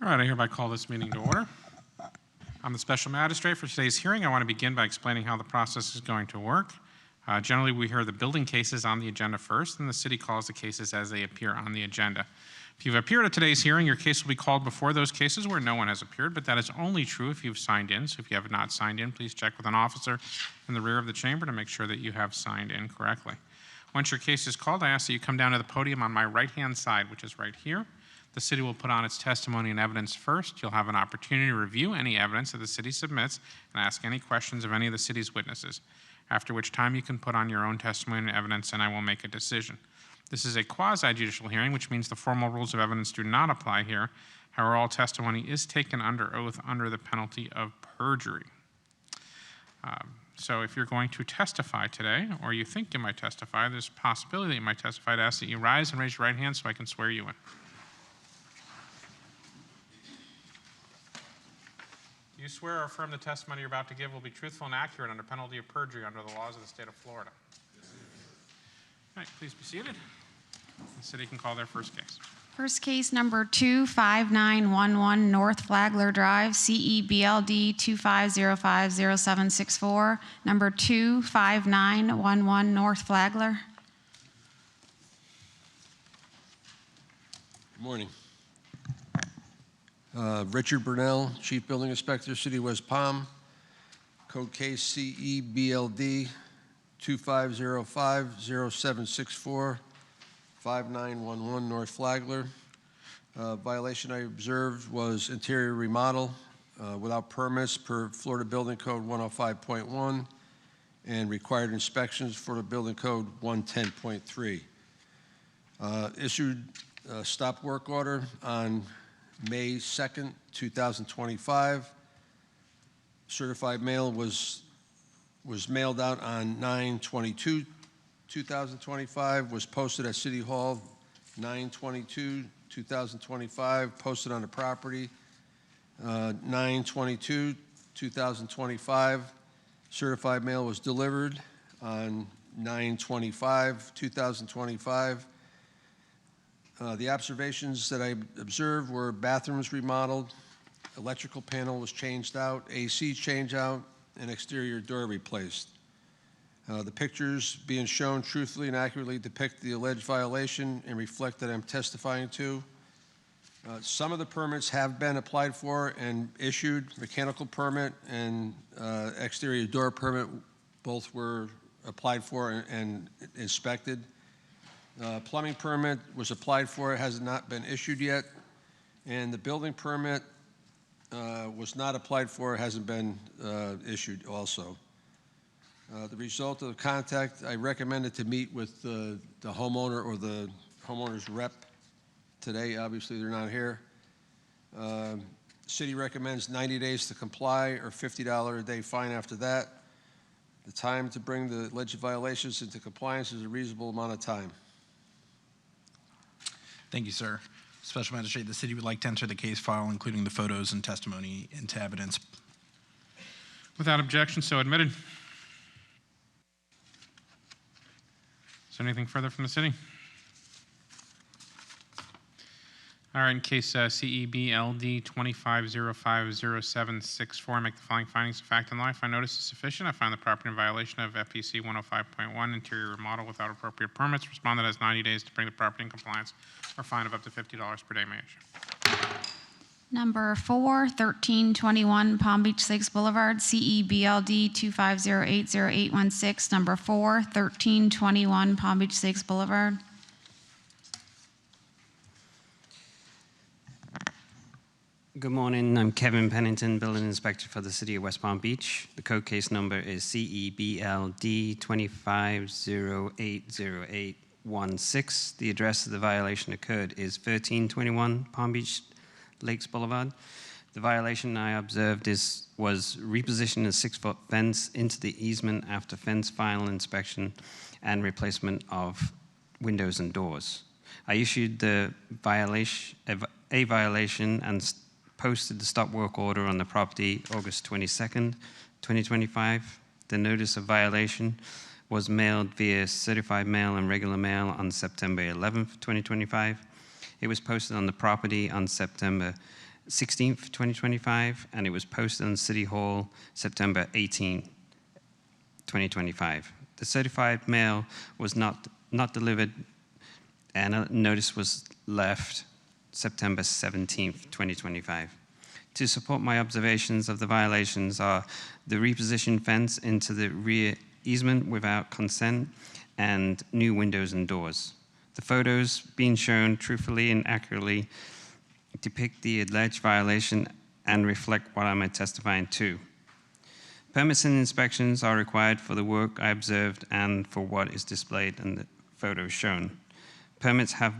All right, I hereby call this meeting to order. I'm the special magistrate for today's hearing. I want to begin by explaining how the process is going to work. Generally, we hear the building cases on the agenda first, and the city calls the cases as they appear on the agenda. If you've appeared at today's hearing, your case will be called before those cases where no one has appeared, but that is only true if you've signed in. So if you have not signed in, please check with an officer in the rear of the chamber to make sure that you have signed in correctly. Once your case is called, I ask that you come down to the podium on my right-hand side, which is right here. The city will put on its testimony and evidence first. You'll have an opportunity to review any evidence that the city submits and ask any questions of any of the city's witnesses, after which time you can put on your own testimony and evidence and I will make a decision. This is a quasi-judicial hearing, which means the formal rules of evidence do not apply here. However, all testimony is taken under oath under the penalty of perjury. So if you're going to testify today, or you think you might testify, there's a possibility that you might testify. I'd ask that you rise and raise your right hand so I can swear you in. Do you swear or affirm the testimony you're about to give will be truthful and accurate under penalty of perjury under the laws of the state of Florida? Yes, all right, please be seated. The city can call their first case. First case number 25911 North Flagler Drive, CEBLD 25050764. Number 25911 North Flagler. Good morning. Richard Burnell, Chief Building Inspector, City of West Palm. Code case CEBLD 25050764. 5911 North Flagler. Violation I observed was interior remodel without permits per Florida Building Code 105.1 and required inspections for the Building Code 110.3. Issued a stop work order on May 2nd, 2025. Certified mail was mailed out on 9/22/2025, was posted at City Hall 9/22/2025, posted on the property 9/22/2025. Certified mail was delivered on 9/25/2025. The observations that I observed were bathrooms remodeled, electrical panel was changed out, AC changed out, and exterior door replaced. The pictures being shown truthfully and accurately depict the alleged violation and reflect that I'm testifying to. Some of the permits have been applied for and issued. Mechanical permit and exterior door permit both were applied for and inspected. Plumbing permit was applied for, it has not been issued yet. And the building permit was not applied for, it hasn't been issued also. The result of the contact, I recommended to meet with the homeowner or the homeowner's rep today. Obviously, they're not here. City recommends 90 days to comply or $50 a day fine after that. The time to bring the alleged violations into compliance is a reasonable amount of time. Thank you, sir. Special Magistrate, the city would like to enter the case file, including the photos and testimony, into evidence. Without objection, so admitted. Is there anything further from the city? All right, in case CEBLD 25050764, make the following findings of fact and law. I find notice is sufficient. I find the property in violation of FPC 105.1, interior remodel without appropriate permits. Respondent has 90 days to bring the property in compliance or fine of up to $50 per day may issue. Number 4, 1321 Palm Beach Lakes Boulevard, CEBLD 25080816. Number 4, 1321 Palm Beach Lakes Boulevard. Good morning. I'm Kevin Pennington, Building Inspector for the City of West Palm Beach. The code case number is CEBLD 25080816. The address of the violation occurred is 1321 Palm Beach Lakes Boulevard. The violation I observed was repositioning a 6-foot fence into the easement after fence final inspection and replacement of windows and doors. I issued the violation and posted the stop work order on the property August 22nd, 2025. The notice of violation was mailed via certified mail and regular mail on September 11th, 2025. It was posted on the property on September 16th, 2025, and it was posted on City Hall September 18, 2025. The certified mail was not delivered, and a notice was left September 17th, 2025. To support my observations of the violations are the repositioned fence into the rear easement without consent and new windows and doors. The photos being shown truthfully and accurately depict the alleged violation and reflect what I'm testifying to. Permits and inspections are required for the work I observed and for what is displayed in the photos shown. Permits have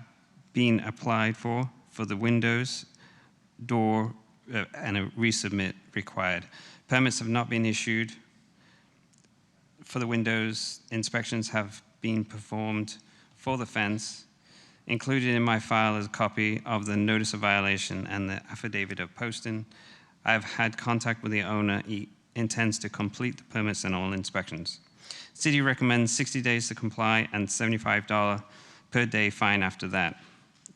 been applied for the windows, door, and a resubmit required. Permits have not been issued for the windows. Inspections have been performed for the fence. Included in my file is a copy of the notice of violation and the affidavit of posting. I've had contact with the owner. He intends to complete the permits and all inspections. City recommends 60 days to comply and $75 per day fine after that.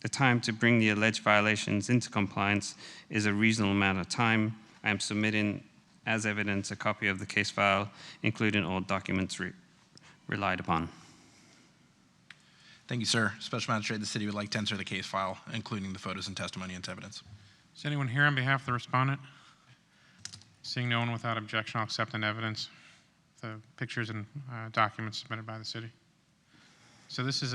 The time to bring the alleged violations into compliance is a reasonable amount of time. I am submitting as evidence a copy of the case file, including all documents relied upon. Thank you, sir. Special Magistrate, the city would like to enter the case file, including the photos and testimony into evidence. Is anyone here on behalf of the respondent? Seeing no one without objection, I'll accept in evidence the pictures and documents submitted by the city. So this is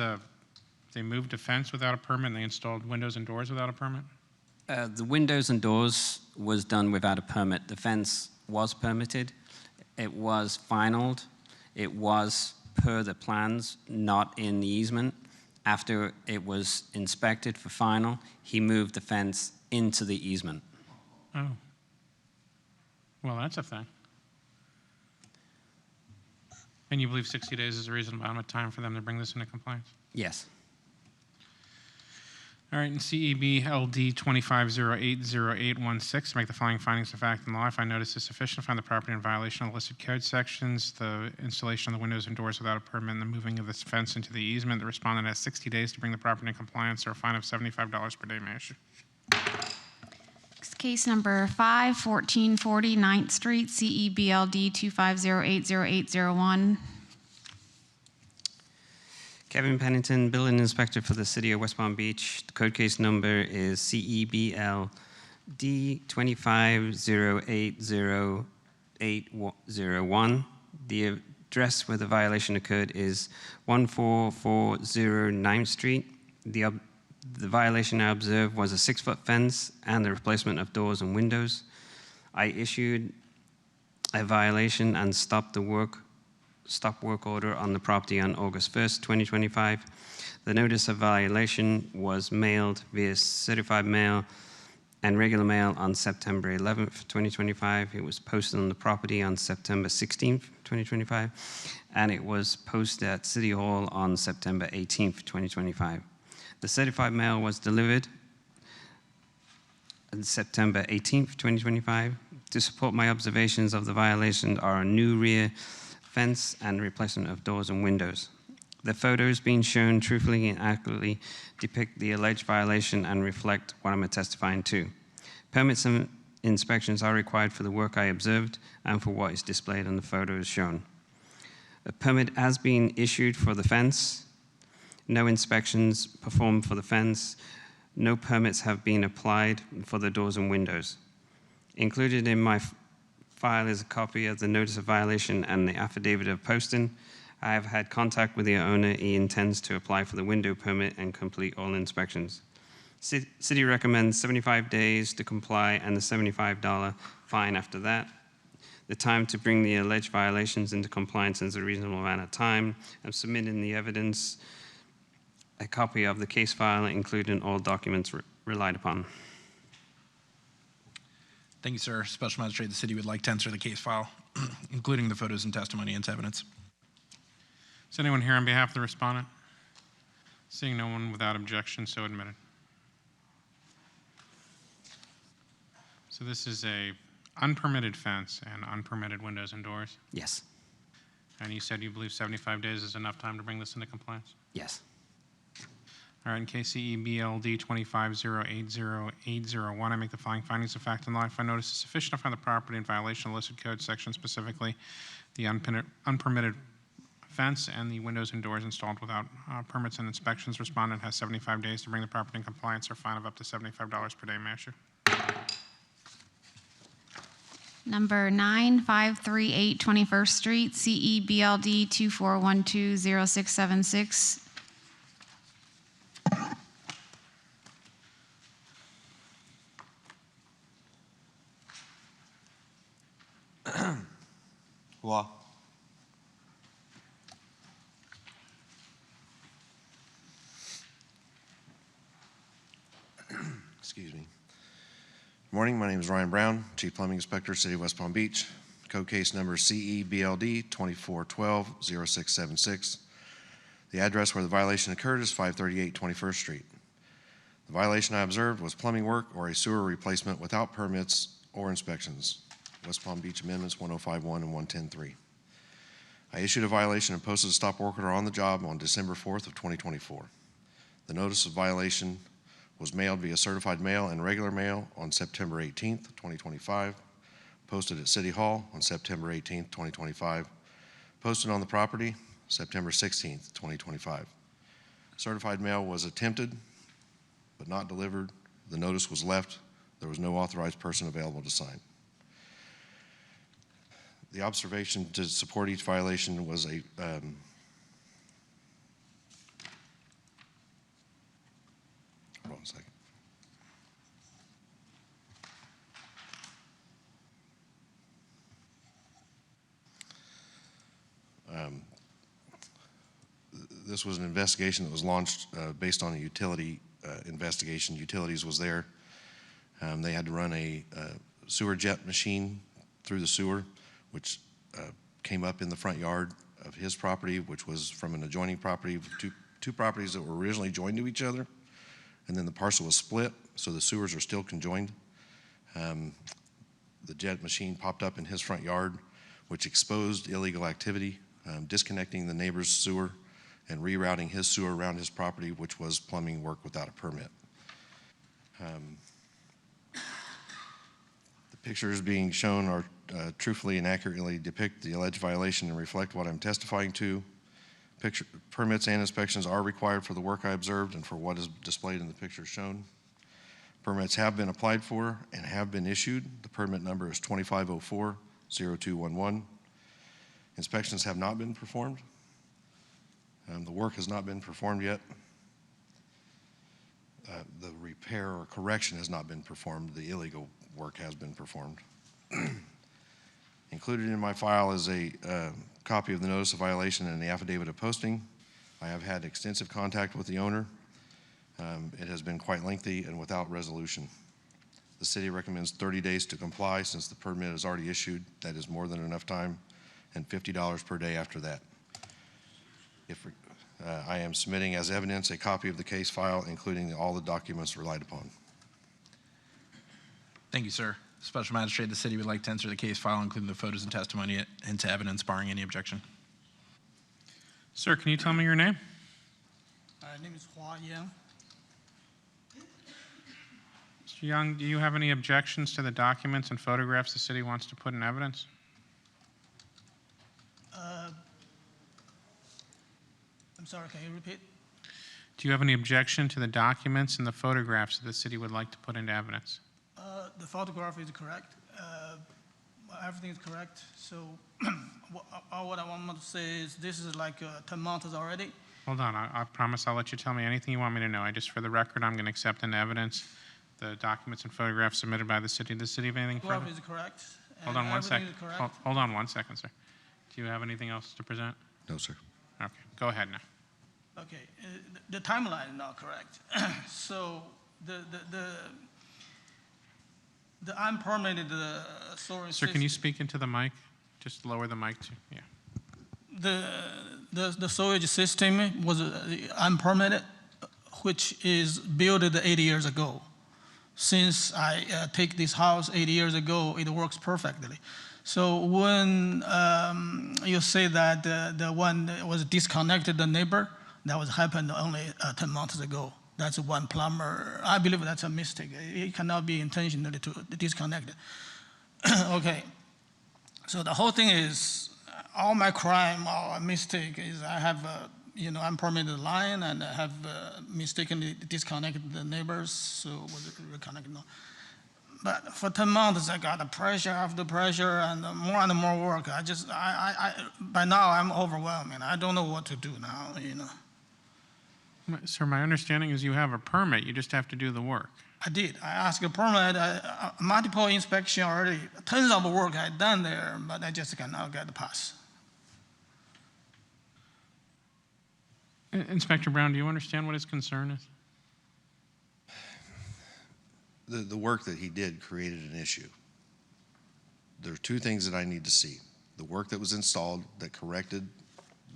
they moved a fence without a permit and they installed windows and doors without a permit? The windows and doors was done without a permit. The fence was permitted. It was finalized. It was per the plans, not in the easement. After it was inspected for final, he moved the fence into the easement. Oh. Well, that's a thing. And you believe 60 days is a reasonable amount of time for them to bring this into compliance? Yes. All right, in CEB LD 25080816, make the following findings of fact and law. If I notice is sufficient, find the property in violation of listed code sections, the installation of the windows and doors without a permit, and the moving of this fence into the easement. The respondent has 60 days to bring the property into compliance, or a fine of $75 per day may issue. Case number 5, 1440 9th Street, CEBLD 250800801. Kevin Pennington, Building Inspector for the City of West Palm Beach. The code case number is CEBL D250800801. The address where the violation occurred is 1440 9th Street. The violation I observed was a 6-foot fence and the replacement of doors and windows. I issued a violation and stop work order on the property on August 1st, 2025. The notice of violation was mailed via certified mail and regular mail on September 11th, 2025. It was posted on the property on September 16th, 2025, and it was posted at City Hall on September 18th, 2025. The certified mail was delivered on September 18th, 2025. To support my observations of the violation are a new rear fence and replacement of doors and windows. The photos being shown truthfully and accurately depict the alleged violation and reflect what I'm testifying to. Permits and inspections are required for the work I observed and for what is displayed on the photos shown. A permit has been issued for the fence. No inspections performed for the fence. No permits have been applied for the doors and windows. Included in my file is a copy of the notice of violation and the affidavit of posting. I have had contact with the owner. He intends to apply for the window permit and complete all inspections. City recommends 75 days to comply and the $75 fine after that. The time to bring the alleged violations into compliance is a reasonable amount of time. I'm submitting the evidence, a copy of the case file, including all documents relied upon. Thank you, sir. Special Magistrate, the city would like to enter the case file, including the photos and testimony into evidence. Is anyone here on behalf of the respondent? Seeing no one without objection, so admitted. So this is a unpermitted fence and unpermitted windows and doors. Yes. And you said you believe 75 days is enough time to bring this into compliance? Yes. All right, in case CEBLD 250808001, I make the following findings of fact and law. If I notice is sufficient to find the property in violation of listed code section, specifically the unpermitted fence and the windows and doors installed without permits and inspections. Respondent has 75 days to bring the property in compliance or fine of up to $75 per day. May I issue? Number 9538 21st Street, CEBLD 24120676. Law. Excuse me. Good morning. My name is Ryan Brown, Chief Plumbing Inspector, City of West Palm Beach. Code case number CEBLD 24120676. The address where the violation occurred is 538 21st Street. The violation I observed was plumbing work or a sewer replacement without permits or inspections. West Palm Beach Amendments 1051 and 1103. I issued a violation and posted a stop work order on the job on December 4th of 2024. The notice of violation was mailed via certified mail and regular mail on September 18th, 2025, posted at City Hall on September 18th, 2025, posted on the property September 16th, 2025. Certified mail was attempted but not delivered. The notice was left. There was no authorized person available to sign. The observation to support each violation was a hold on a second. This was an investigation that was launched based on a utility investigation. Utilities was there. They had to run a sewer jet machine through the sewer, which came up in the front yard of his property, which was from an adjoining property, two properties that were originally joined to each other, and then the parcel was split, so the sewers are still conjoined. The jet machine popped up in his front yard, which exposed illegal activity, disconnecting the neighbor's sewer and rerouting his sewer around his property, which was plumbing work without a permit. The pictures being shown are truthfully and accurately depict the alleged violation and reflect what I'm testifying to. Permits and inspections are required for the work I observed and for what is displayed in the pictures shown. Permits have been applied for and have been issued. The permit number is 2504-0211. Inspections have not been performed. The work has not been performed yet. The repair or correction has not been performed. The illegal work has been performed. Included in my file is a copy of the notice of violation and the affidavit of posting. I have had extensive contact with the owner. It has been quite lengthy and without resolution. The city recommends 30 days to comply since the permit is already issued. That is more than enough time, and $50 per day after that. I am submitting as evidence a copy of the case file, including all the documents relied upon. Thank you, sir. Special Magistrate, the city would like to enter the case file, including the photos and testimony, into evidence, barring any objection. Sir, can you tell me your name? My name is Hua Yang. Mr. Young, do you have any objections to the documents and photographs the city wants to put in evidence? I'm sorry, can you repeat? Do you have any objection to the documents and the photographs that the city would like to put into evidence? The photograph is correct. Everything is correct. So what I want to say is this is like 10 months already. Hold on, I promise I'll let you tell me anything you want me to know. For the record, I'm going to accept into evidence the documents and photographs submitted by the city. Does the city have anything further? The photograph is correct. Hold on one second. Correct. Hold on 1 second, sir. Do you have anything else to present? No, sir. Okay, go ahead now. Okay, the timeline is not correct. So the unpermitted storage Sir, can you speak into the mic? Just lower the mic to, yeah. The storage system was unpermitted, which is built 80 years ago. Since I take this house 8 years ago, it works perfectly. So when you say that the one that was disconnected, the neighbor, That was happened only 10 months ago. That's one plumber. I believe that's a mistake. It cannot be intentionally to disconnect. Okay. So the whole thing is, all my crime or mistake is I have, unpermitted line and I have mistakenly disconnected the neighbors, so was it reconnected? No. But for 10 months, I got pressure after pressure and more work. By now I'm overwhelmed and I don't know what to do now, Sir, my understanding is you have a permit, you just have to do the work. I did. I asked a permit, multiple inspection already, tons of work I done there, but I just cannot get the pass. Inspector Brown, do you understand what his concern is? The work that he did created an issue. There are two things that I need to see. The work that was installed that corrected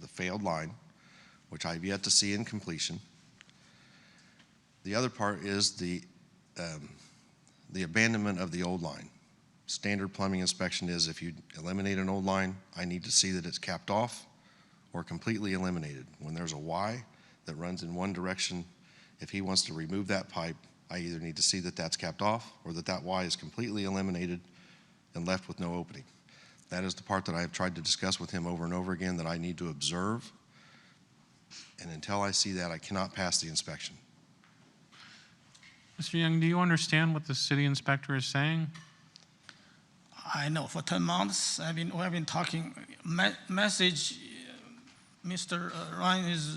the failed line, which I've yet to see in completion. The other part is the abandonment of the old line. Standard plumbing inspection is if you eliminate an old line, I need to see that it's capped off or completely eliminated. When there's a Y that runs in one direction, if he wants to remove that pipe, I either need to see that that's capped off or that Y is completely eliminated and left with no opening. That is the part that I have tried to discuss with him over and over again that I need to observe. And until I see that, I cannot pass the inspection. Mr. Young, do you understand what the city inspector is saying? I know for 10 months I've been talking. Message, Mr. Ryan is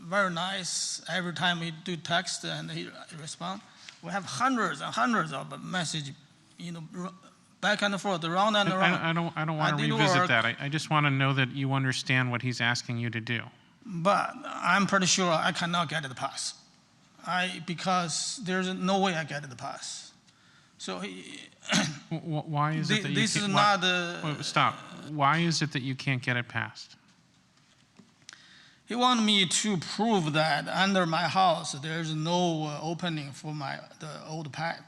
very nice. Every time we do text and he respond. We have hundreds and hundreds of messages, back and forth, around and around. I don't want to revisit that. I just want to know that you understand what he's asking you to do. But I'm pretty sure I cannot get the pass. Because there's no way I get the pass. So why is it that you this can't? is not the. Stop. Why is it that you can't get it passed? He wanted me to prove that under my house there's no opening for the old pipe,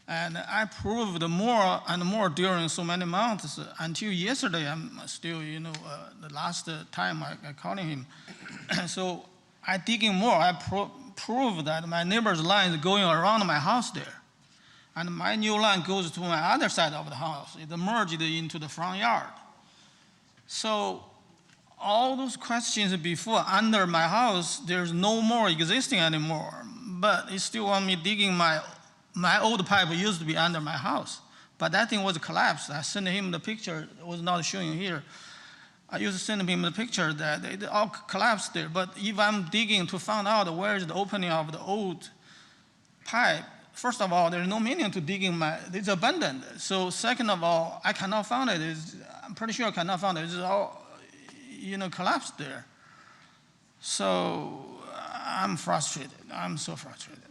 and I proved more and more during so many months until yesterday. I'm still, the last time I calling him, so I digging more. I prove that my neighbor's line is going around my house there. And my new line goes to my other side of the house. It merged into the front yard. So all those questions before, under my house, there's no more existing anymore. But he still want me digging my old pipe used to be under my house. But that thing was collapsed. I sent him the picture. It was not showing here. I used to send him the picture that it all collapsed there. But if I'm digging to find out where is the opening of the old pipe, first of all, there's no meaning to digging it's abandoned. So second of all, I cannot find it. I'm pretty sure I cannot find it. It's all, collapsed there. So I'm frustrated. I'm so frustrated.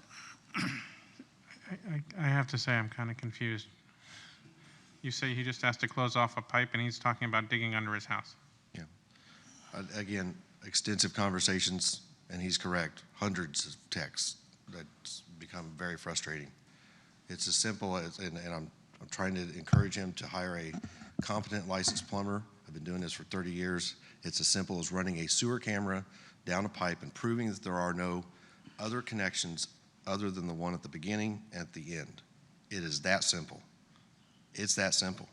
I have to say I'm kind of confused. You say he just has to close off a pipe and he's talking about digging under his house. Again, extensive conversations, and he's correct. Hundreds of texts. That's become very frustrating. It's as simple as, and I'm trying to encourage him to hire a competent licensed plumber. I've been doing this for 30 years. It's as simple as running a sewer camera down a pipe and proving that there are no other connections other than the one at the beginning and at the end. It is that simple. It's that simple.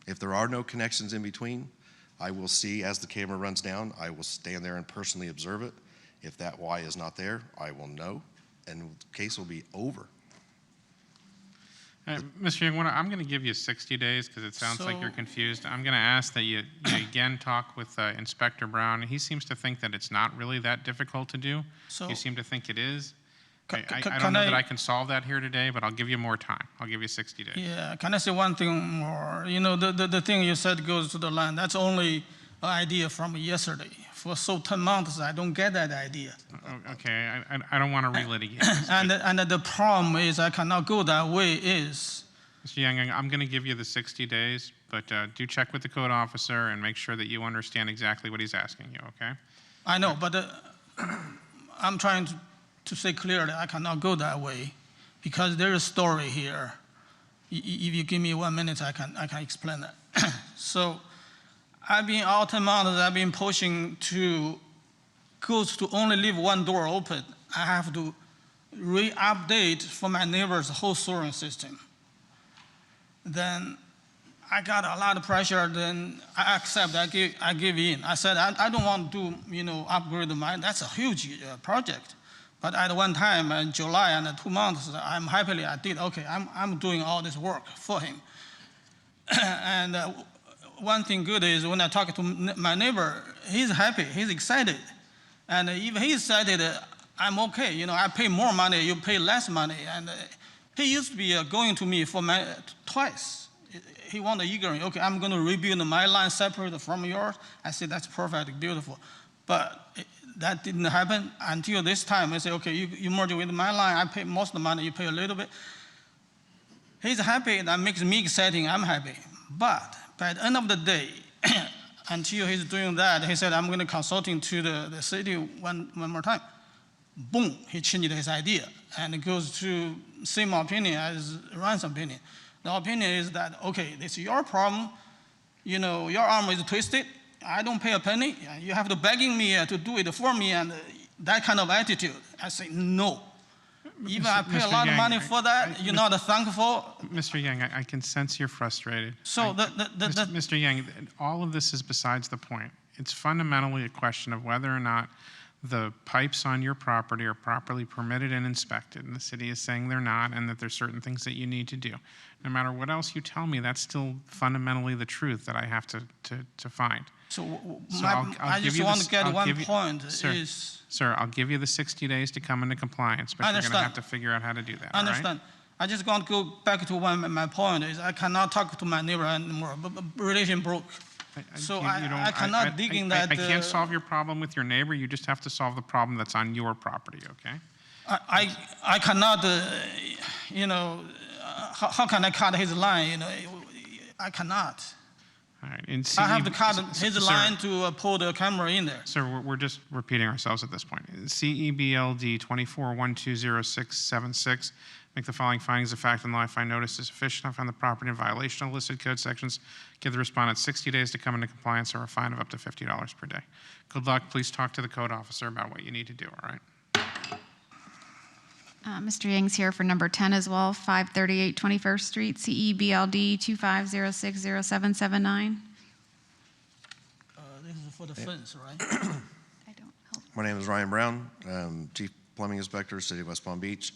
If there are no connections in between, I will see as the camera runs down, I will stand there and personally observe it. If that Y is not there, I will know, and the case will be over. Mr. Young, I'm going to give you 60 days because it sounds like you're confused. I'm going to ask that you again talk with Inspector Brown. He seems to think that it's not really that difficult to do. You seem to think it is. I don't know that I can solve that here today, but I'll give you more time. I'll give you 60 days. Yeah, can I say one thing more? The thing you said goes to the land. That's only an idea from yesterday. For 10 months, I don't get that idea. Okay, I don't want to relitigate this. And the problem is I cannot go that way is. Mr. Young, I'm going to give you the 60 days, but do check with the code officer and make sure that you understand exactly what he's asking you, okay? I know, but I'm trying to say clearly I cannot go that way because there is a story here. If you give me 1 minute, I can explain that. So I've been all 10 months, I've been pushing to goes to only leave one door open, I have to re-update for my neighbor's whole sewering system. Then I got a lot of pressure, then I accept, I give in. I said, I don't want to do, upgrade mine. That's a huge project. But at one time, in July and 2 months, I'm happily, I did, okay, I'm doing all this work for him. And one thing good is when I talk to my neighbor, he's happy, he's excited. And if he's excited, I'm okay. I pay more money, you pay less money. And he used to be going to me for twice. He wanted eagerly, okay, I'm going to rebuild my line separate from yours. I said, that's perfect, beautiful. But that didn't happen until this time. I say, okay, you merge with my line, I pay most of the money, you pay a little bit. He's happy, that makes me exciting, I'm happy. But by the end of the day, until he's doing that, he said, I'm going to consulting to the city one more time. Boom, he changed his idea. And it goes to same opinion as Ryan's opinion. The opinion is that, okay, this is your problem. Your arm is twisted. I don't pay a penny. You have to begging me to do it for me, and that kind of attitude. I say, no. Even I pay a lot of money for that, you're not thankful. Mr. Yang, I can sense you're frustrated. So Mr. Yang, all of this is besides the point. It's fundamentally a question of whether or not the pipes on your property are properly permitted and inspected, and the city is saying they're not, and that there's certain things that you need to do. No matter what else you tell me, that's still fundamentally the truth that I have to find. I just want to get one point. Sir, I'll give you the 60 days to come into compliance, but you're going to have to figure out how to do that. I understand. I just want to go back to my point is I cannot talk to my neighbor anymore. Relation broke. I cannot dig in that. I can't solve your problem with your neighbor. You just have to solve the problem that's on your property, okay? I cannot, how can I cut his line? I cannot. All right. I have to cut his line to pull the camera in there. Sir, we're just repeating ourselves at this point. CEBLD 24120676. Make the following findings of fact and law. I find notice is sufficient. I find the property in violation of listed code sections. Give the respondent 60 days to come into compliance or a fine of up to $50 per day. Good luck. Please talk to the code officer about what you need to do, all right? Mr. Yang's here for number 10 as well, 538 21st Street, CEBLD 25060779. This is for the fence, right? I don't help. My name is Ryan Brown, Chief Plumbing Inspector, City of West Palm Beach.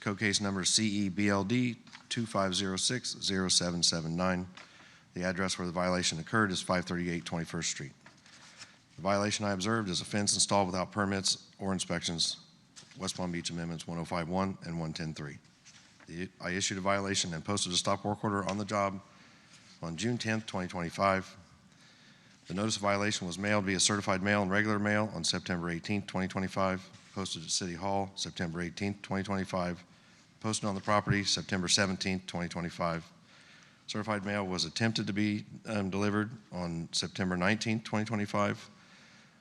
Code case number CEBLD 25060779. The address where the violation occurred is 538 21st Street. The violation I observed is a fence installed without permits or inspections, West Palm Beach Amendments 1051 and 1103. I issued a violation and posted a stop work order on the job on June 10th, 2025. The notice of violation was mailed via certified mail and regular mail on September 18th, 2025, posted at City Hall September 18th, 2025, posted on the property September 17th, 2025. Certified mail was attempted to be delivered on September 19th, 2025.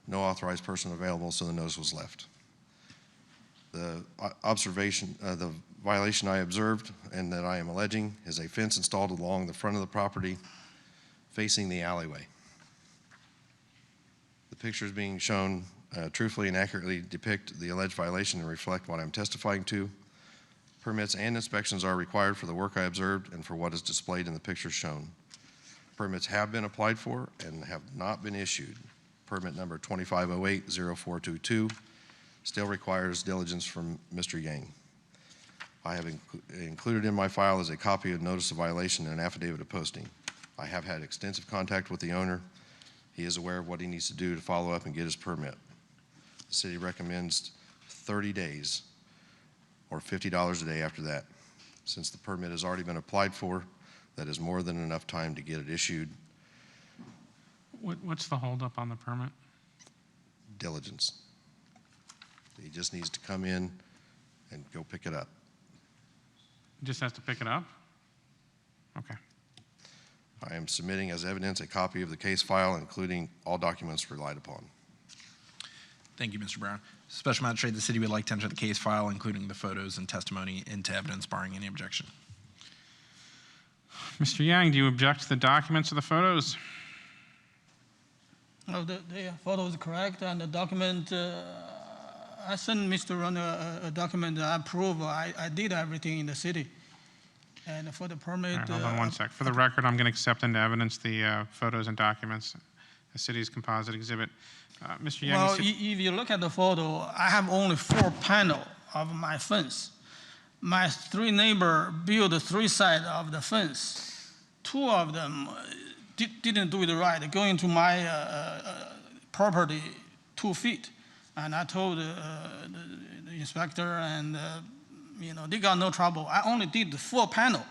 No authorized person available, so the notice was left. The the violation I observed and that I am alleging is a fence installed along the front of the property facing the alleyway. The pictures being shown truthfully and accurately depict the alleged violation and reflect what I'm testifying to. Permits and inspections are required for the work I observed and for what is displayed in the pictures shown. Permits have been applied for and have not been issued. Permit number 2508-0422 still requires diligence from Mr. Yang. I have included in my file is a copy of notice of violation and an affidavit of posting. I have had extensive contact with the owner. He is aware of what he needs to do to follow up and get his permit. The city recommends 30 days or $50 a day after that. Since the permit has already been applied for, that is more than enough time to get it issued. What's the holdup on the permit? Diligence. He just needs to come in and go pick it up. Just has to pick it up? Okay. I am submitting as evidence a copy of the case file, including all documents relied upon. Thank you, Mr. Brown. Special Magistrate, the city would like to enter the case file, including the photos and testimony, into evidence, barring any objection. Mr. Yang, do you object to the documents or the photos? Oh, the photo is correct, and the document, I sent Mr. Runner a document that I prove I did everything in the city. And for the All permit. right, hold on one sec. For the record, I'm going to accept into evidence the photos and documents, the city's composite exhibit. Mr. Yang, Well, you said- if you look at the photo, I have only 4 panels of my fence. My 3 neighbors built 3 sides of the fence. 2 of them didn't do it right, going to my property 2 feet. And I told the inspector, and they got no trouble. I only did 4 panels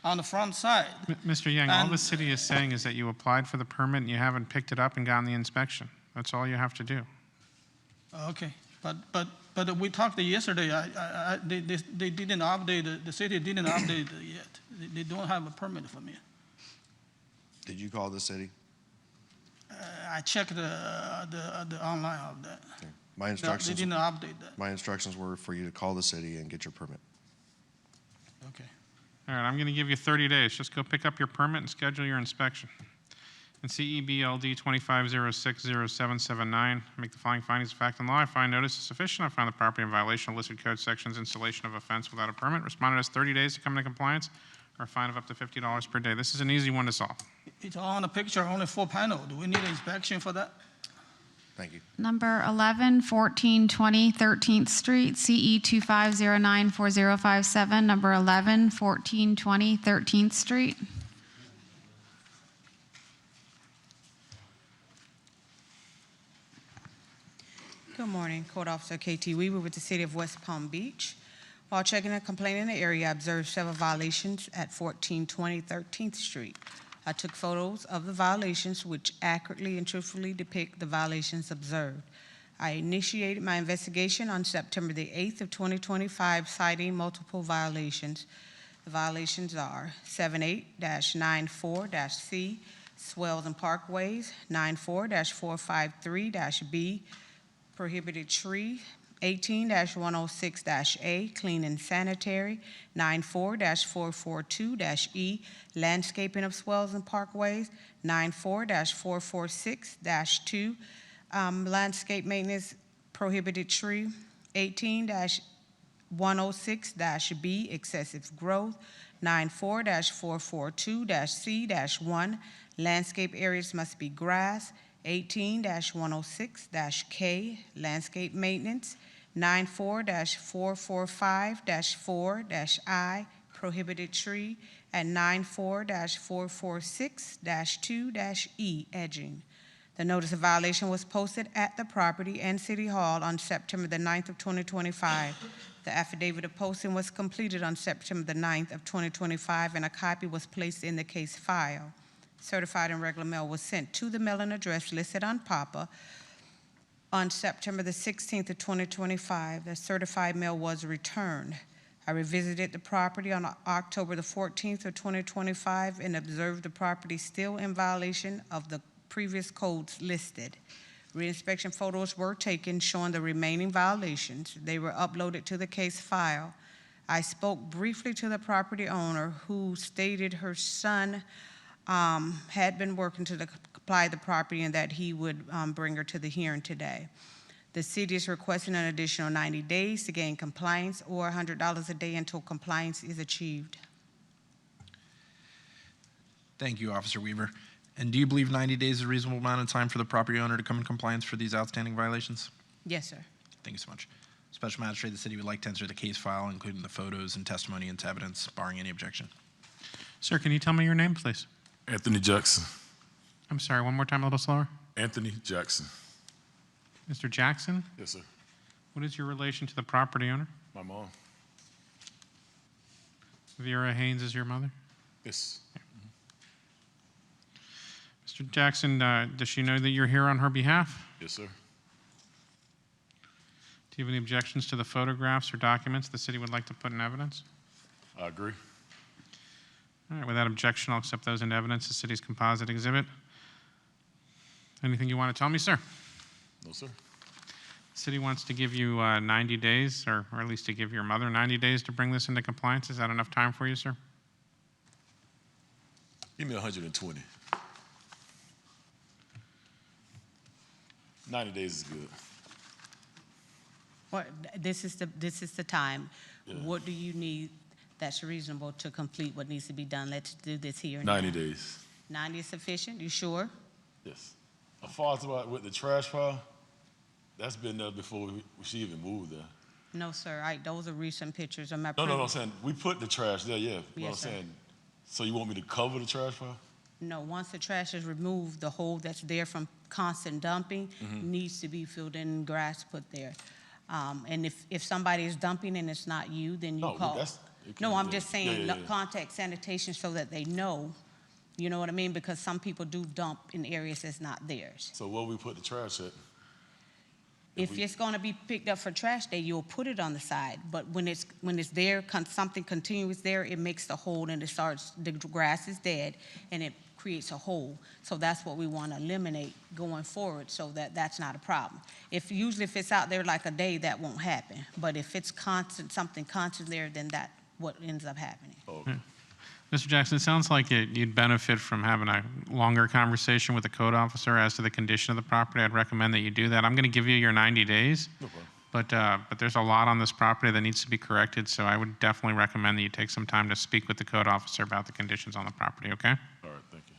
on the front side. Mr. Yang, all And- the city is saying is that you applied for the permit and you haven't picked it up and gotten the inspection. That's all you have to do. Okay, but we talked yesterday. They didn't update. The city didn't update it yet. They don't have a permit for me. Did you call the city? I checked the online of that. Okay. My They instructions, didn't update that. my instructions were for you to call the city and get your permit. Okay. All right, I'm going to give you 30 days. Just go pick up your permit and schedule your inspection. In CEBLD 25060779, make the following findings of fact and law. I find notice is sufficient. I find the property in violation of listed code sections, installation of a fence without a permit. Respondent has 30 days to come into compliance, or a fine of up to $50 per day. This is an easy one to solve. It's all on the picture, only 4 panels. Do we need an inspection for that? Thank you. Number 11, 1420 13th Street, CE 25094057. Number 11, 1420 13th Street. Good morning, Code Officer KT Weaver with the City of West Palm Beach. While checking a complaint in the area, I observed several violations at 1420 13th Street. I took photos of the violations which accurately and truthfully depict the violations observed. I initiated my investigation on September the 8th of 2025, citing multiple violations. The violations are 78-94-C, swells and parkways, 94-453-B, prohibited tree, 18-106-A, clean and sanitary, 94-442-E, landscaping of swells and parkways, 94-446-2, landscape maintenance, prohibited tree, 18-106-B, excessive growth, 94-442-C-1, landscape areas must be grass, 18-106-K, landscape maintenance, 94-445-4-I, prohibited tree, and 94-446-2-E, edging. The notice of violation was posted at the property and City Hall on September the 9th of 2025. The affidavit of posting was completed on September the 9th of 2025, and a copy was placed in the case file. Certified and regular mail was sent to the mailing address listed on PAPA on September the 16th of 2025. The certified mail was returned. I revisited the property on October the 14th of 2025 and observed the property still in violation of the previous codes listed. Reinspection photos were taken showing the remaining violations. They were uploaded to the case file. I spoke briefly to the property owner, who stated her son had been working to comply the property and that he would bring her to the hearing today. The city is requesting an additional 90 days to gain compliance, or $100 a day until compliance is achieved. Thank you, Officer Weaver. And do you believe 90 days is a reasonable amount of time for the property owner to come in compliance for these outstanding violations? Yes, sir. Thank you so much. Special Magistrate, the city would like to enter the case file, including the photos and testimony into evidence, barring any objection. Sir, can you tell me your name, please? Anthony Jackson. I'm sorry, one more time, a little slower. Anthony Jackson. Mr. Jackson, Yes, sir. what is your relation to the property owner? My mom. Vera Haynes is your mother? Yes. Mr. Jackson, does she know that you're here on her behalf? Yes, sir. Do you have any objections to the photographs or documents the city would like to put in evidence? I agree. All right, without objection, I'll accept those into evidence, the city's composite exhibit. Anything you want to tell me, sir? No, sir. The city wants to give you 90 days, or at least to give your mother 90 days to bring this into compliance. Is that enough time for you, sir? Give me 120. 90 days is good. What, this is the time. Yeah. What do you need that's reasonable to complete what needs to be done? Let's do this here and 90 now. days. 90 is sufficient, you sure? Yes. As far as about with the trash pile, that's been there before she even moved there. No, sir, those are recent pictures of my. No, I'm saying we put the trash there, yeah. But I'm Yes, sir. saying, so you want me to cover the trash pile? No, once the trash is removed, the hole that's there from constant dumping needs to be filled in and grass put there. And if somebody is dumping and it's not you, then you No, call. it No, can- I'm yeah. just saying, Yeah. contact sanitation so that they know, you know what I mean? Because some people do dump in areas that's not theirs. So where we put the trash at? If it's gonna be picked up for trash day, you'll put it on the side, but when it's there, something continuous there, it makes the hole and the grass is dead and it creates a hole. So that's what we wanna eliminate going forward so that that's not a problem. Usually if it's out there like a day, that won't happen. But if it's something constant there, then that's what ends up happening. Okay. Mr. Jackson, it sounds like you'd benefit from having a longer conversation with the code officer as to the condition of the property. I'd recommend that you do that. I'm going to give you your 90 days, No problem. but there's a lot on this property that needs to be corrected, so I would definitely recommend that you take some time to speak with the code officer about the conditions on the property, okay? All right, thank you.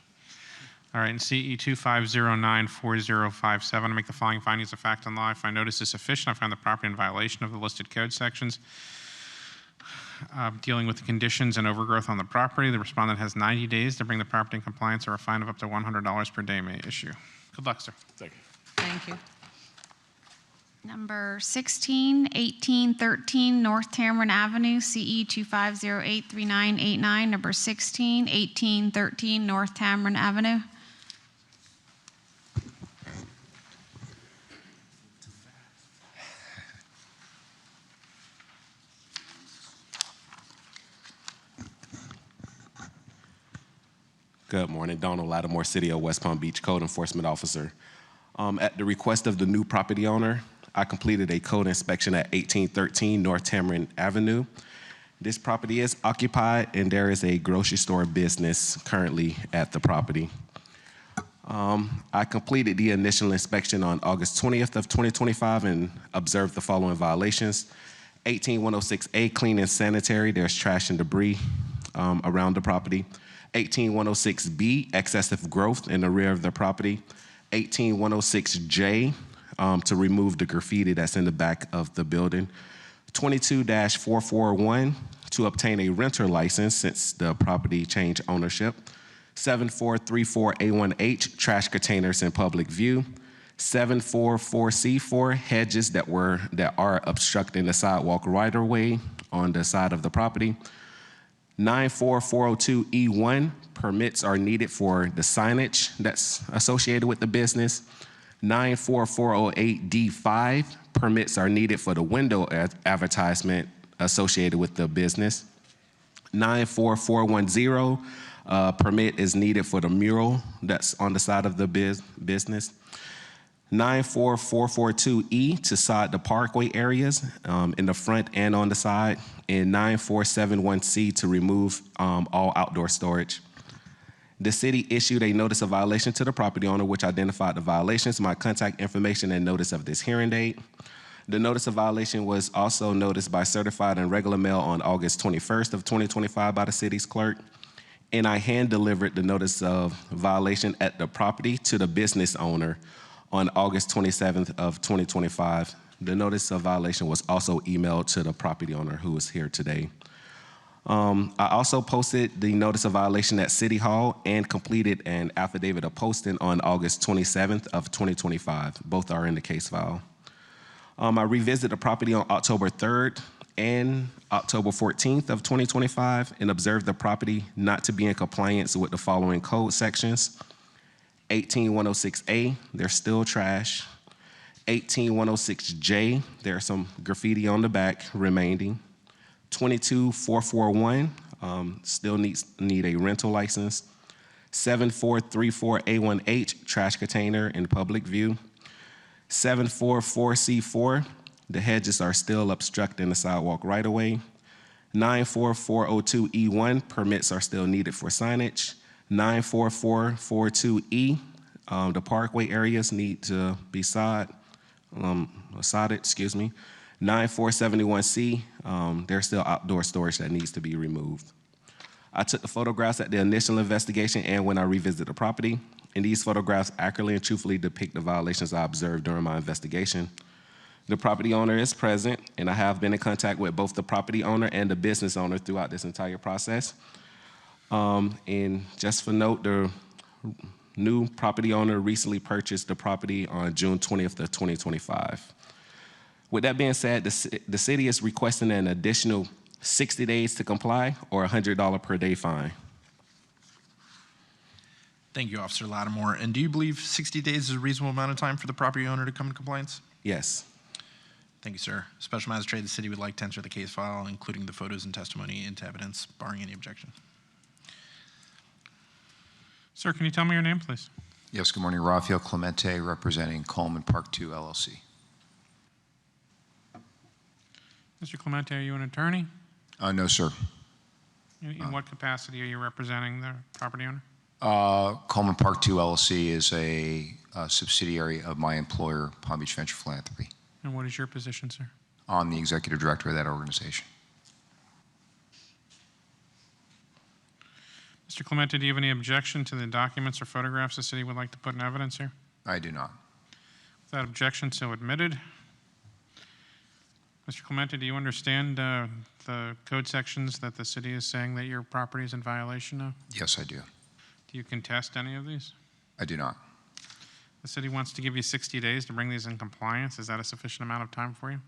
All right, in CE 25094057, I make the following findings of fact and law. If I notice is sufficient, I find the property in violation of the listed code sections. Dealing with the conditions and overgrowth on the property, the respondent has 90 days to bring the property in compliance, or a fine of up to $100 per day may issue. Good luck, sir. Thank you. Thank you. Number 16, 1813 North Tamron Avenue, CE 25083989. Number 16, 1813 North Tamron Avenue. Good morning, Donald Lattimore, City of West Palm Beach Code Enforcement Officer. At the request of the new property owner, I completed a code inspection at 1813 North Tamron Avenue. This property is occupied and there is a grocery store business currently at the property. I completed the initial inspection on August 20th of 2025 and observed the following violations. 18106A, clean and sanitary, there's trash and debris around the property. 18106B, excessive growth in the rear of the property. 18106J, to remove the graffiti that's in the back of the building. 22-441, to obtain a renter license since the property changed ownership. 7434A1H, trash containers in public view. 744C4, hedges that are obstructing the sidewalk right-of-way on the side of the property. 94402E1, permits are needed for the signage that's associated with the business. 94408D5, permits are needed for the window advertisement associated with the business. 94410, permit is needed for the mural that's on the side of the business. 94442E, to sod the parkway areas in the front and on the side. And 9471C, to remove all outdoor storage. The city issued a notice of violation to the property owner, which identified the violations, my contact information, and notice of this hearing date. The notice of violation was also noticed by certified and regular mail on August 21st of 2025 by the city's clerk. And I hand-delivered the notice of violation at the property to the business owner on August 27th of 2025. The notice of violation was also emailed to the property owner who is here today. I also posted the notice of violation at City Hall and completed an affidavit of posting on August 27th of 2025. Both are in the case file. I revisited the property on October 3rd and October 14th of 2025 and observed the property not to be in compliance with the following code sections. 18106A, there's still trash. 18106J, there's some graffiti on the back remaining. 22441, still need a rental license. 7434A1H, trash container in public view. 744C4, the hedges are still obstructing the sidewalk right away. 94402E1, permits are still needed for signage. 94442E, The parkway areas need to be sodded, 9471C, there's still outdoor storage that needs to be removed. I took the photographs at the initial investigation and when I revisited the property, and these photographs accurately and truthfully depict the violations I observed during my investigation. The property owner is present, and I have been in contact with both the property owner and the business owner throughout this entire process. And just for note, the new property owner recently purchased the property on June 20th of 2025. With that being said, the city is requesting an additional 60 days to comply or a $100 per day fine. Thank you, Officer Lattimore. And do you believe 60 days is a reasonable amount of time for the property owner to come in compliance? Yes. Thank you, sir. Special Magistrate, the city would like to enter the case file, including the photos and testimony, into evidence, barring any objection. Sir, can you tell me your name, please? Yes, good morning. Rafael Clemente, representing Coleman Park 2 LLC. Mr. Clemente, are you an attorney? No, sir. In what capacity are you representing the property owner? Coleman Park 2 LLC is a subsidiary of my employer, Palm Beach Venture Philanthropy. And what is your position, sir? I'm the executive director of that organization. Mr. Clemente, do you have any objection to the documents or photographs the city would like to put in evidence here? I do not. Without objection, so admitted. Mr. Clemente, do you understand the code sections that the city is saying that your property is in violation of? Yes, I do. Do you contest any of these? I do not. The city wants to give you 60 days to bring these in compliance. Is that a sufficient amount of time for you?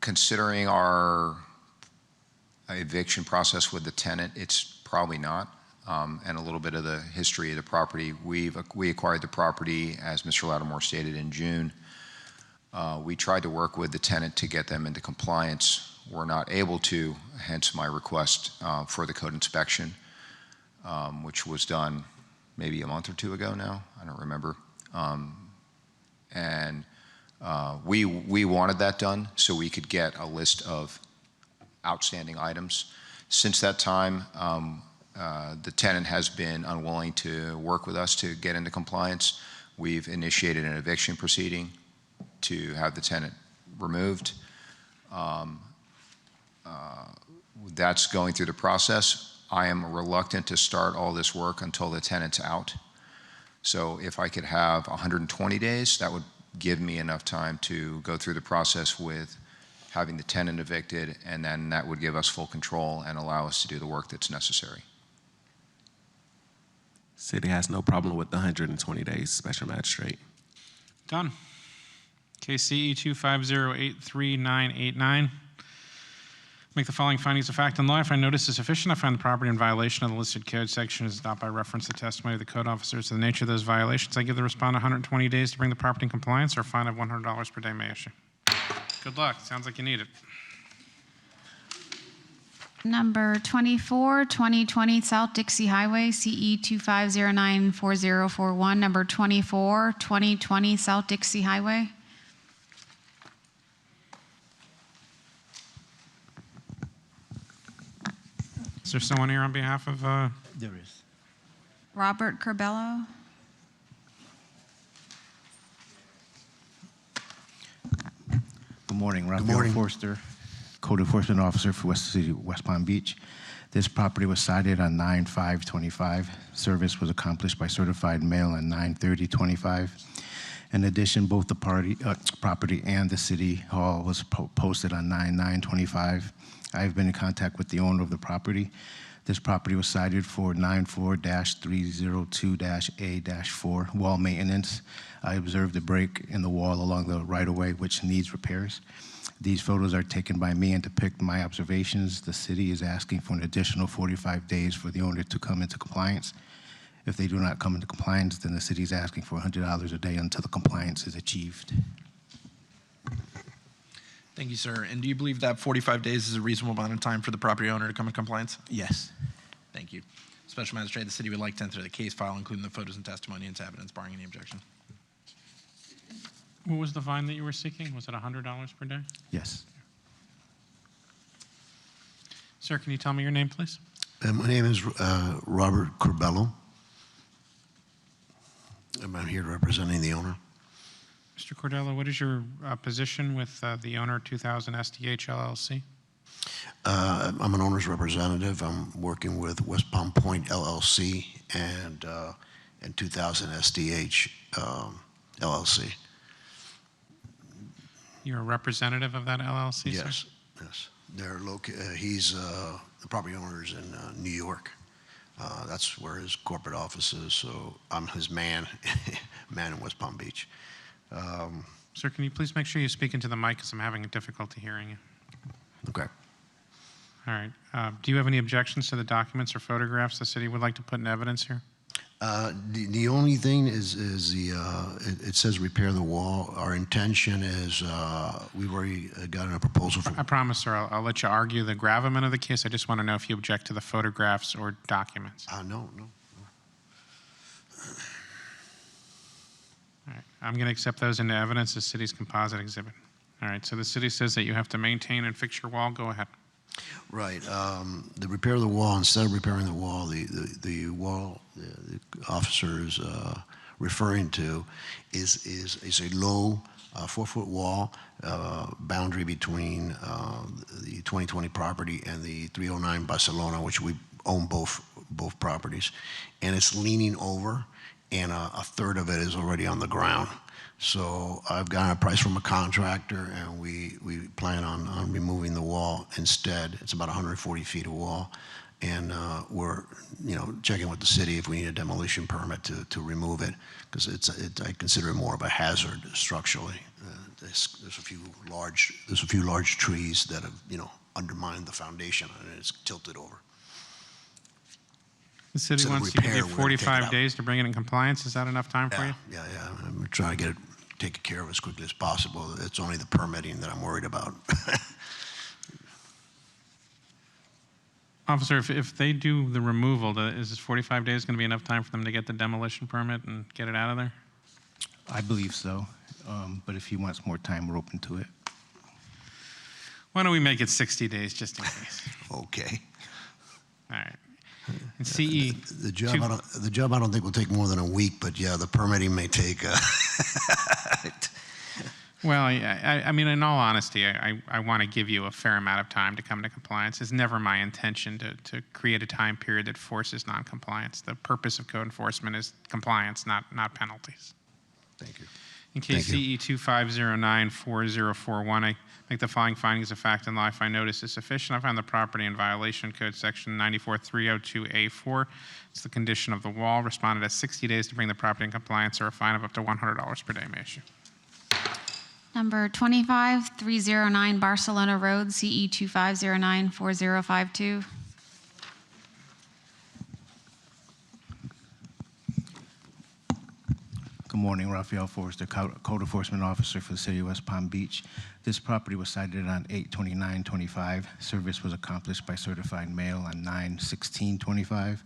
Considering our eviction process with the tenant, it's probably not. And a little bit of the history of the property. We acquired the property, as Mr. Lattimore stated, in June. We tried to work with the tenant to get them into compliance. We're not able to, hence my request for the code inspection, which was done maybe a month or two ago now. I don't remember. We wanted that done so we could get a list of outstanding items. Since that time, the tenant has been unwilling to work with us to get into compliance. We've initiated an eviction proceeding to have the tenant removed. That's going through the process. I am reluctant to start all this work until the tenant's out. So if I could have 120 days, that would give me enough time to go through the process with having the tenant evicted, and then that would give us full control and allow us to do the work that's necessary. City has no problem with the 120 days, Special Magistrate. Done. Case CE 250838989. Make the following findings of fact and law. I find notice is sufficient. I find the property in violation of the listed code section is not by reference to testimony of the code officers to the nature of those violations. I give the respondent 120 days to bring the property in compliance, or a fine of $100 per day may issue. Good luck. Sounds like you need it. Number 24, 2020 South Dixie Highway, CE 25094041. Number 24, 2020 South Dixie Highway. Is there someone here on behalf of? There is. Robert Corbello. Good morning, Rafael Forster, Code Enforcement Officer for West City, West Palm Beach. This property was cited on 9/5/25. Service was accomplished by certified mail on 9/30/25. In addition, both the property and the City Hall was posted on 9/9/25. I have been in contact with the owner of the property. This property was cited for 94-302-A-4 wall maintenance. I observed a break in the wall along the right-of-way, which needs repairs. These photos are taken by me and depict my observations. The city is asking for an additional 45 days for the owner to come into compliance. If they do not come into compliance, then the city is asking for $100 a day until the compliance is achieved. Thank you, sir. And do you believe that 45 days is a reasonable amount of time for the property owner to come in compliance? Yes. Thank you. Special Magistrate, the city would like to enter the case file, including the photos and testimony into evidence, barring any objection. What was the fine that you were seeking? Was it $100 per day? Yes. Sir, can you tell me your name, please? My name is Robert Corbello. I'm here representing the owner. Mr. Cordello, what is your position with the owner, 2000 SDH LLC? I'm an owner's representative. I'm working with West Palm Point LLC and 2000 SDH LLC. You're a representative of that LLC, sir? Yes, yes. He's the property owner is in New York. That's where his corporate office is. So I'm his man in West Palm Beach. Sir, can you please make sure you speak into the mic because I'm having difficulty hearing you? Okay. All right. Do you have any objections to the documents or photographs the city would like to put in evidence here? The only thing is it says repair the wall. Our intention is we've already gotten a proposal for. I promise, sir, I'll let you argue the gravamen of the case. I just want to know if you object to the photographs or documents. No. All right. I'm going to accept those into evidence as city's composite exhibit. All right. So the city says that you have to maintain and fix your wall. Go ahead. Right. The repair of the wall, instead of repairing the wall, the wall the officer is referring to is a low 4-foot wall boundary between the 2020 property and the 309 Barcelona, which we own both properties. And it's leaning over, and a third of it is already on the ground. So I've gotten a price from a contractor, and we plan on removing the wall instead. It's about 140 feet of wall, and we're checking with the city if we need a demolition permit to remove it, because I consider it more of a hazard structurally. There's a few large trees that have undermined the foundation, and it's tilted over. The city wants to give you 45 days to bring it in compliance. Is that enough time for you? Yeah. I'm trying to get it taken care of as quickly as possible. It's only the permitting that I'm worried about. Officer, if they do the removal, is this 45 days going to be enough time for them to get the demolition permit and get it out of there? I believe so, but if he wants more time, we're open to it. Why don't we make it 60 days just in case? Okay. All right. And CE. The job I don't think will take more than a week, but yeah, the permitting may take. Well, I mean, in all honesty, I want to give you a fair amount of time to come to compliance. It's never my intention to create a time period that forces noncompliance. The purpose of code enforcement is compliance, not penalties. Thank you. In case CE 25094041, I make the following findings of fact and law. I find notice is sufficient. I find the property in violation code section 94302A4. It's the condition of the wall. Responded has 60 days to bring the property in compliance, or a fine of up to $100 per day may issue. Number 25309 Barcelona Road, CE 25094052. Good morning, Rafael Forrester, Code Enforcement Officer for the City of West Palm Beach. This property was cited on 8/29/25. Service was accomplished by certified mail on 9/16/25.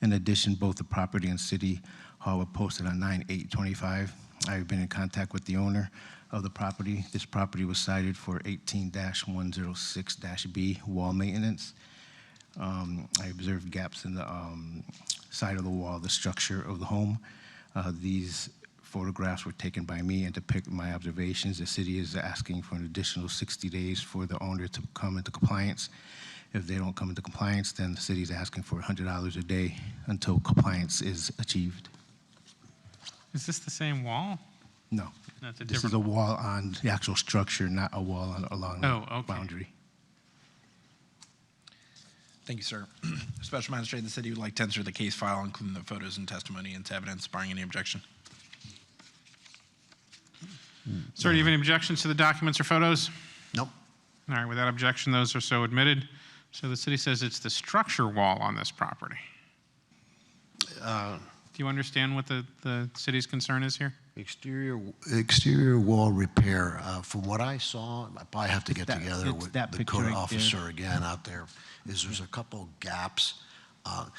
In addition, both the property and City Hall were posted on 9/8/25. I've been in contact with the owner of the property. This property was cited for 18-106-B wall maintenance. I observed gaps in the side of the wall, the structure of the home. These photographs were taken by me and depict my observations. The city is asking for an additional 60 days for the owner to come into compliance. If they don't come into compliance, then the city is asking for $100 a day until compliance is achieved. Is this the same wall? No. That's a This is different a wall on the actual structure, not a wall along the okay. boundary. Thank you, sir. Special Magistrate, the city would like to enter the case file, including the photos and testimony into evidence, barring any objection. Sir, do you have any objections to the documents or photos? Nope. All right, without objection, those are so admitted. So the city says it's the structure wall on this property. Do you understand what the city's concern is here? Exterior wall repair. From what I saw, I probably have to get together with the code officer again out there. There's a couple gaps. The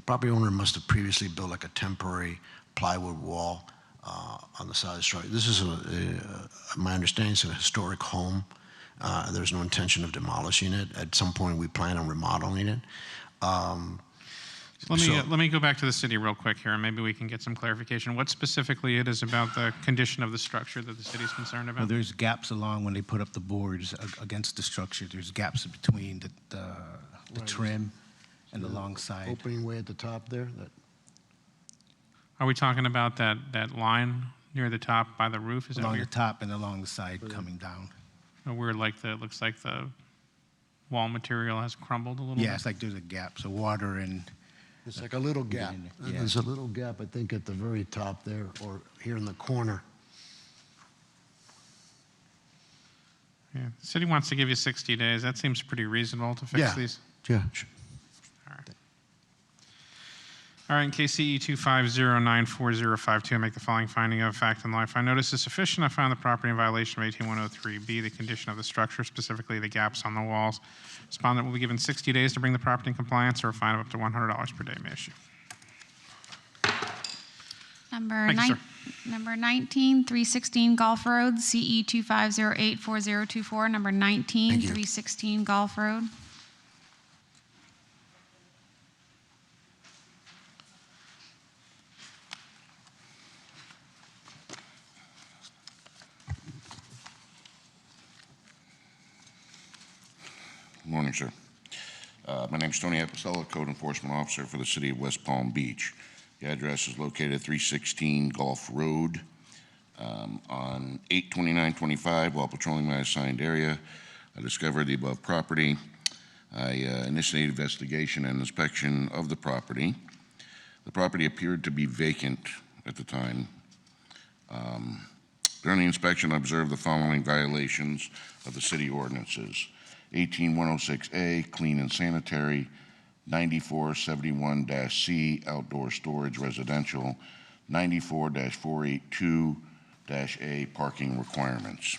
property owner must have previously built like a temporary plywood wall on the side of the structure. This is my understanding, it's a historic home. There's no intention of demolishing it. At some point, we plan on remodeling it. Let me go back to the city real quick here, and maybe we can get some clarification. What specifically it is about the condition of the structure that the city is concerned Well, about? there's gaps along when they put up the boards against the structure. There's gaps between the Right. trim and the long side. Opening way at the top there, that, Are we talking about that line near the top by the roof? Is that Along what the you're, top and along the side coming down. where it looks like the wall material has crumbled a little Yeah, bit? it's like there's a gap, so water and, it's like a little gap. in there, yeah. There's a little gap, I think, at the very top there, or here in the corner. Yeah, the city wants to give you 60 days. That seems pretty reasonable to fix Yeah. these. Yeah. All right, in case CE 2509405 I make the following finding of fact in law. If I notice is sufficient, I find the property in violation of 18103B, the condition of the structure, specifically the gaps on the walls. Respondent will be given 60 days to bring the property in compliance or a fine of up to $100 per day may issue. Number Thank you, sir. Number 19, 316 Gulf Road, CE 250844024, number 19, Thank you. 316 Gulf Road. Good morning, sir. My name is Tony Apicella, Code Enforcement Officer for the City of West Palm Beach. The address is located at 316 Gulf Road. On 8/29/25, while patrolling my assigned area, I discovered the above property. I initiated investigation and inspection of the property. The property appeared to be vacant at the time. During the inspection, I observed the following violations of the city ordinances. 18106A, clean and sanitary, 9471-C, outdoor storage residential, 94-482-A, parking requirements.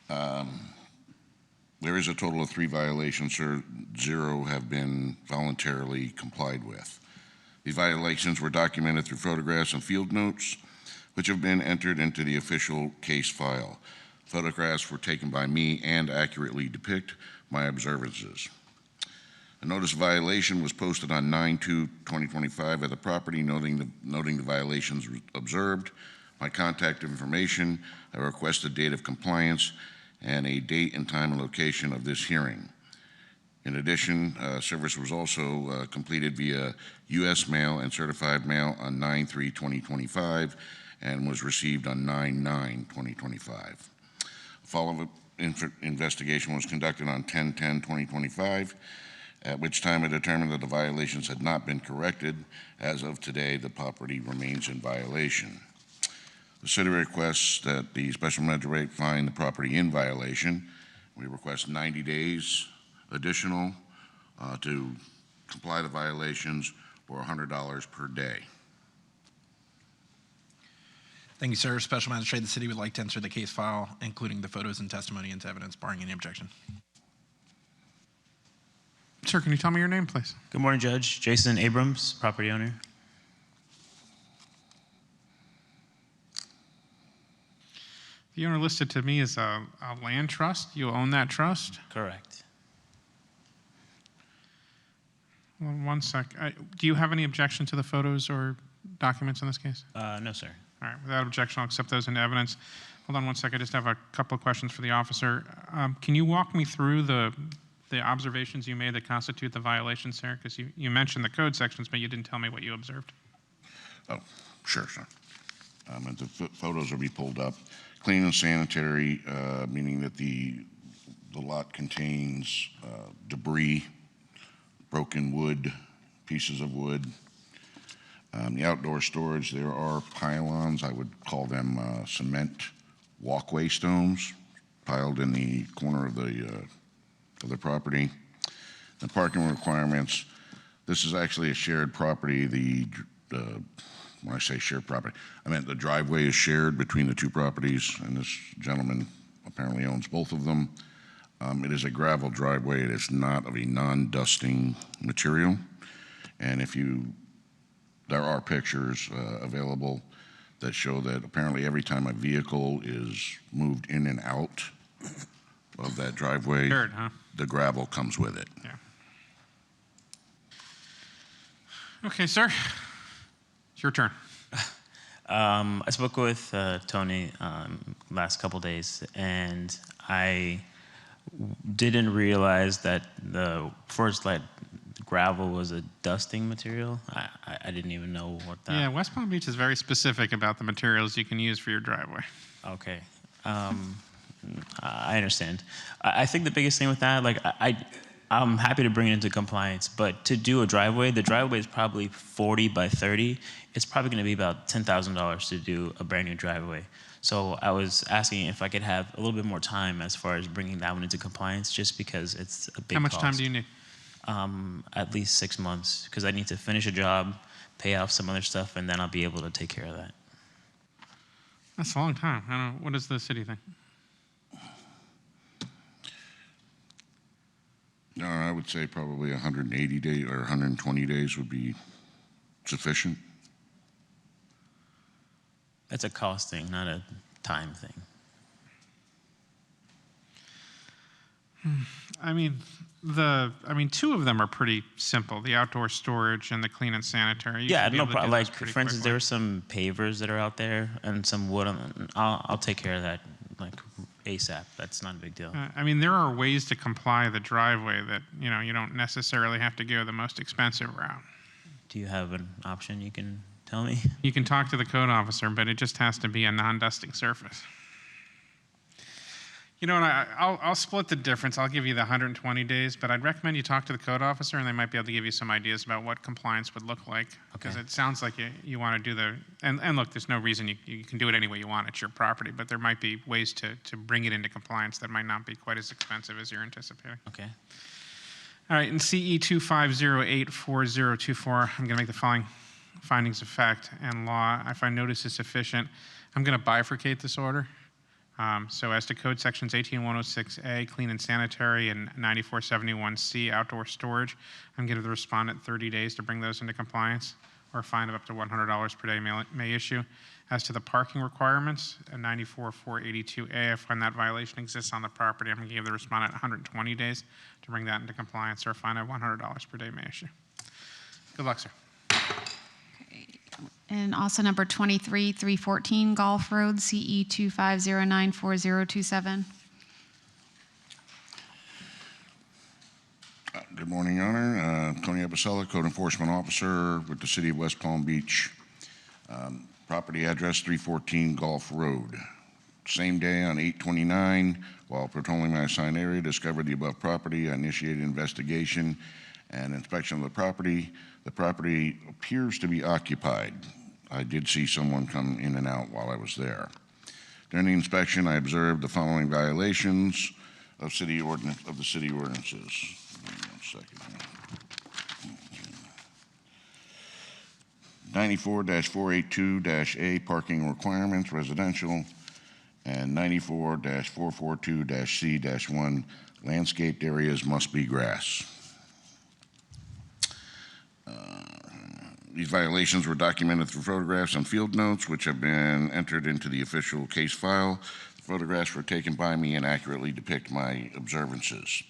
There is a total of 3 violations, sir. 0 have been voluntarily complied with. These violations were documented through photographs and field notes, which have been entered into the official case file. Photographs were taken by me and accurately depict my observances. A notice of violation was posted on 9/2/2025 at the property noting the violations observed. My contact information, I requested date of compliance and a date and time and location of this hearing. In addition, service was also completed via U.S. mail and certified mail on 9/3/2025 and was received on 9/9/2025. A follow-up investigation was conducted on 10/10/2025, at which time I determined that the violations had not been corrected. As of today, the property remains in violation. The city requests that the special magistrate find the property in violation. We request 90 days additional to comply the violations or $100 per day. Thank you, sir. Special Magistrate, the city would like to enter the case file, including the photos and testimony into evidence, barring any objection. Sir, can you tell me your name, please? Good morning, Judge. Jason Abrams, property owner. The owner listed to me as a land trust. You own that trust? Correct. One sec. Do you have any objection to the photos or documents in this case? No, sir. All right, without objection, I'll accept those into evidence. Hold on one second. I just have a couple of questions for the officer. Can you walk me through the observations you made that constitute the violations, sir? Because you mentioned the code sections, but you didn't tell me what you observed. Oh, sure, sir. And the photos will be pulled up. Clean and sanitary, meaning that the lot contains debris, broken wood, pieces of wood. The outdoor storage, there are pylons, I would call them cement walkway stones, piled in the corner of the property. The parking requirements, this is actually a shared property. When I say shared property, I meant the driveway is shared between the 2 properties, and this gentleman apparently owns both of them. It is a gravel driveway. It is not of a non-dusting material. And there are pictures available that show that apparently every time a vehicle is moved in and out of that driveway, Shared, huh? the gravel comes with it. Yeah. Okay, sir. It's your turn. I spoke with Tony last couple days, and I didn't realize that the first gravel was a dusting material. I didn't even know what that. Yeah, West Palm Beach is very specific about the materials you can use for your driveway. Okay. I understand. I think the biggest thing with that, I'm happy to bring it into compliance, but to do a driveway, the driveway is probably 40 by 30. It's probably going to be about $10,000 to do a brand new driveway. So I was asking if I could have a little bit more time as far as bringing that one into compliance, just because it's a big How much cost. time do you need? At least 6 months, because I need to finish a job, pay off some other stuff, and then I'll be able to take care of that. That's a long time. I don't know. What does the city think? No, I would say probably 180 days or 120 days would be sufficient. That's a cost thing, not a time thing. I mean, two of them are pretty simple: the outdoor storage and the clean and sanitary. You Yeah, should be no able to do problem. those Like, pretty for instance, quickly. there are some pavers that are out there and some wood. I'll take care of that, ASAP. That's not a big deal. There are ways to comply the driveway that you don't necessarily have to go the most expensive route. Do you have an option you can tell me? You can talk to the code officer, but it just has to be a non-dusting surface. You know what? I'll split the difference. I'll give you the 120 days, but I'd recommend you talk to the code officer, and they might be able to give you some ideas about what compliance would look like. Because it sounds like you want to do the and look, there's no reason you can do it any way you want. It's your property, but there might be ways to bring it into compliance that might not be quite as expensive as you're anticipating. Okay. All right. In CE 25084024, I'm going to make the following findings of fact and law. If I notice is sufficient, I'm going to bifurcate this order. So as to code sections 18106A, clean and sanitary, and 9471C, outdoor storage, I'm going to give the respondent 30 days to bring those into compliance, or a fine of up to $100 per day may issue. As to the parking requirements, 94482A, I find that violation exists on the property. I'm going to give the respondent 120 days to bring that into compliance, or a fine of $100 per day may issue. Good luck, sir. And also number 23314 Golf Road, E CE 25094027. Good morning, Your Honor. Tony Epicella, Code Enforcement Officer with the City of West Palm Beach. Property address 314 Gulf Road. Same day on 8/29, while patrolling my assigned area, discovered the above property. I initiated investigation and inspection of the property. The property appears to be occupied. I did see someone come in and out while I was there. During the inspection, I observed the following violations of the city ordinances. Give me 1 second here. 94-482-A, parking requirements, residential, and 94-442-C-1, landscaped areas must be grass. These violations were documented through photographs and field notes, which have been entered into the official case file. The photographs were taken by me and accurately depict my observances.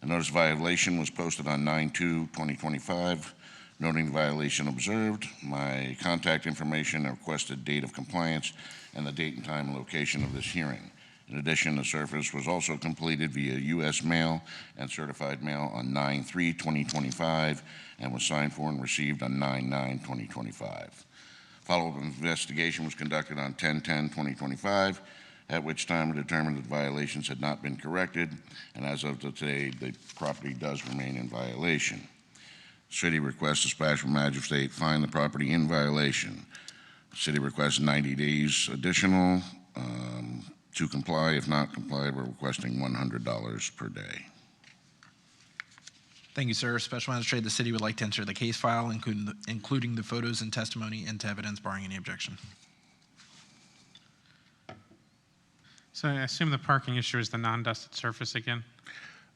A notice of violation was posted on 9/2/2025, noting the violation observed, my contact information, and requested date of compliance, and the date and time and location of this hearing. In addition, the service was also completed via U.S. mail and certified mail on 9/3/2025 and was signed for and received on 9/9/2025. Follow-up investigation was conducted on 10/10/2025, at which time it determined that violations had not been corrected, and as of today, the property does remain in violation. City requests dispatch from Magistrate find the property in violation. City requests 90 days additional to comply. If not complied, we're requesting $100 per day. Thank you, sir. Special Magistrate, the city would like to enter the case file, including the photos and testimony, into evidence, barring any objection. So I assume the parking issue is the non-dusted surface again?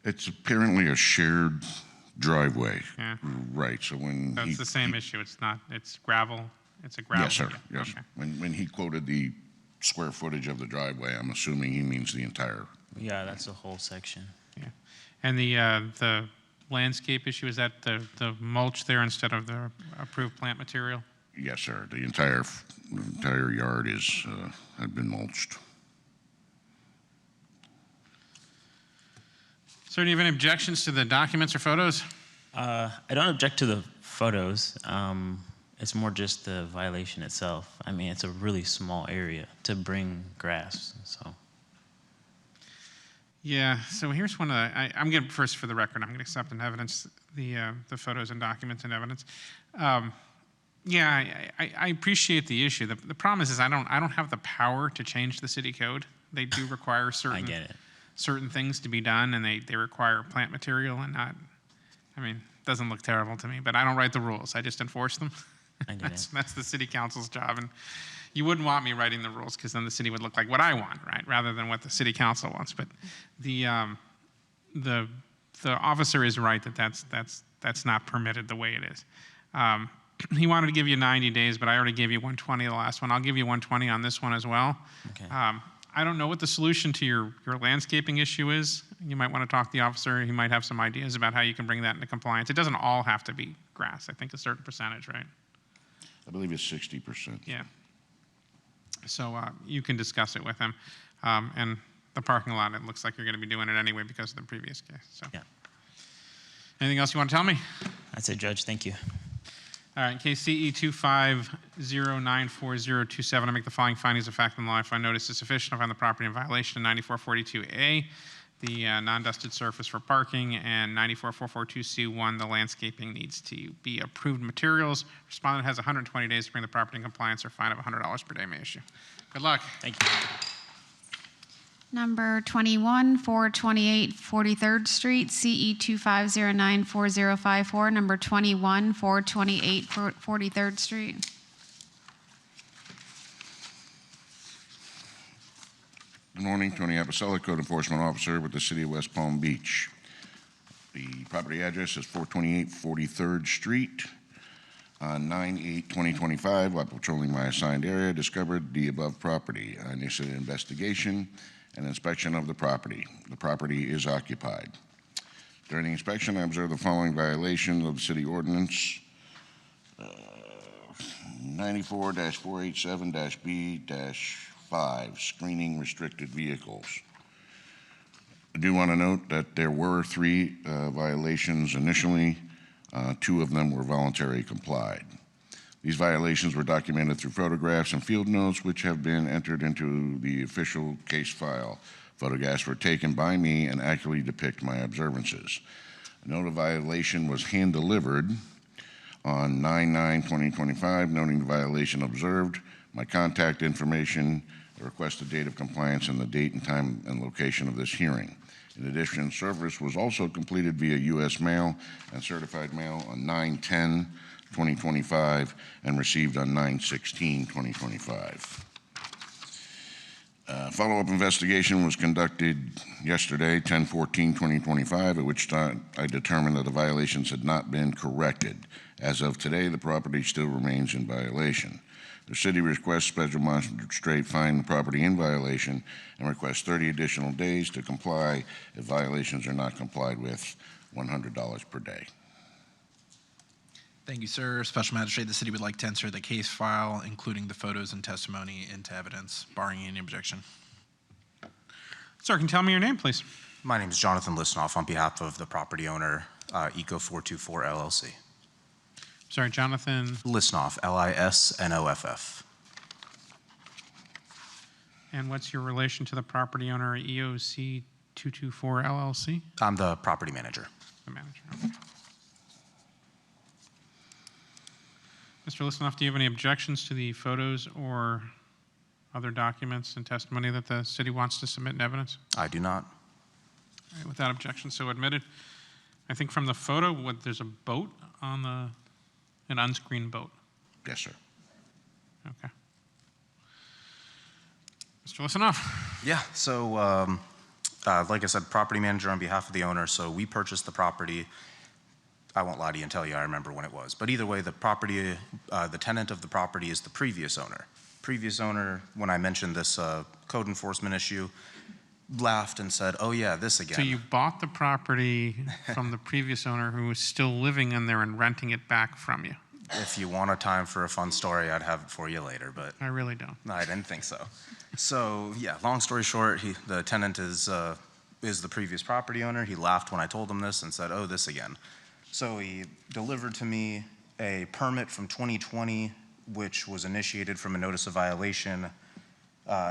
It's apparently a shared driveway. Yeah. Right, so when That's the same issue. It's gravel. It's a gravel. Yes, sir, yeah, yes. Okay. When he quoted the square footage of the driveway, I'm assuming he means the entire. Yeah, that's a whole section. Yeah. And the landscape issue, is that the mulch there instead of the approved plant material? Yes, sir. The entire yard is, had been mulched. Sir, do you have any objections to the documents or photos? I don't object to the photos. It's more just the violation itself. I mean, it's a really small area to bring grass, so. Yeah, so here's one of the, I'm going to, first for the record, I'm going to accept in evidence the photos and documents and evidence. Yeah, I appreciate the issue. The problem is I don't have the power to change the city code. They do require certain, I get it. certain things to be done, and they require plant material and not, I mean, it doesn't look terrible to me, but I don't write the rules. I just enforce them. I get it. That's the city council's job, and you wouldn't want me writing the rules because then the city would look like what I want, right, rather than what the city council wants. But the officer is right that that's not permitted the way it is. He wanted to give you 90 days, but I already gave you 120 the last one. I'll give you 120 on this one as well. Okay. I don't know what the solution to your landscaping issue is. You might want to talk to the officer. He might have some ideas about how you can bring that into compliance. It doesn't all have to be grass. I think a certain percentage, right? I believe it's 60%. Yeah. So you can discuss it with him. And the parking lot, it looks like you're going to be doing it anyway because of the previous case. So. Yeah. Anything else you want to tell me? That's it, Judge. Thank you. All right, case CE 250944027, I make the following findings of fact and law. I find notice is sufficient. I find the property in violation of 9442A, the non-dusted surface for parking, and 94442C1, the landscaping needs to be approved materials. Respondent has 120 days to bring the property in compliance or fine of $100 per day may issue. Good luck. Thank you. Number 21, 428 43rd Street, CE 25094054. Number 21, 428 43rd Street. Good morning, Tony Apicella, Code Enforcement Officer with the City of West Palm Beach. The property address is 428 43rd Street. On 9/8/2025, while patrolling my assigned area, discovered the above property. I initiated an investigation and inspection of the property. The property is occupied. During the inspection, I observed the following violations of the city ordinance 94-487-B-5, screening restricted vehicles. I do want to note that there were 3 violations initially. 2 of them were voluntarily complied. These violations were documented through photographs and field notes, which have been entered into the official case file. Photographs were taken by me and accurately depict my observances. A note of violation was hand-delivered on 9/9/2025, noting the violation observed, my contact information, the requested date of compliance, and the date and time and location of this hearing. In addition, service was also completed via U.S. mail and certified mail on 9/10/2025 and received on 9/16/2025. Follow-up investigation was conducted yesterday, 10/14/2025, at which time I determined that the violations had not been corrected. As of today, the property still remains in violation. The city requests Special Magistrate find the property in violation and requests 30 additional days to comply. If violations are not complied with, $100 per day. Thank you, sir. Special Magistrate, the city would like to enter the case file, including the photos and testimony, into evidence, barring any objection. Sir, can you tell me your name, please? My name is Jonathan Lisnoff on behalf of the property owner, Eco 424 LLC. Sorry, Jonathan. Lisnoff, Lisnoff. And what's your relation to the property owner, EOC 224 LLC? I'm the property manager. The manager. Okay. Mr. Lisnoff, do you have any objections to the photos or other documents and testimony that the city wants to submit in evidence? I do not. All right, without objection, so admitted. I think from the photo, there's a boat on an unscreened boat. Yes, sir. Okay. Mr. Lisnoff. Yeah, so like I said, property manager on behalf of the owner. So we purchased the property. I won't lie to you and tell you I remember when it was. But either way, the property, the tenant of the property is the previous owner. Previous owner, when I mentioned this code enforcement issue, laughed and said, "Oh yeah, this again." So you bought the property from the previous owner who was still living in there and renting it back from you? If you want a time for a fun story, I'd have it for you later, but I really don't. no, I didn't think so. So yeah, long story short, the tenant is the previous property owner. He laughed when I told him this and said, "Oh, this again." So he delivered to me a permit from 2020, which was initiated from a notice of violation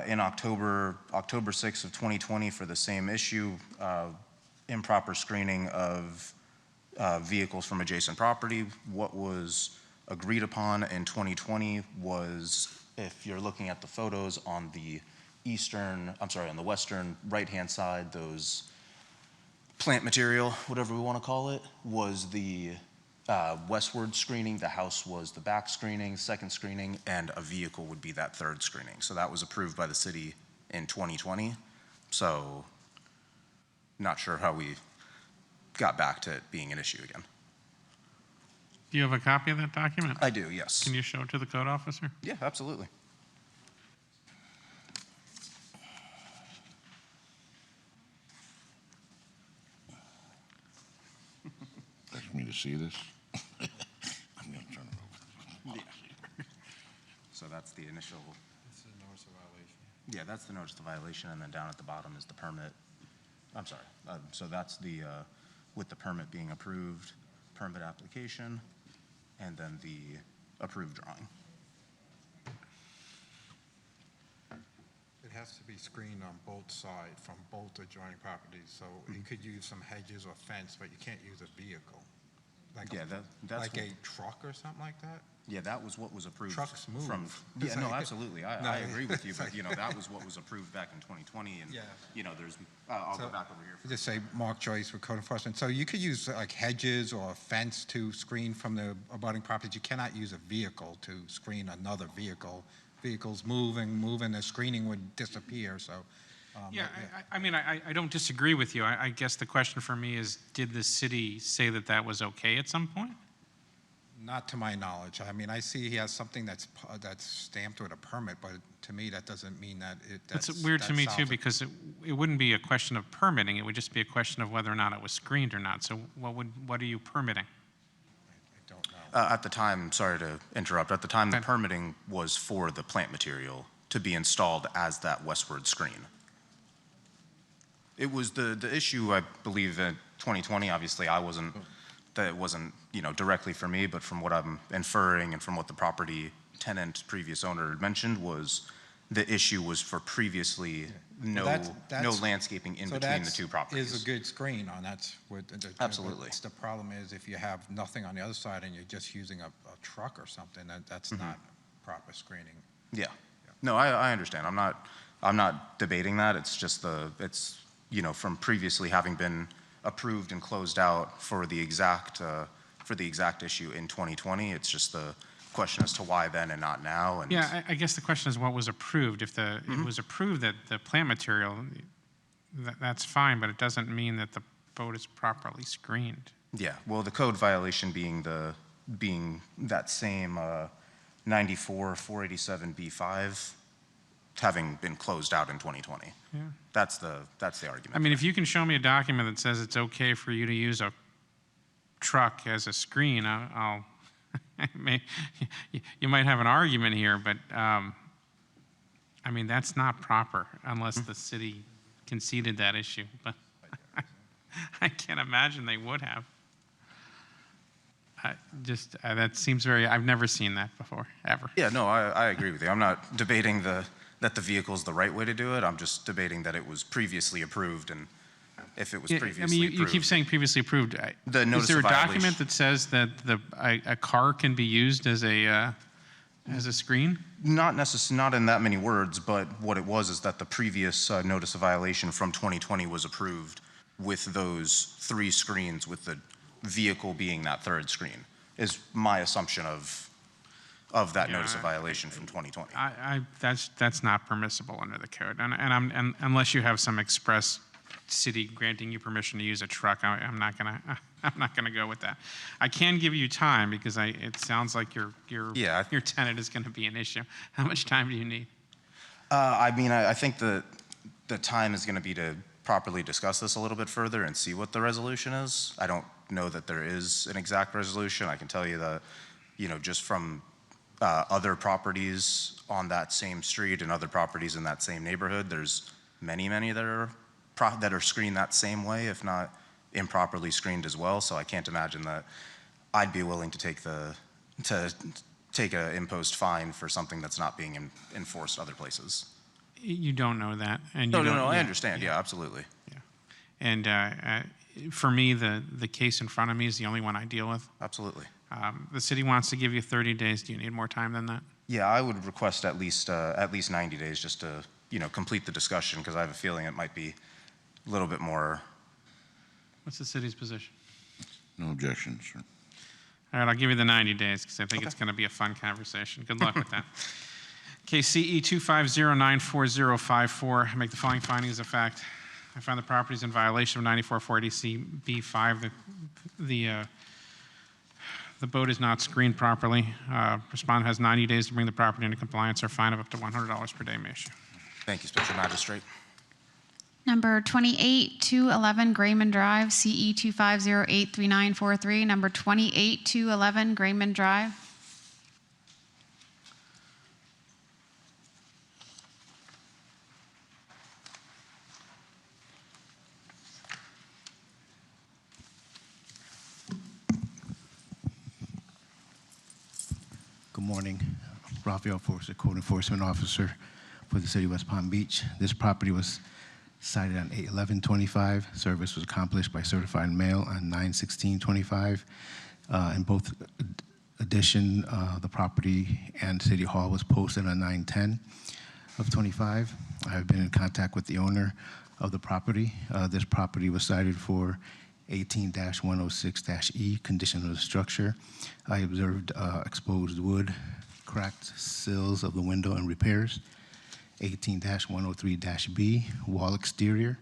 in October 6th of 2020 for the same issue, improper screening of vehicles from adjacent property. What was agreed upon in 2020 was, if you're looking at the photos on the on the western right-hand side, those plant material, whatever we want to call it, was the westward screening. The house was the back screening, second screening, and a vehicle would be that third screening. So that was approved by the city in 2020. So not sure how we got back to it being an issue again. Do you have a copy of that document? I do, yes. Can you show it to the code officer? Yeah, absolutely. Ask me to see this? I'm going to turn it over. Yeah. So that's the initial. This is the notice of violation. Yeah, that's the notice of violation, and then down at the bottom is the permit. I'm sorry. So that's the, with the permit being approved, permit application, and then the approved drawing. It has to be screened on both sides from both adjoining properties. So you could use some hedges or fence, but you can't use a vehicle. Like Yeah, that's like a truck or something like that? Yeah, that was what was approved. Trucks move. Yeah, no, absolutely. I agree with you, It's but, like- you know, that was what was approved back in 2020, and, Yeah. you know, there's, I'll So- go back over here. Just say Mark Joyce with code enforcement. So you could use like hedges or a fence to screen from the abutting properties. You cannot use a vehicle to screen another vehicle. Vehicles moving, the screening would disappear, so. Yeah, I mean, I don't disagree with you. I guess the question for me is, did the city say that that was okay at some point? Not to my knowledge. I mean, I see he has something that's stamped with a permit, but to me, that doesn't mean that It's weird to me too, because it wouldn't be a question of permitting. It would just be a question of whether or not it was screened or not. So what are you permitting? At the time, sorry to interrupt, at the time, the permitting was for the plant material to be installed as that westward screen. It was the issue, I believe, in 2020, obviously, that wasn't, you know, directly for me, but from what I'm inferring and from what the property tenant, previous owner had mentioned, was the issue was for previously no landscaping in between the two properties. Is a good screen on that's what. Absolutely. The problem is if you have nothing on the other side and you're just using a truck or something, that's not proper screening. Yeah. No, I understand. I'm not debating that. It's just it's, you know, from previously having been approved and closed out for the exact issue in 2020. It's just the question as to why then and not now. And Yeah, I guess the question is what was approved. If it was approved that the plant material, that's fine, but it doesn't mean that the boat is properly screened. Yeah, well, the code violation being that same 94-487B5 having been closed out in 2020. Yeah. That's the argument. I mean, if you can show me a document that says it's okay for you to use a truck as a screen, I'll you might have an argument here, but I mean, that's not proper unless the city conceded that issue. But I can't imagine they would have. That seems I've never seen that before, ever. Yeah, no, I agree with you. I'm not debating that the vehicle is the right way to do it. I'm just debating that it was previously approved, and if it was previously approved. You keep saying previously approved. The notice is there a of violation. document that says that a car can be used as a screen? Not in that many words, but what it was is that the previous notice of violation from 2020 was approved with those 3 screens, with the vehicle being that third screen, is my assumption of that notice of violation from 2020. That's not permissible under the code, and unless you have some express city granting you permission to use a truck, I'm not gonna go with that. I can give you time because it sounds like your tenant is going to be an issue. How much time do you need? I mean, I think the the time is going to be to properly discuss this a little bit further and see what the resolution is. I don't know that there is an exact resolution. I can tell you that, just from other properties on that same street and other properties in that same neighborhood, there's many that are screened that same way, if not improperly screened as well. So I can't imagine that I'd be willing to take an imposed fine for something that's not being enforced other places. You don't know that. And No, I understand. Yeah, absolutely. Yeah. And for me, the case in front of me is the only one I deal with. Absolutely. The city wants to give you 30 days. Do you need more time than that? Yeah, I would request at least 90 days just to, complete the discussion, because I have a feeling it might be a little bit more. What's the city's position? No objection, sir. All right, I'll give you the 90 days because I think it's going to be a fun conversation. Good luck with that. Case CE 250-94054. I make the following findings of fact. I find the property is in violation of 9440C-B5. The boat is not screened properly. Respondent has 90 days to bring the property into compliance or fine of up to $100 per day may issue. Thank you, Special Magistrate. Number 28211 Grayman Drive, CE 250-83943. Number 28211 Grayman Drive. Good morning. Raphael Forster, Code Enforcement Officer for the City of West Palm Beach. This property was cited on 8/11/25. Service was accomplished by certified mail on 9/16/25. In both addition, the property and City Hall was posted on 9/10/25. I have been in contact with the owner of the property. This property was cited for 18-106-E, condition of the structure. I observed exposed wood, cracked sills of the window and repairs. 18-103-B, wall exterior.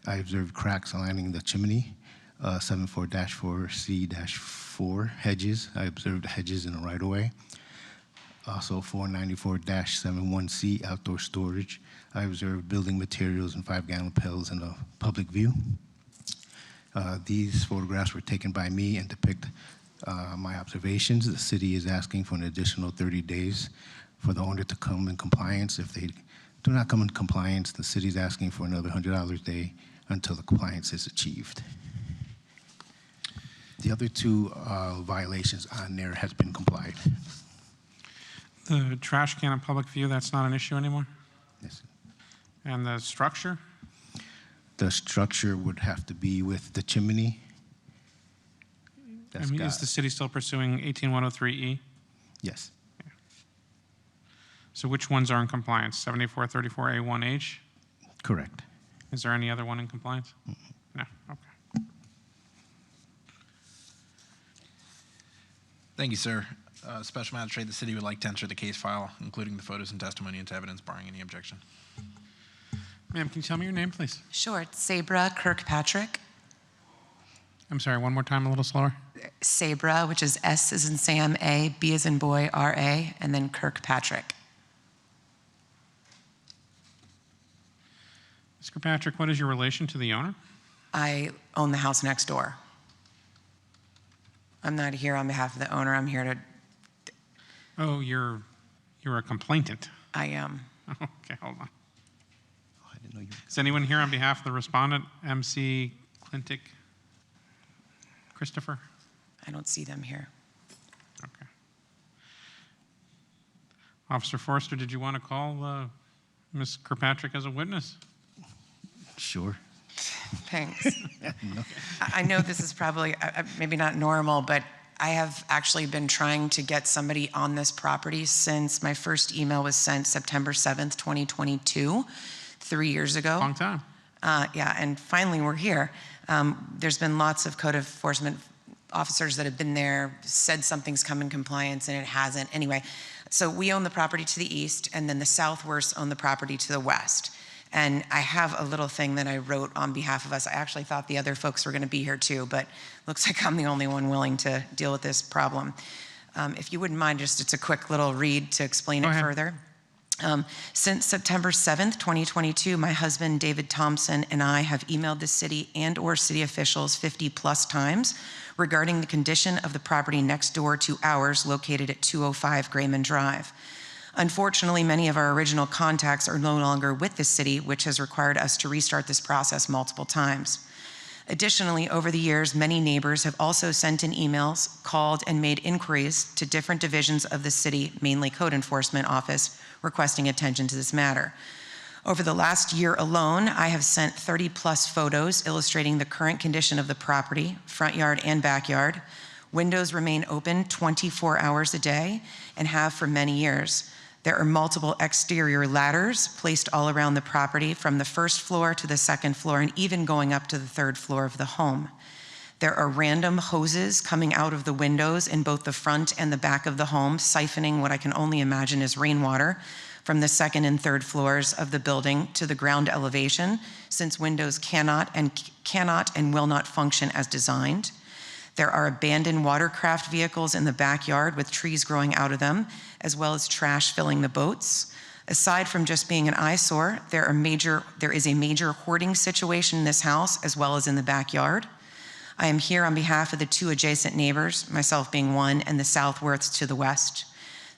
I observed cracks lining the chimney. 74-4C-4, hedges. I observed hedges in the right-of-way. Also 494-71C, outdoor storage. I observed building materials and 5-gallon pails in the public view. These photographs were taken by me and depict my observations. The city is asking for an additional 30 days for the owner to come in compliance. If they do not come in compliance, the city is asking for another $100 a day until the compliance is achieved. The other two violations on there has been complied. The trash can in public view, that's not an issue anymore? Yes. And the structure? The structure would have to be with the chimney. Is the city still pursuing 18-103E? Yes. Yeah. So which ones are in compliance? 7434A1H? Correct. Is there any other one in compliance? No, okay. Thank you, sir. Special Magistrate, the city would like to enter the case file, including the photos and testimony into evidence, barring any objection. Ma'am, can you tell me your name, please? Sure. It's Sabra Kirkpatrick. I'm sorry, one more time, a little slower. Sabra, which is S as in Sam, A, B as in boy, R-A, and then Kirkpatrick. Ms. Kirkpatrick, what is your relation to the owner? I own the house next door. I'm not here on behalf of the owner. I'm here to... Oh, you're a complainant. I am. Okay, hold on. Is anyone here on behalf of the respondent, MC Clintic Christopher? I don't see them here. Okay. Officer Forster, did you want to call Ms. Kirkpatrick as a witness? Sure. Thanks. I know this is probably maybe not normal, but I have actually been trying to get somebody on this property since my first email was sent September 7th, 2022, 3 years ago. Long time. Yeah, and finally we're here. There's been lots of code enforcement officers that have been there, said something's come in compliance, and it hasn't. Anyway, so we own the property to the east, and then the Southworths own the property to the west. And I have a little thing that I wrote on behalf of us. I actually thought the other folks were going to be here too, but looks like I'm the only one willing to deal with this problem. If you wouldn't mind, it's a quick little read to explain it further. Since September 7th, 2022, my husband, David Thompson, and I have emailed the city and/or city officials 50-plus times regarding the condition of the property next door to ours located at 205 Grayman Drive. Unfortunately, many of our original contacts are no longer with the city, which has required us to restart this process multiple times. Additionally, over the years, many neighbors have also sent in emails, called, and made inquiries to different divisions of the city, mainly Code Enforcement Office, requesting attention to this matter. Over the last year alone, I have sent 30-plus photos illustrating the current condition of the property, front yard and backyard. Windows remain open 24 hours a day and have for many years. There are multiple exterior ladders placed all around the property from the first floor to the second floor and even going up to the third floor of the home. There are random hoses coming out of the windows in both the front and the back of the home, siphoning what I can only imagine is rainwater from the second and third floors of the building to the ground elevation, since windows cannot and will not function as designed. There are abandoned watercraft vehicles in the backyard with trees growing out of them, as well as trash filling the boats. Aside from just being an eyesore, there is a major hoarding situation in this house, as well as in the backyard. I am here on behalf of the two adjacent neighbors, myself being one, and the Southworths to the west.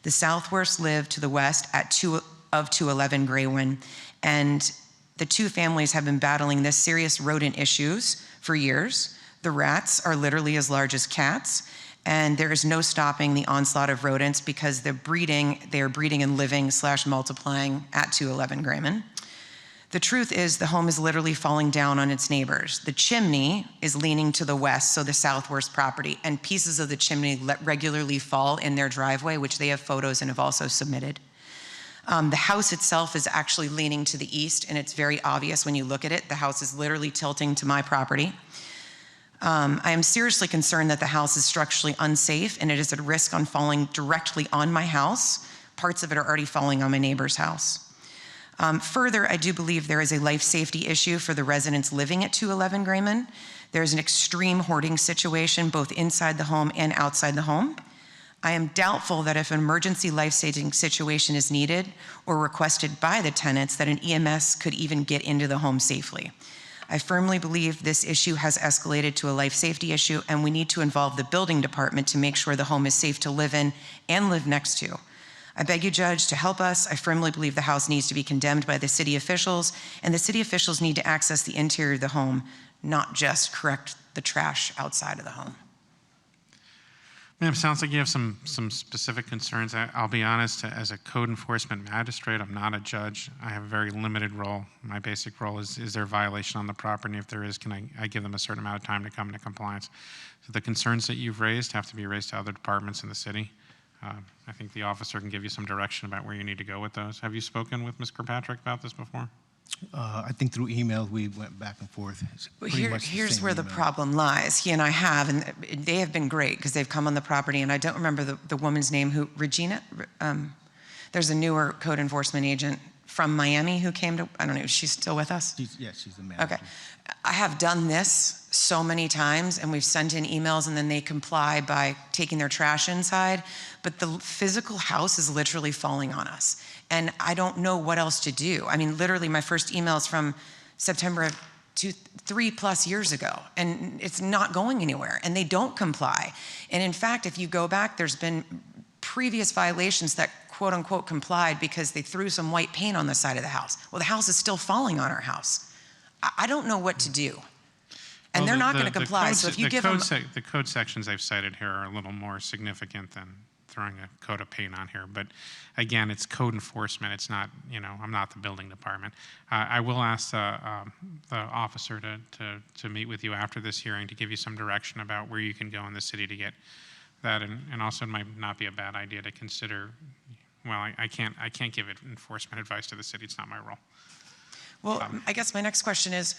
The Southworths live to the west at 211 Graywin, and the two families have been battling this serious rodent issues for years. The rats are literally as large as cats, and there is no stopping the onslaught of rodents because they are breeding and living / multiplying at 211 Grayman. The truth is the home is literally falling down on its neighbors. The chimney is leaning to the west, so the Southworth property, and pieces of the chimney regularly fall in their driveway, which they have photos and have also submitted. The house itself is actually leaning to the east, and it's very obvious when you look at it. The house is literally tilting to my property. I am seriously concerned that the house is structurally unsafe and it is at risk on falling directly on my house. Parts of it are already falling on my neighbor's house. Further, I do believe there is a life safety issue for the residents living at 211 Grayman. There is an extreme hoarding situation both inside the home and outside the home. I am doubtful that if an emergency life-saving situation is needed or requested by the tenants, that an EMS could even get into the home safely. I firmly believe this issue has escalated to a life safety issue, and we need to involve the building department to make sure the home is safe to live in and live next to. I beg you, Judge, to help us. I firmly believe the house needs to be condemned by the city officials, and the city officials need to access the interior of the home, not just correct the trash outside of the home. Ma'am, sounds like you have some specific concerns. I'll be honest, as a code enforcement magistrate, I'm not a judge. I have a very limited role. My basic role is there a violation on the property? If there is, can I give them a certain amount of time to come into compliance? So the concerns that you've raised have to be raised to other departments in the city. I think the officer can give you some direction about where you need to go with those. Have you spoken with Ms. Kirkpatrick about this before? I think through email we went back and forth. Well, here's where the problem lies. He and I have, and they have been great because they've come on the property, and I don't remember the woman's name, Regina? There's a newer code enforcement agent from Miami who came to, I don't know, is she still with us? She's the manager. Okay. I have done this so many times, and we've sent in emails, and then they comply by taking their trash inside, but the physical house is literally falling on us, and I don't know what else to do. I mean, literally, my first email is from September of 3+ years ago, and it's not going anywhere, and they don't comply. And in fact, if you go back, there's been previous violations that quote unquote complied because they threw some white paint on the side of the house. Well, the house is still falling on our house. I don't know what to do. And they're not going to comply, so if you give them... The code sections I've cited here are a little more significant than throwing a coat of paint on here. But again, it's code enforcement. It's not, I'm not the building department. I will ask the officer to meet with you after this hearing to give you some direction about where you can go in the city to get that. And also it might not be a bad idea to consider, well, I can't give enforcement advice to the city. It's not my role. Well, I guess my next question is,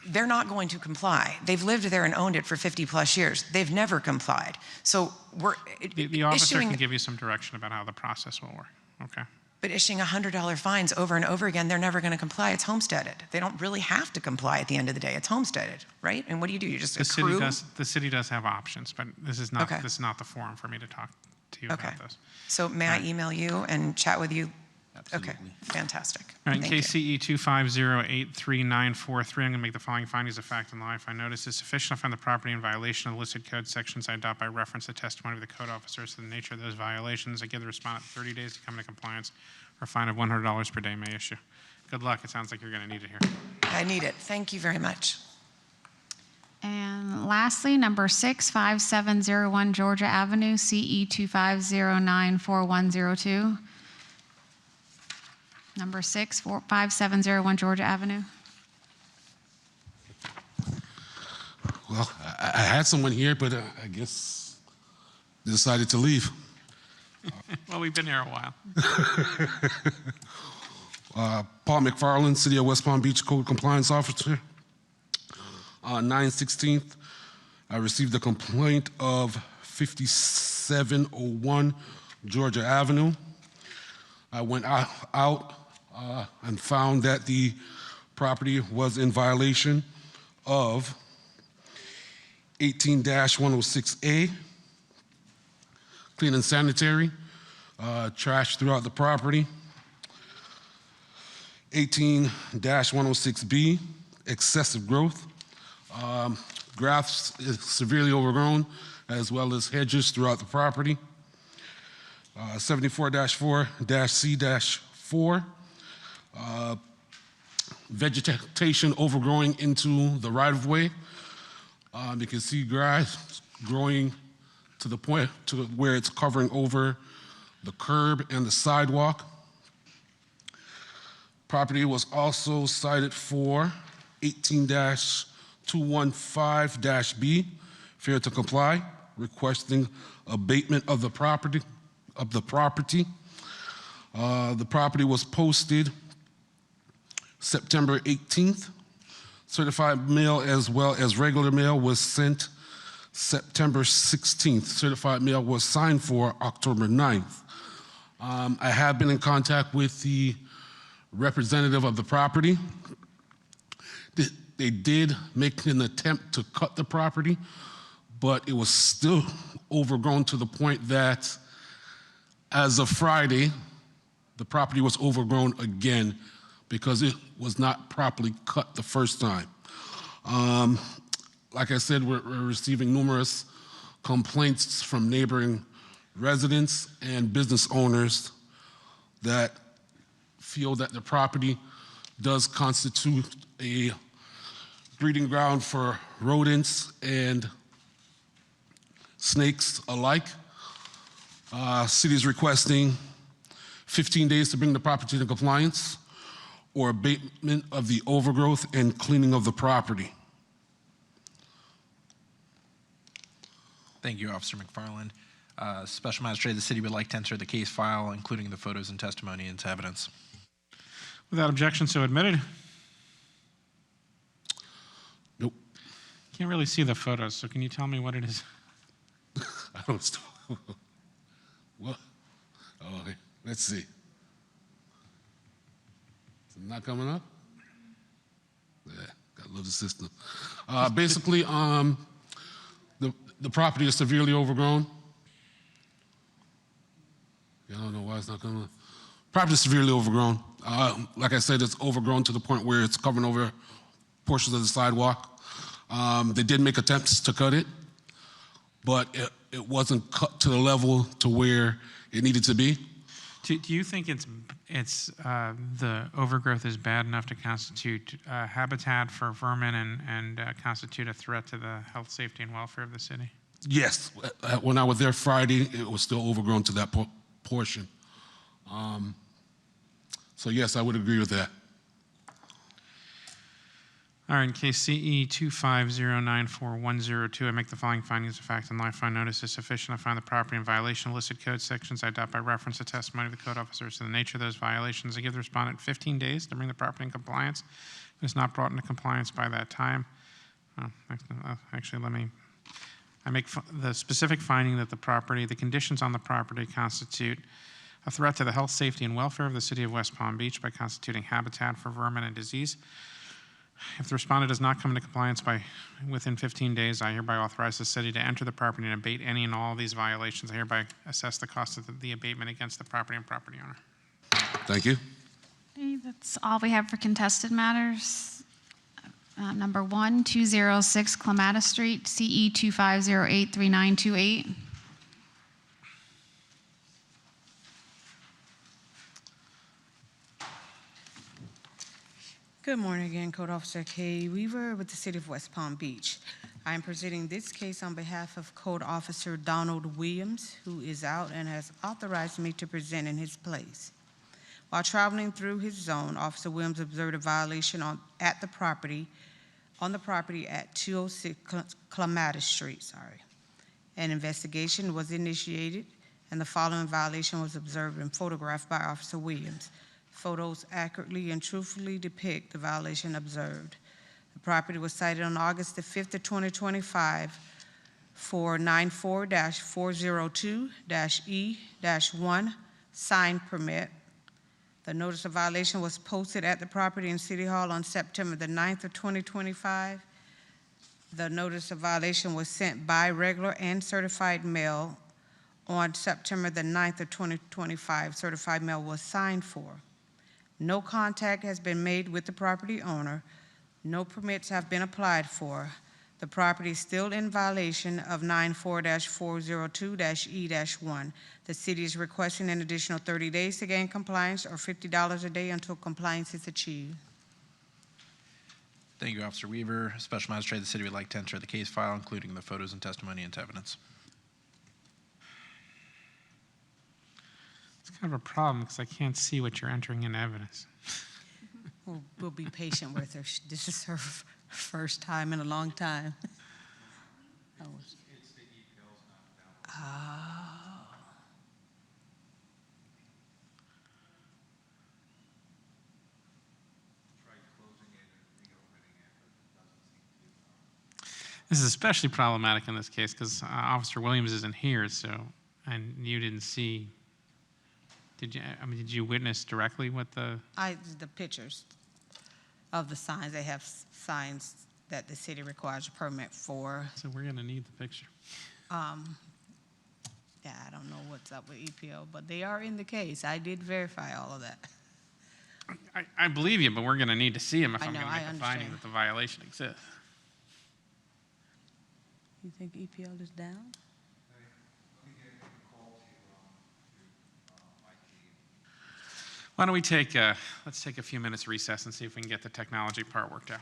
they're not going to comply. They've lived there and owned it for 50+ years. They've never complied. So we're the officer can give you some direction about how the process will work. Okay. But issuing $100 fines over and over again, they're never going to comply. It's homesteaded. They don't really have to comply at the end of the day. It's homesteaded, right? And what do? You just accrue? The city does have options, but this is not the forum for me to talk to you about this. So may I email you and chat with you Okay, fantastic. All right, in Thank you. KCE 2508393, I'm going to make the following findings of fact and law. I find notice is sufficient. I find the property in violation of the listed code sections. I adopt by reference the testimony of the code officers to the nature of those violations. I give the respondent 30 days to come into compliance, or a fine of $100 per day may issue. Good luck. It sounds like you're going to need it here. I need it. Thank you very much. And lastly, number 6, 5701 Georgia Avenue, CE 25094102. Number 6, 5701 Georgia Avenue. Well, I had someone here, but I guess they decided to leave. Well, we've been here a while. Paul McFarland, City of West Palm Beach Code Compliance Officer. 9/16th, I received a complaint of 5701 Georgia Avenue. I went out and found that the property was in violation of 18-106A, clean and sanitary, trash throughout the property. 18-106B, excessive growth. Grass is severely overgrown, as well as hedges throughout the property. 74-4-C-4, vegetation overgrowing into the right-of-way. You can see grass growing to the point to where it's covering over the curb and the sidewalk. Property was also cited for 18-215-B, failure to comply, requesting abatement of the property. The property was posted September 18th. Certified mail as well as regular mail was sent September 16th. Certified mail was signed for October 9th. I have been in contact with the representative of the property. They did make an attempt to cut the property, but it was still overgrown to the point that as of Friday, the property was overgrown again because it was not properly cut the first time. Like I said, we're receiving numerous complaints from neighboring residents and business owners that feel that the property does constitute a breeding ground for rodents and snakes alike. City is requesting 15 days to bring the property into compliance or abatement of the overgrowth and cleaning of the property. Thank you, Officer McFarland. Special Magistrate, the city would like to enter the case file, including the photos and testimony, into evidence. Without objection, so admitted. Nope. Can't really see the photos, so can you tell me what it is? I don't. What? Oh, okay. Let's see. Is it not coming up? Yeah, gotta love the system. Basically, the property is severely overgrown. Yeah, I don't know why it's not coming up. Property is severely overgrown. Like I said, it's overgrown to the point where it's covering over portions of the sidewalk. They did make attempts to cut it, but it wasn't cut to the level to where it needed to be. Do you think the overgrowth is bad enough to constitute habitat for vermin and constitute a threat to the health, safety, and welfare of the city? Yes. When I was there Friday, it was still overgrown to that portion. So yes, I would agree with that. All right, in case CE 25094-102, I make the following findings of fact and law. I find notice is sufficient. I find the property in violation of listed code sections. I adopt by reference the testimony of the code officers to the nature of those violations. I give the respondent 15 days to bring the property in compliance. If it's not brought into compliance by that time, actually, I make the specific finding that the conditions on the property constitute a threat to the health, safety, and welfare of the city of West Palm Beach by constituting habitat for vermin and disease. If the respondent does not come into compliance within 15 days, I hereby authorize the city to enter the property and abate any and all of these violations. I hereby assess the cost of the abatement against the property and property owner. Thank you. Okay, that's all we have for contested matters. Number 1206 Clematis Street, CE 25083928. Good morning again, Code Officer Kay Weaver with the City of West Palm Beach. I am presenting this case on behalf of Code Officer Donald Williams, who is out and has authorized me to present in his place. While traveling through his zone, Officer Williams observed a violation on the property at 206 Clematis Street. An investigation was initiated, and the following violation was observed and photographed by Officer Williams. Photos accurately and truthfully depict the violation observed. The property was cited on August the 5th of 2025 for 94-402-E-1 sign permit. The notice of violation was posted at the property in City Hall on September the 9th of 2025. The notice of violation was sent by regular and certified mail on September the 9th of 2025. Certified mail was signed for. No contact has been made with the property owner. No permits have been applied for. The property is still in violation of 94-402-E-1. The city is requesting an additional 30 days to gain compliance or $50 a day until compliance is achieved. Thank you, Officer Weaver. Special Magistrate, the city would like to enter the case file, including the photos and testimony into evidence. It's kind of a problem because I can't see what you're entering in evidence. We'll be patient with her. This is her first time in a long time. Oh. This is especially problematic in this case because Officer Williams isn't here, and you didn't see. Did you witness directly what the pictures of the signs. They have signs that the city requires a permit for. So we're going to need the picture. Yeah, I don't know what's up with EPO, but they are in the case. I did verify all of that. I believe you, but we're going to need to see them if I I'm know, going to make I a finding understand. that the violation exists. You think EPL is down? Why don't we let's take a few minutes recess and see if we can get the technology part worked out.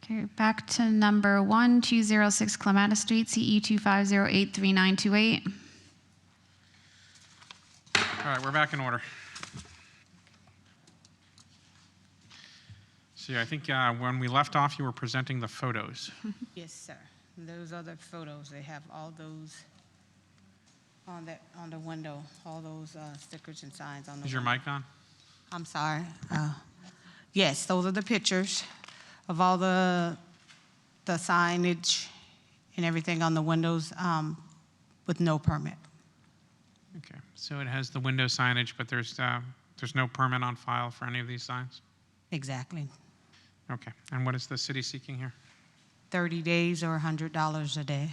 Okay, back to number 1206 Clematis Street, CE 25083928. All right, we're back in order. So I think when we left off, you were presenting the photos. Yes, sir. Those are the photos. They have all those on the window, all those stickers and signs on the Is your window. mic on? I'm sorry. Yes, those are the pictures of all the signage and everything on the windows with no permit. Okay, so it has the window signage, but there's no permit on file for any of these signs? Exactly. Okay, and what is the city seeking here? 30 days or $100 a day.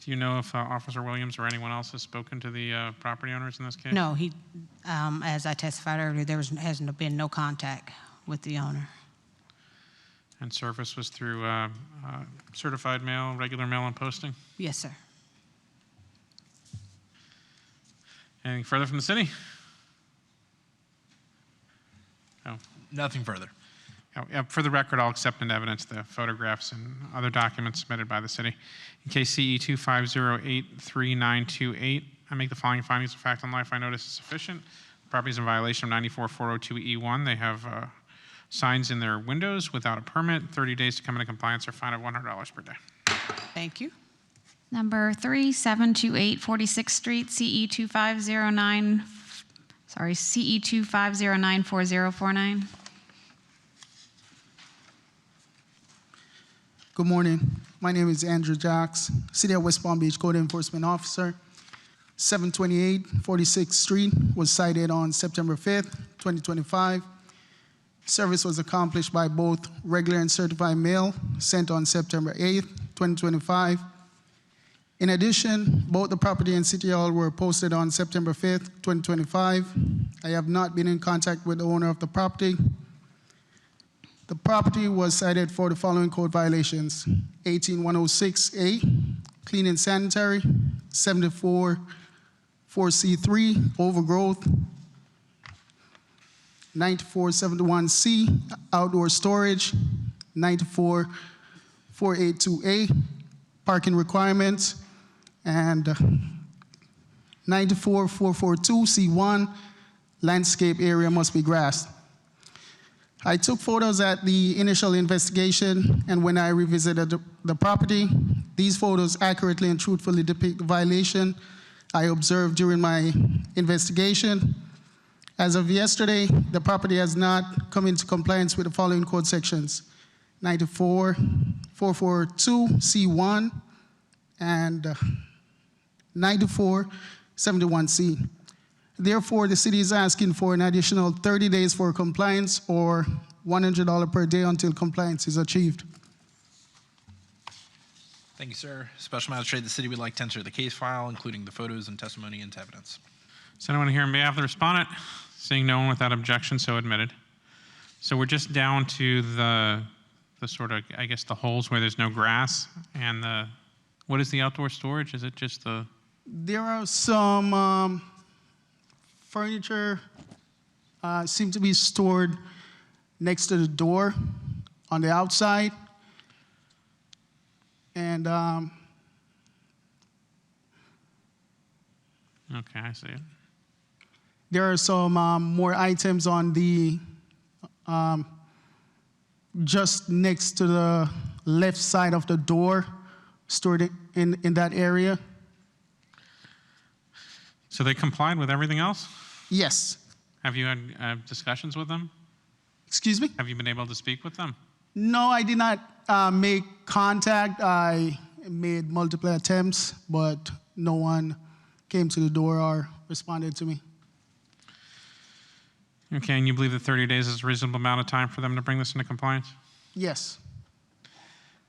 Do you know if Officer Williams or anyone else has spoken to the property owners in this case? No, he, as I testified earlier, hasn't been no contact with the owner. And service was through certified mail, regular mail and posting? Yes, sir. Anything further from the city? No. Nothing further. For the record, I'll accept into evidence the photographs and other documents submitted by the city. In case CE 25083928, I make the following findings of fact and life I notice is sufficient. The property is in violation of 94402E1. They have signs in their windows without a permit. 30 days to come into compliance or fine of $100 per day. Thank you. Number 3728 46th Street, CE 25094049. Good morning. My name is Andrew Jacks, City of West Palm Beach Code Enforcement Officer. 728 46th Street was cited on September 5th, 2025. Service was accomplished by both regular and certified mail sent on September 8th, 2025. In addition, both the property and City Hall were posted on September 5th, 2025. I have not been in contact with the owner of the property. The property was cited for the following code violations: 18106A, clean and sanitary; 744C3, overgrowth; 9471C, outdoor storage; 94482A, parking requirements; and 94442C1, landscape area must be grassed. I took photos at the initial investigation, and when I revisited the property, these photos accurately and truthfully depict the violation I observed during my investigation. As of yesterday, the property has not come into compliance with the following code sections: 94442C1 and 9471C. Therefore, the city is asking for an additional 30 days for compliance or $100 per day until compliance is achieved. Thank you, sir. Special Magistrate, the city would like to enter the case file, including the photos and testimony into evidence. Is anyone here on behalf of the respondent? Seeing no one without objection, so admitted. So we're just down to the sort of, I guess, the holes where there's no grass and what is the outdoor storage? Is it just the? There are some furniture seem to be stored next to the door on the outside. And Okay, I see it. there are some more items on the just next to the left side of the door, stored in that area. So they complied with everything else? Yes. Have you had discussions with them? Excuse me? Have you been able to speak with them? No, I did not make contact. I made multiple attempts, but no one came to the door or responded to me. Okay, and you believe that 30 days is a reasonable amount of time for them to bring this into compliance? Yes.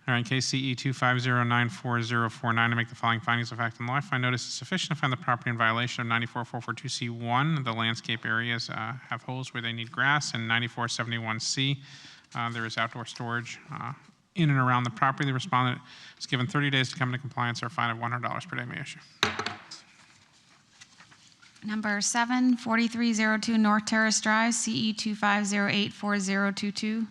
All right, in case CE 25094049, to make the following findings of fact and law. If I notice is sufficient to find the property in violation of 94442C1, the landscape areas have holes where they need grass, and 9471C, there is outdoor storage in and around the property. The respondent is given 30 days to come into compliance or a fine of $100 per day may issue. Number 7, 4302 North Terrace Drive, CE 25084022.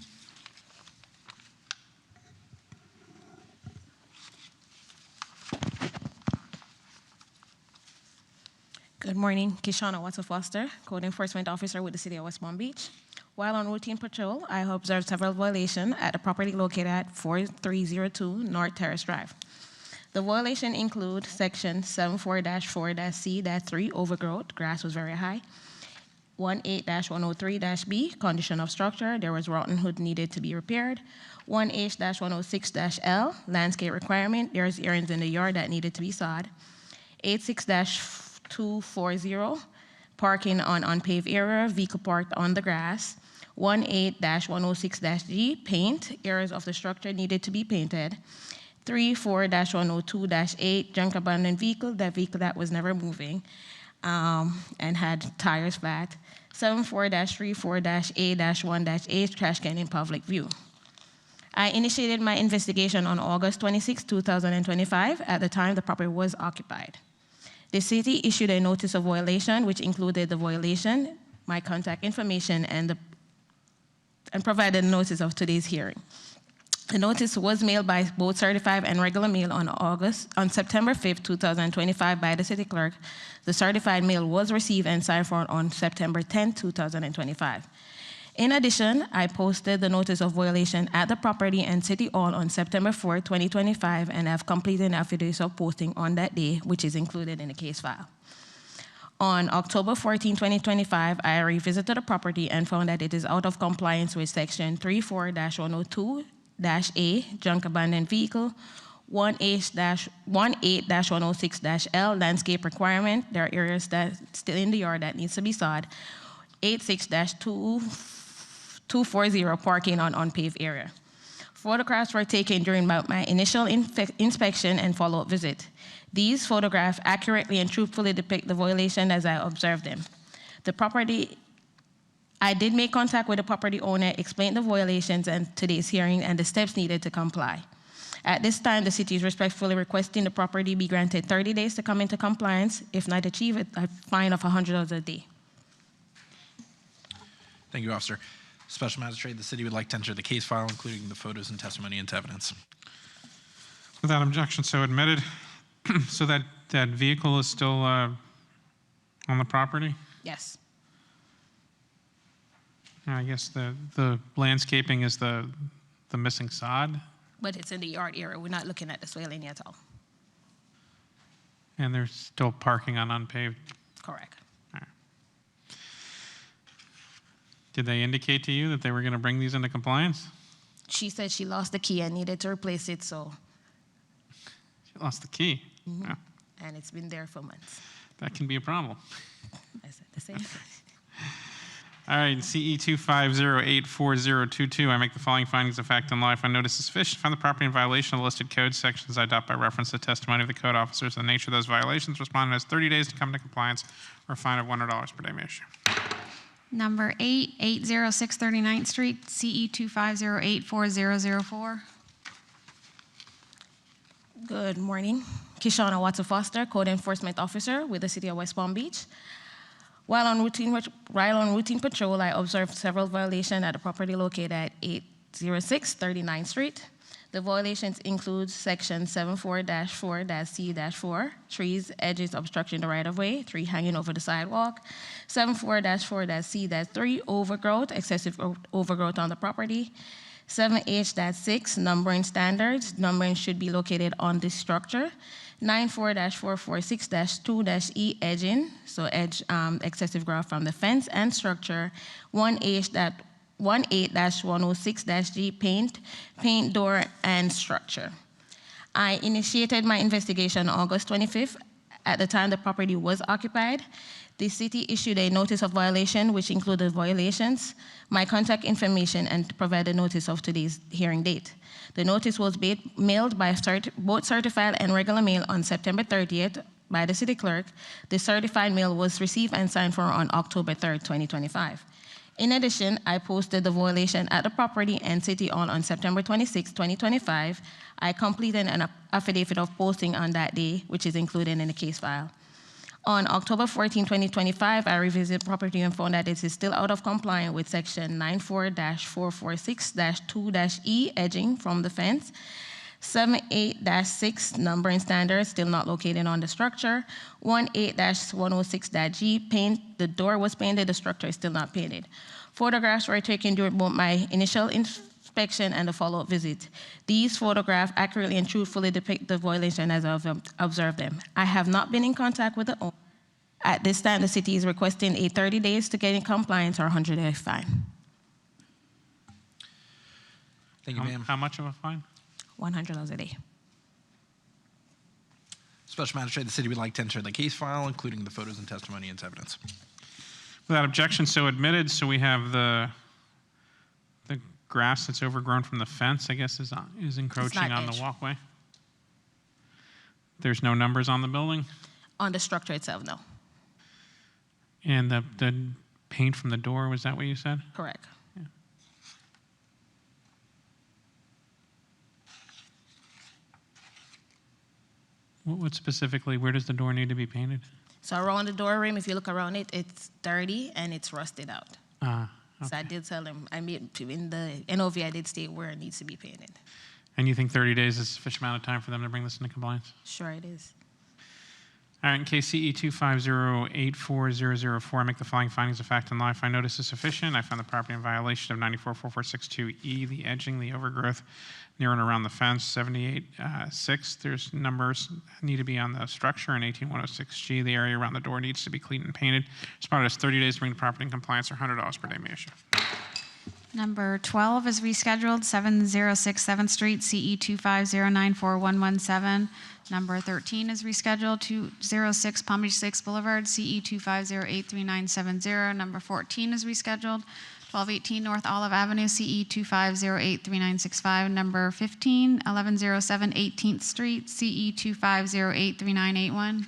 Good morning, Kishana Watson-Foster, Code Enforcement Officer with the City of West Palm Beach. While on routine patrol, I observed several violations at the property located at 4302 North Terrace Drive. The violation include section 74-4-C-3, overgrowth, grass was very high. 18-103-B, condition of structure, there was rotten wood needed to be repaired. 1H-106-L, landscape requirement, there's areas in the yard that needed to be sod. 86-240, parking on unpaved area, vehicle parked on the grass. 18-106-G, paint, areas of the structure needed to be painted. 34-102-8, junk abandoned vehicle, that vehicle that was never moving and had tires flat. 74-34-A-1-H, trash can in public view. I initiated my investigation on August 26, 2025. At the time, the property was occupied. The city issued a notice of violation, which included the violation, my contact information, and provided notice of today's hearing. The notice was mailed by both certified and regular mail on September 5, 2025 by the city clerk. The certified mail was received and signed for on September 10, 2025. In addition, I posted the notice of violation at the property and city hall on September 4, 2025, and have completed an affidavit of posting on that day, which is included in the case file. On October 14, 2025, I revisited the property and found that it is out of compliance with section 34-102-A, junk abandoned vehicle, 18-106-L, landscape requirement, there are areas that still in the yard that needs to be sod, 86-240, parking on unpaved area. Photographs were taken during my initial inspection and follow-up visit. These photographs accurately and truthfully depict the violation as I observed them. I did make contact with the property owner, explained the violations and today's hearing and the steps needed to comply. At this time, the city is respectfully requesting the property be granted 30 days to come into compliance. If not achieved, a fine of $100 a day. Thank you, Officer. Special Magistrate, the city would like to enter the case file, including the photos and testimony into evidence. Without objection, so admitted. So that vehicle is still on the property? Yes. I guess the landscaping is the missing sod, But it's in the yard area. We're not looking at the swelling at all. and they're still parking on unpaved. Correct. All right. Did they indicate to you that they were going to bring these into compliance? She said she lost the key and needed to replace it, so. She lost the key. Mm-hmm. Yeah, And it's been there for months. that can be a problem. I said the same thing. All right, CE 25084022, I make the following findings of fact and law. I find notice is sufficient. Find the property in violation of the listed code sections. I adopt by reference the testimony of the code officers. The nature of those violations, respondent has 30 days to come to compliance or a fine of $100 per day may issue. Number 8, 806 39th Street, CE 25084004. Good morning. Kishana Watson-Foster, Code Enforcement Officer with the City of West Palm Beach. While on routine patrol, I observed several violations at the property located at 806 39th Street. The violations include section 74-4-C-4, trees, edges obstructing the right-of-way, tree hanging over the sidewalk, 74-4-C-3, overgrowth, excessive overgrowth on the property, 7H-6, numbering standards, numbering should be located on this structure, 94-446-2-E, edging, so edge excessive growth from the fence and structure, 18-106-G, paint, door, and structure. I initiated my investigation on August 25th. At the time the property was occupied, the city issued a notice of violation, which included violations, my contact information, and provided notice of today's hearing date. The notice was mailed by both certified and regular mail on September 30th by the city clerk. The certified mail was received and signed for on October 3rd, 2025. In addition, I posted the violation at the property and city hall on September 26, 2025. I completed an affidavit of posting on that day, which is included in the case file. On October 14, 2025, I revisited property and found that it is still out of compliance with section 94-446-2-E edging from the fence, 78-6 numbering standard still not located on the structure, 18-106-G paint, the door was painted, the structure is still not painted. Photographs were taken during both my initial inspection and the follow-up visit. These photographs accurately and truthfully depict the violation as I've observed them. I have not been in contact with the owner. At this time, the city is requesting a 30 days to get in compliance or $100 fine. Thank you, ma'am. How much of a fine? $100 a day. Special Magistrate, the city would like to enter the case file, including the photos and testimony into evidence. Without objection, so admitted. So we have the grass that's overgrown from the fence, I guess, is encroaching on the walkway. There's no numbers on the building? On the structure itself, no. And the paint from the door, was that what you said? Correct. What specifically, where does the door need to be painted? So around the door rim, if you look around it, it's dirty and it's rusted out. Okay. So I did tell him, in the NOV, I did state where it needs to be painted. And you think 30 days is sufficient amount of time for them to bring this into compliance? Sure it is. All right, in case CE 250-84004, I make the following findings of fact and law. I find notice is sufficient. I find the property in violation of 94-4462E, the edging, the overgrowth near and around the fence, 78-6. There's numbers need to be on the structure, and 18106G, the area around the door needs to be cleaned and painted. Respondent has 30 days to bring the property in compliance or $100 per day may issue. Number 12 is rescheduled, 706 7th Street, CE 25094-117. Number 13 is rescheduled, 206 Palm Beach Lakes Boulevard, CE 250-83970. Number 14 is rescheduled, 1218 North Olive Avenue, CE 250-83965. Number 15, 1107 18th Street, CE 250-83981.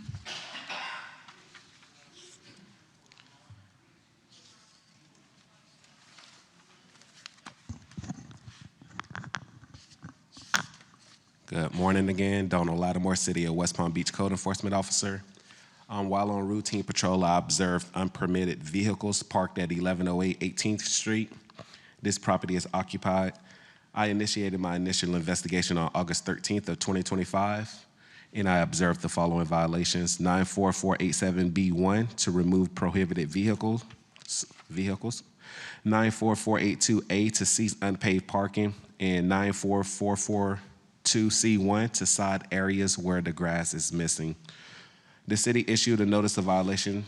Good morning again. Donald Lattimore, City of West Palm Beach Code Enforcement Officer. While on routine patrol, I observed unpermitted vehicles parked at 1108 18th Street. This property is occupied. I initiated my initial investigation on August 13th of 2025, and I observed the following violations: 94487B1 to remove prohibited vehicles, 94482A to cease unpaved parking, and 94442C1 to side areas where the grass is missing. The city issued a notice of violation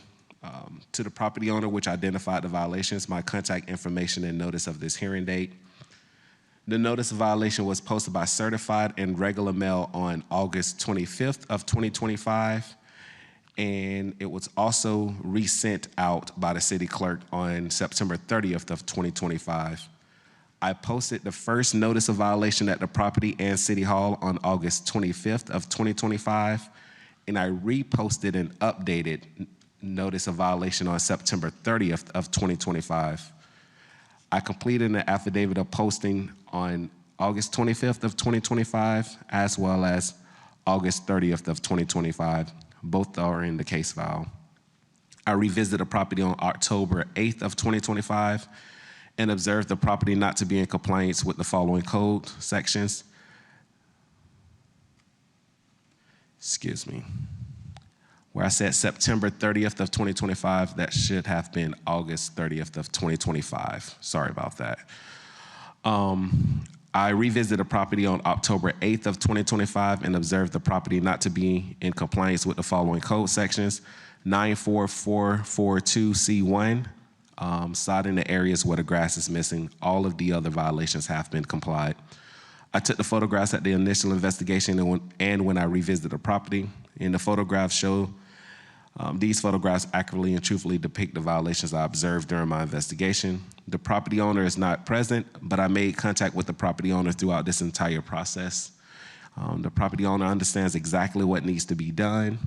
to the property owner, which identified the violations, my contact information, and notice of this hearing date. The notice of violation was posted by certified and regular mail on August 25th of 2025, and it was also resent out by the city clerk on September 30th of 2025. I posted the first notice of violation at the property and City Hall on August 25th of 2025, and I reposted an updated notice of violation on September 30th of 2025. I completed an affidavit of posting on August 25th of 2025, as well as August 30th of 2025. Both are in the case file. I revisited the property on October 8th of 2025 and observed the property not to be in compliance with the following code sections. Excuse me. Where I said September 30th of 2025, that should have been August 30th of 2025. Sorry about that. I revisited the property on October 8th of 2025 and observed the property not to be in compliance with the following code sections: 94442C1, sodding the areas where the grass is missing. All of the other violations have been complied. I took the photographs at the initial investigation and when I revisited the property. And the photographs show, these photographs accurately and truthfully depict the violations I observed during my investigation. The property owner is not present, but I made contact with the property owner throughout this entire process. The property owner understands exactly what needs to be done,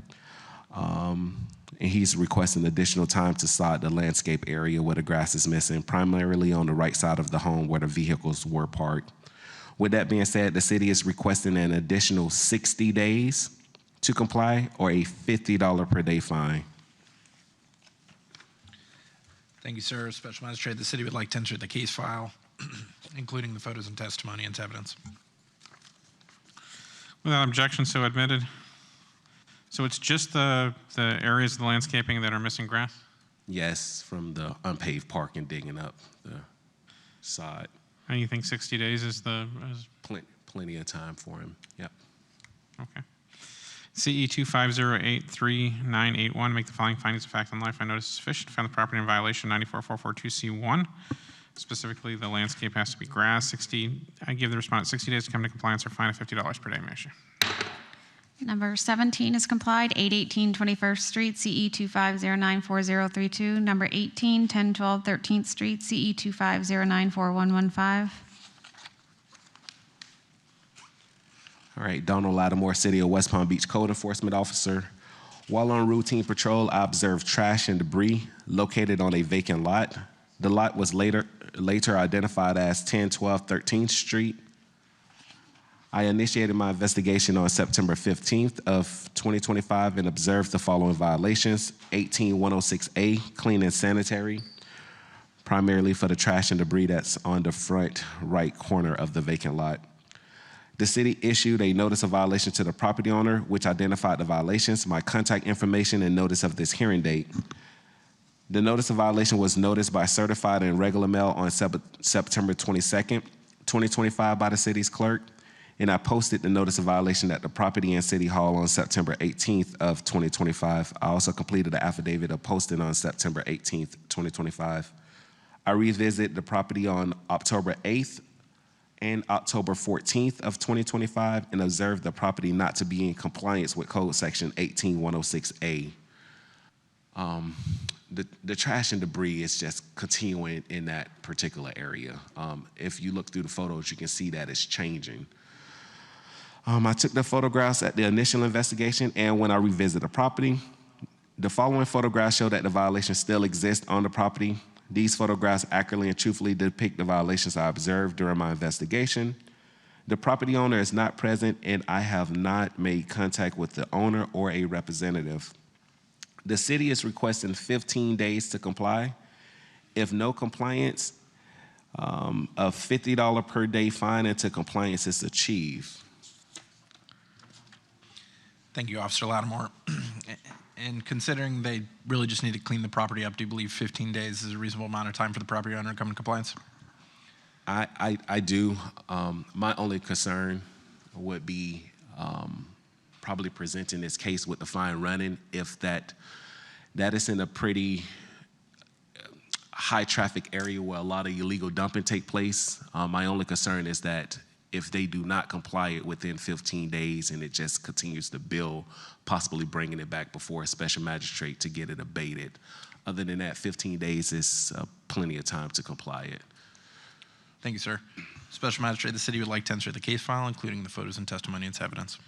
and he's requesting additional time to sod the landscape area where the grass is missing, primarily on the right side of the home where the vehicles were parked. With that being said, the city is requesting an additional 60 days to comply or a $50 per day fine. Thank you, sir. Special Magistrate, the city would like to enter the case file, including the photos and testimony into evidence. Without objection, so admitted. So it's just the areas of the landscaping that are missing grass? Yes, from the unpaved parking digging up the side. And you think 60 days is Plenty of time for him. Yep. Okay. CE 2508391, make the following findings of fact and life. I notice sufficient to find the property in violation 94442C1. Specifically, the landscape has to be grass. I give the respondent 60 days to come to compliance or fine of $50 per day. May I issue? Number 17 is complied, 818 21st Street, CE 250940032. Number 18, 1012 13th Street, CE 250941115. All right, Donald Lattimore, City of West Palm Beach Code Enforcement Officer. While on routine patrol, I observed trash and debris located on a vacant lot. The lot was later identified as 1012 13th Street. I initiated my investigation on September 15th of 2025 and observed the following violations. 18106A, clean and sanitary, primarily for the trash and debris that's on the front right corner of the vacant lot. The city issued a notice of violation to the property owner, which identified the violations, my contact information, and notice of this hearing date. The notice of violation was noticed by certified and regular mail on September 22nd, 2025 by the city's clerk, and I posted the notice of violation at the property and city hall on September 18th of 2025. I also completed the affidavit of posting on September 18th, 2025. I revisited the property on October 8th and October 14th of 2025 and observed the property not to be in compliance with code section 18106A. The trash and debris is just continuing in that particular area. If you look through the photos, you can see that it's changing. I took the photographs at the initial investigation and when I revisited the property. The following photographs show that the violations still exist on the property. These photographs accurately and truthfully depict the violations I observed during my investigation. The property owner is not present and I have not made contact with the owner or a representative. The city is requesting 15 days to comply. If no compliance, a $50 per day fine until compliance is achieved. Thank you, Officer Lattimore. And considering they really just need to clean the property up, do you believe 15 days is a reasonable amount of time for the property owner to come in compliance? I do. My only concern would be probably presenting this case with the fine running if that is in a pretty high traffic area where a lot of illegal dumping take place. My only concern is that if they do not comply within 15 days and it just continues to build, possibly bringing it back before a special magistrate to get it abated. Other than that, 15 days is plenty of time to comply it. Thank you, sir. Special Magistrate, the city would like to enter the case file, including the photos and testimony into evidence.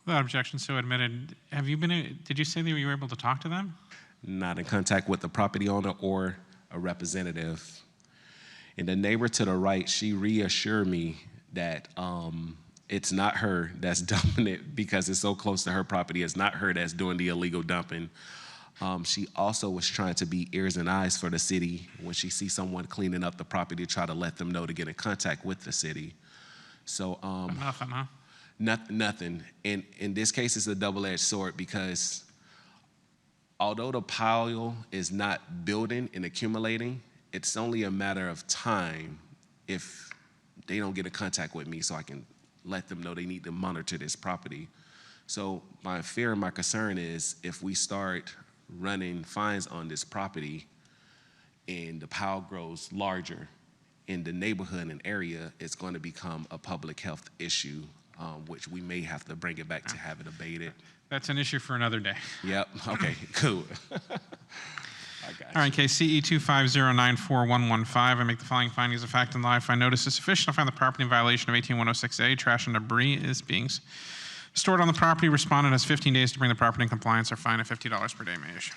Without objection, so admitted. Did you say that you were able to talk to them? Not in contact with the property owner or a representative. And the neighbor to the right, she reassured me that it's not her that's dumping it because it's so close to her property. It's not her that's doing the illegal dumping. She also was trying to be ears and eyes for the city when she sees someone cleaning up the property to try to let them know to get in contact with the city. So nothing, huh? Nothing. And in this case, it's a double-edged sword because although the pile is not building and accumulating, it's only a matter of time if they don't get in contact with me so I can let them know they need to monitor this property. So my fear and my concern is if we start running fines on this property and the pile grows larger in the neighborhood and area, it's going to become a public health issue, which we may have to bring it back to have it abated. That's an issue for another day. Yep, okay, cool. All right, case CE 250941115. I make the following findings of fact and law. If I notice is sufficient, I find the property in violation of 18106A. Trash and debris is being stored on the property. Respondent has 15 days to bring the property in compliance or fine of $50 per day. May I issue?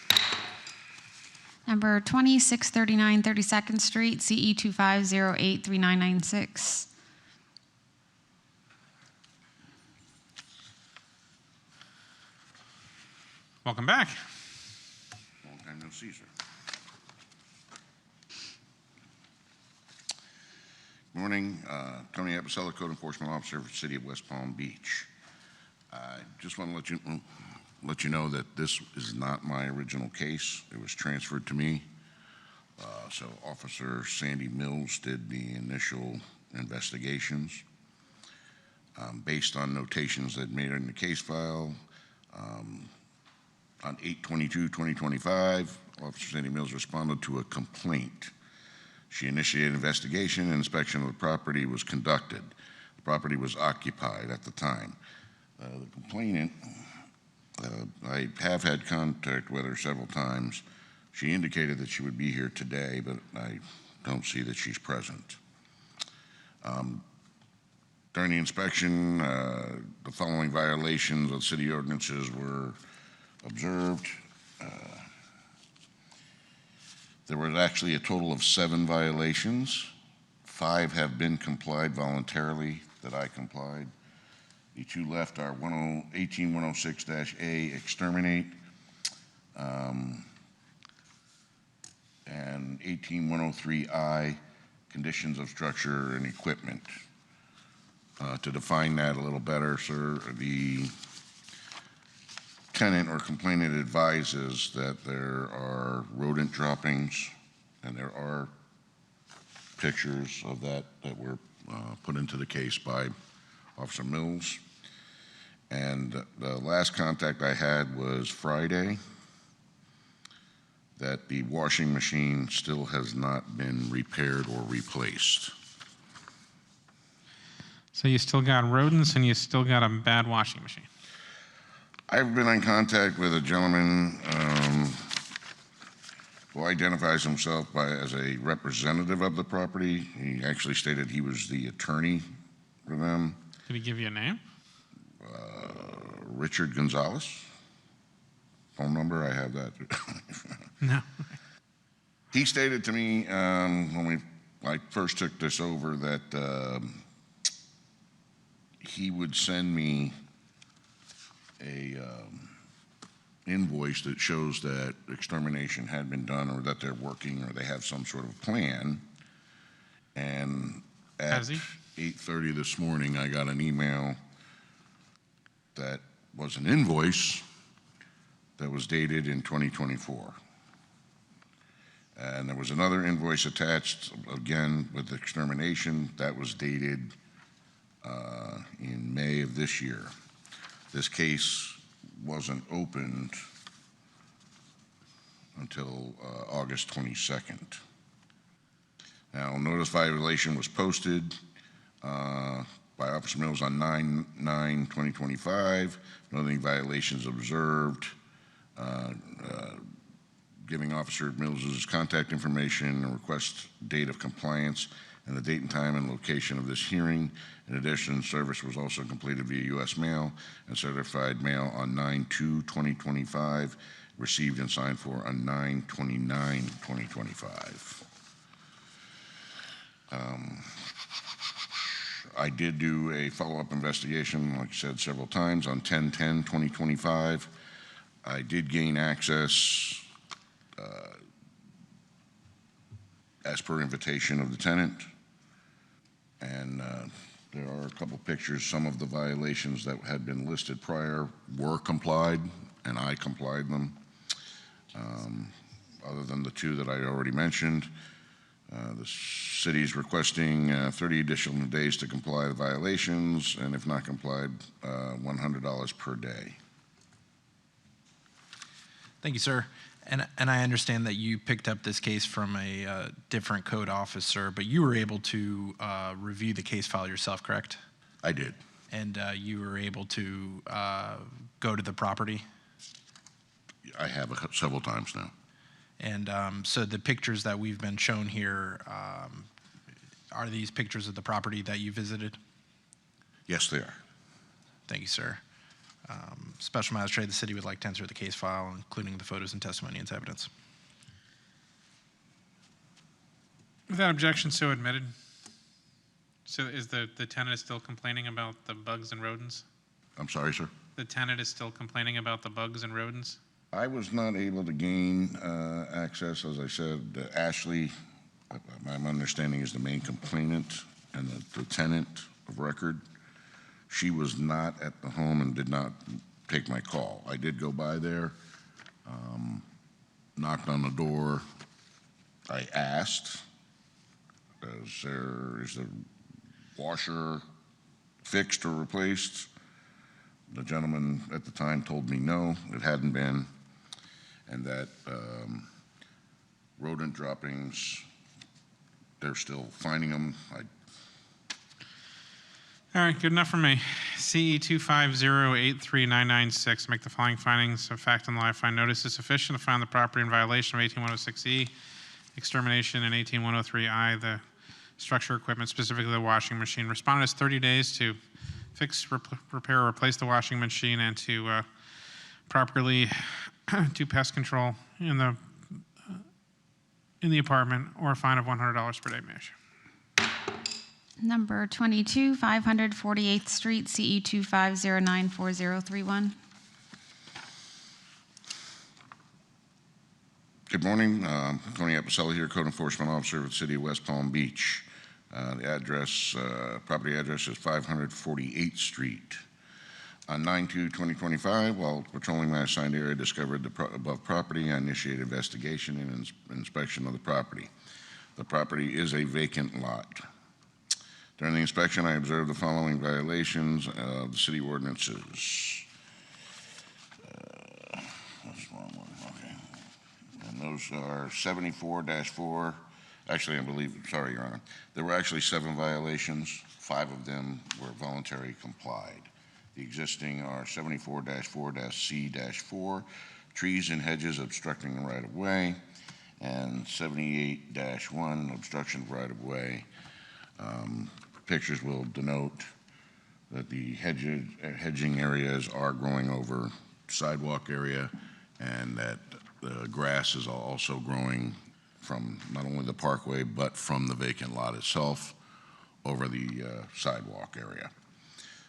Number 2639 32nd Street, CE 25083996. Welcome back. Long time no see, sir. Morning, Tony Apicella, Code Enforcement Officer for the City of West Palm Beach. I just want to let you know that this is not my original case. It was transferred to me. So Officer Sandy Mills did the initial investigations. Based on notations that made in the case file, on 8/22/2025, Officer Sandy Mills responded to a complaint. She initiated an investigation and inspection of the property was conducted. The property was occupied at the time. The complainant, I have had contact with her several times. She indicated that she would be here today, but I don't see that she's present. During the inspection, the following violations of city ordinances were observed. There was actually a total of 7 violations. 5 have been complied voluntarily that I complied. The 2 left are 18106-A, exterminate, and 18103I, conditions of structure and equipment. To define that a little better, sir, the tenant or complainant advises that there are rodent droppings, and there are pictures of that were put into the case by Officer Mills. And the last contact I had was Friday, that the washing machine still has not been repaired or replaced. So you still got rodents and you still got a bad washing machine? I've been in contact with a gentleman who identifies himself as a representative of the property. He actually stated he was the attorney for them. Did he give you a name? Richard Gonzalez. Phone number, I have that. No. He stated to me when I first took this over that he would send me a invoice that shows that extermination had been done, or that they're working, or they have some sort of plan. And at 8:30 this morning, I got an email that was an invoice that was dated in 2024. And there was another invoice attached, again, with extermination, that was dated in May of this year. This case wasn't opened until August 22nd. Now, notice violation was posted by Officer Mills on 9/9/2025, noting violations observed, giving Officer Mills his contact information and request date of compliance and the date and time and location of this hearing. In addition, service was also completed via U.S. mail and certified mail on 9/2/2025, received and signed for on 9/29/2025. I did do a follow-up investigation, like I said, several times on 10/10/2025. I did gain access as per invitation of the tenant. And there are a couple pictures. Some of the violations that had been listed prior were complied, and I complied them. Other than the 2 that I already mentioned, the city's requesting 30 additional days to comply with violations, and if not complied, $100 per day. Thank you, sir. And I understand that you picked up this case from a different code officer, but you were able to review the case file yourself, correct? I did. And you were able to go to the property? I have several times now. And so the pictures that we've been shown here, are these pictures of the property that you visited? Yes, they are. Thank you, sir. Special Magistrate, the city would like to enter the case file, including the photos and testimony as evidence. Without objection, so admitted. So is the tenant still complaining about the bugs and rodents? I'm sorry, sir? The tenant is still complaining about the bugs and rodents? I was not able to gain access. As I said, Ashley, my understanding, is the main complainant. the tenant of record. She was not at the home and did not take my call. I did go by there, knocked on the door. I asked, is the washer fixed or replaced? The gentleman at the time told me no, it hadn't been, and that rodent droppings, they're still finding them. All right, good enough for me. CE 250-83996, make the following findings of fact and law. I find notice is sufficient to find the property in violation of 18106E, extermination, and 18103I, the structure equipment, specifically the washing machine. Respondent has 30 days to fix, repair, or replace the washing machine and to properly do pest control in the apartment, or a fine of $100 per day may issue. Number 22, 548th Street, CE 2509431. Good morning. Tony Appicelli here, Code Enforcement Officer with the City of West Palm Beach. The address, property address is 548th Street. On 9/2/2025, while patrolling my assigned area, I discovered the above property. I initiated investigation and inspection of the property. The property is a vacant lot. During the inspection, I observed the following violations of the city ordinances. That's the wrong one. Okay. And those are 74-4. Actually, I believe, sorry, Your Honor. There were actually 7 violations. 5 of them were voluntary complied. The existing are 74-4-C-4, trees and hedges obstructing the right-of-way, and 78-1, obstruction of right-of-way. Pictures will denote that the hedging areas are growing over sidewalk area, and that the grass is also growing from not only the parkway, but from the vacant lot itself over the sidewalk area.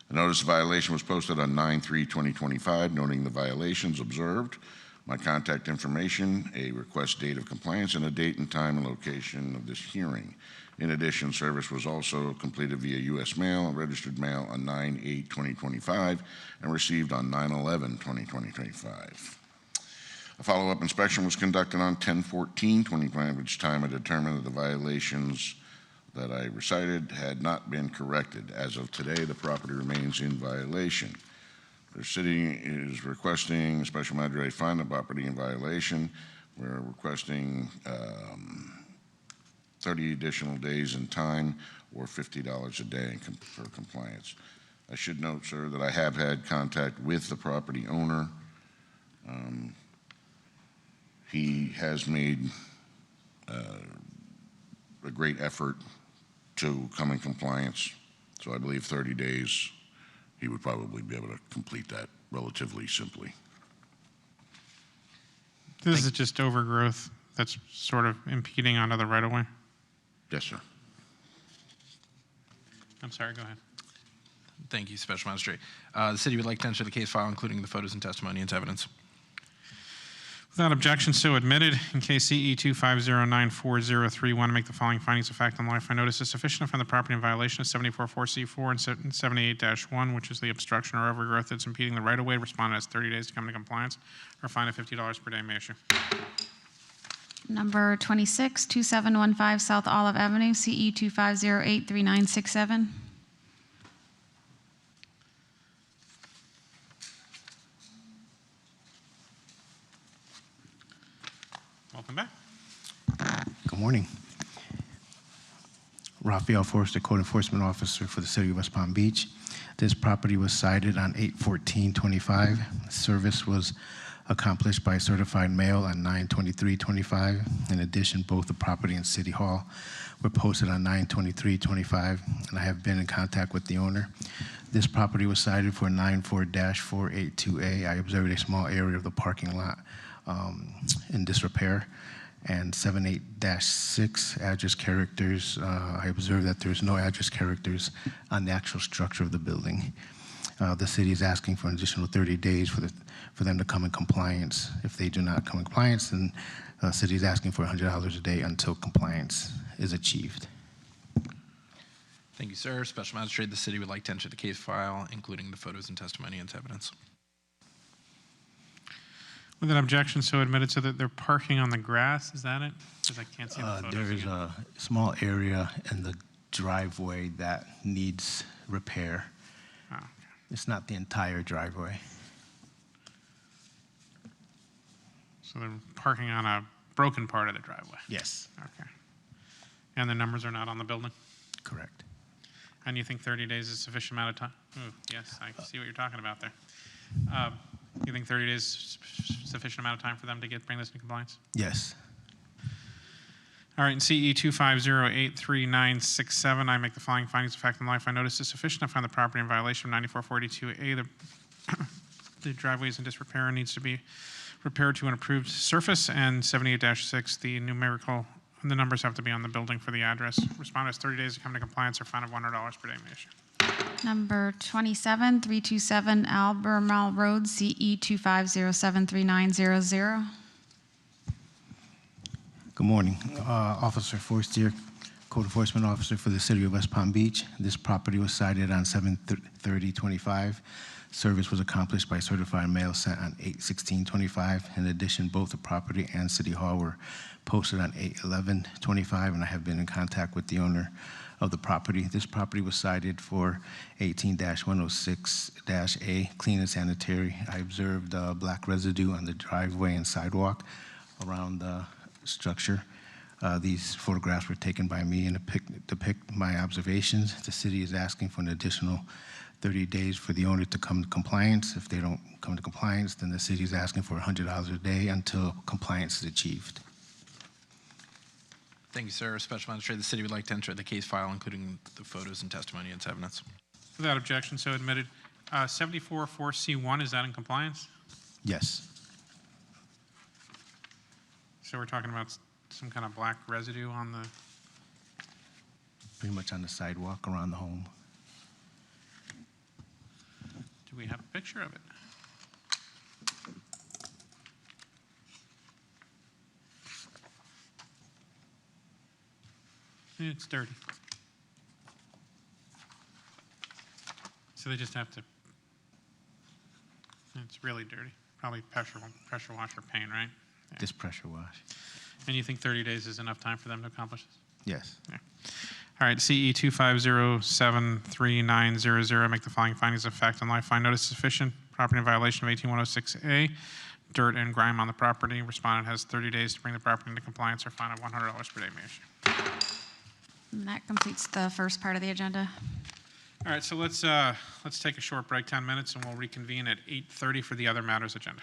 A notice of violation was posted on 9/3/2025, noting the violations observed, my contact information, a request date of compliance, and a date and time and location of this hearing. In addition, service was also completed via U.S. mail and registered mail on 9/8/2025 and received on 9/11/2025. A follow-up inspection was conducted on 10/14/2025, at which time I determined that the violations that I recited had not been corrected. As of today, the property remains in violation. The city is requesting a special magistrate find the property in violation. We're requesting 30 additional days in time or $50 a day for compliance. I should note, sir, that I have had contact with the property owner. He has made a great effort to come in compliance, so I believe 30 days, he would probably be able to complete that relatively simply. This is just overgrowth that's sort of impeding onto the right-of-way? Yes, sir. I'm sorry, go ahead. Thank you, Special Magistrate. The city would like to enter the case file, including the photos and testimony into evidence. Without objection, so admitted. In case CE 2509403, make the following findings of fact and law. I find notice is sufficient to find the property in violation of 74-4C4 and 78-1, which is the obstruction or overgrowth that's impeding the right-of-way. Respondent has 30 days to come into compliance, or a fine of $50 per day may issue. Number 26, 2715 South Olive Avenue, CE 250-83967. Welcome back. Good morning. Raphael Forrester, Code Enforcement Officer for the City of West Palm Beach. This property was cited on 8/14/25. Service was accomplished by certified mail on 9/23/25. In addition, both the property and City Hall were posted on 9/23/25, and I have been in contact with the owner. This property was cited for 94-482A. I observed a small area of the parking lot in disrepair, and 78-6 address characters. I observed that there's no address characters on the actual structure of the building. The city is asking for an additional 30 days for them to come in compliance. If they do not come in compliance, then the city is asking for $100 a day until compliance is achieved. Thank you, sir. Special Magistrate, the city would like to enter the case file, including the photos and testimony into evidence. With an objection so admitted, so that they're parking on the grass, is that it? Because I can't see the photos There is again. a small area in the driveway that needs repair. Oh, okay. It's not the entire driveway. So they're parking on a broken part of the driveway? Yes. Okay. And the numbers are not on the building? Correct. And you think 30 days is sufficient amount of time? Ooh, yes, I see what you're talking about there. You think 30 days is sufficient amount of time for them to bring this into compliance? Yes. All right, in CE 250833967, I make the following findings of fact and law. I find notice is sufficient. I find the property in violation of 9442A. The driveway is in disrepair and needs to be repaired to an approved surface. And 78-6, the numbers have to be on the building for the address. Respondent has 30 days to come to compliance or fine of $100 per day may issue. Number 27327 Albemarle Road, CE 2507390. Good morning. Officer Forstier, Code Enforcement Officer for the City of West Palm Beach. This property was cited on 7/30/25. Service was accomplished by certified mail sent on 8/16/25. In addition, both the property and City Hall were posted on 8/11/25, and I have been in contact with the owner of the property. This property was cited for 18-106-A, clean and sanitary. I observed black residue on the driveway and sidewalk around the structure. These photographs were taken by me and depict my observations. The city is asking for an additional 30 days for the owner to come to compliance. If they don't come to compliance, then the city is asking for $100 a day until compliance is achieved. Thank you, sir. Special Magistrate, the city would like to enter the case file, including the photos and testimony into evidence. Without objection, so admitted. 74-4C1, is that in compliance? Yes. So we're talking about some kind of black residue on the, Pretty much on the sidewalk around the home. do we have a picture of it? It's dirty. So they just have to, it's really dirty. Probably pressure wash or paint, right? Yeah. Just pressure wash. And you think 30 days is enough time for them to accomplish this? Yes. Yeah. All right, CE 2507390, make the following findings of fact and law. Find notice sufficient. Property in violation of 18106A. Dirt and grime on the property. Respondent has 30 days to bring the property into compliance or fine of $100 per day may issue. And that completes the first part of the agenda. All right, so let's take a short break, 10 minutes, and we'll reconvene at 8:30 for the other matters agenda.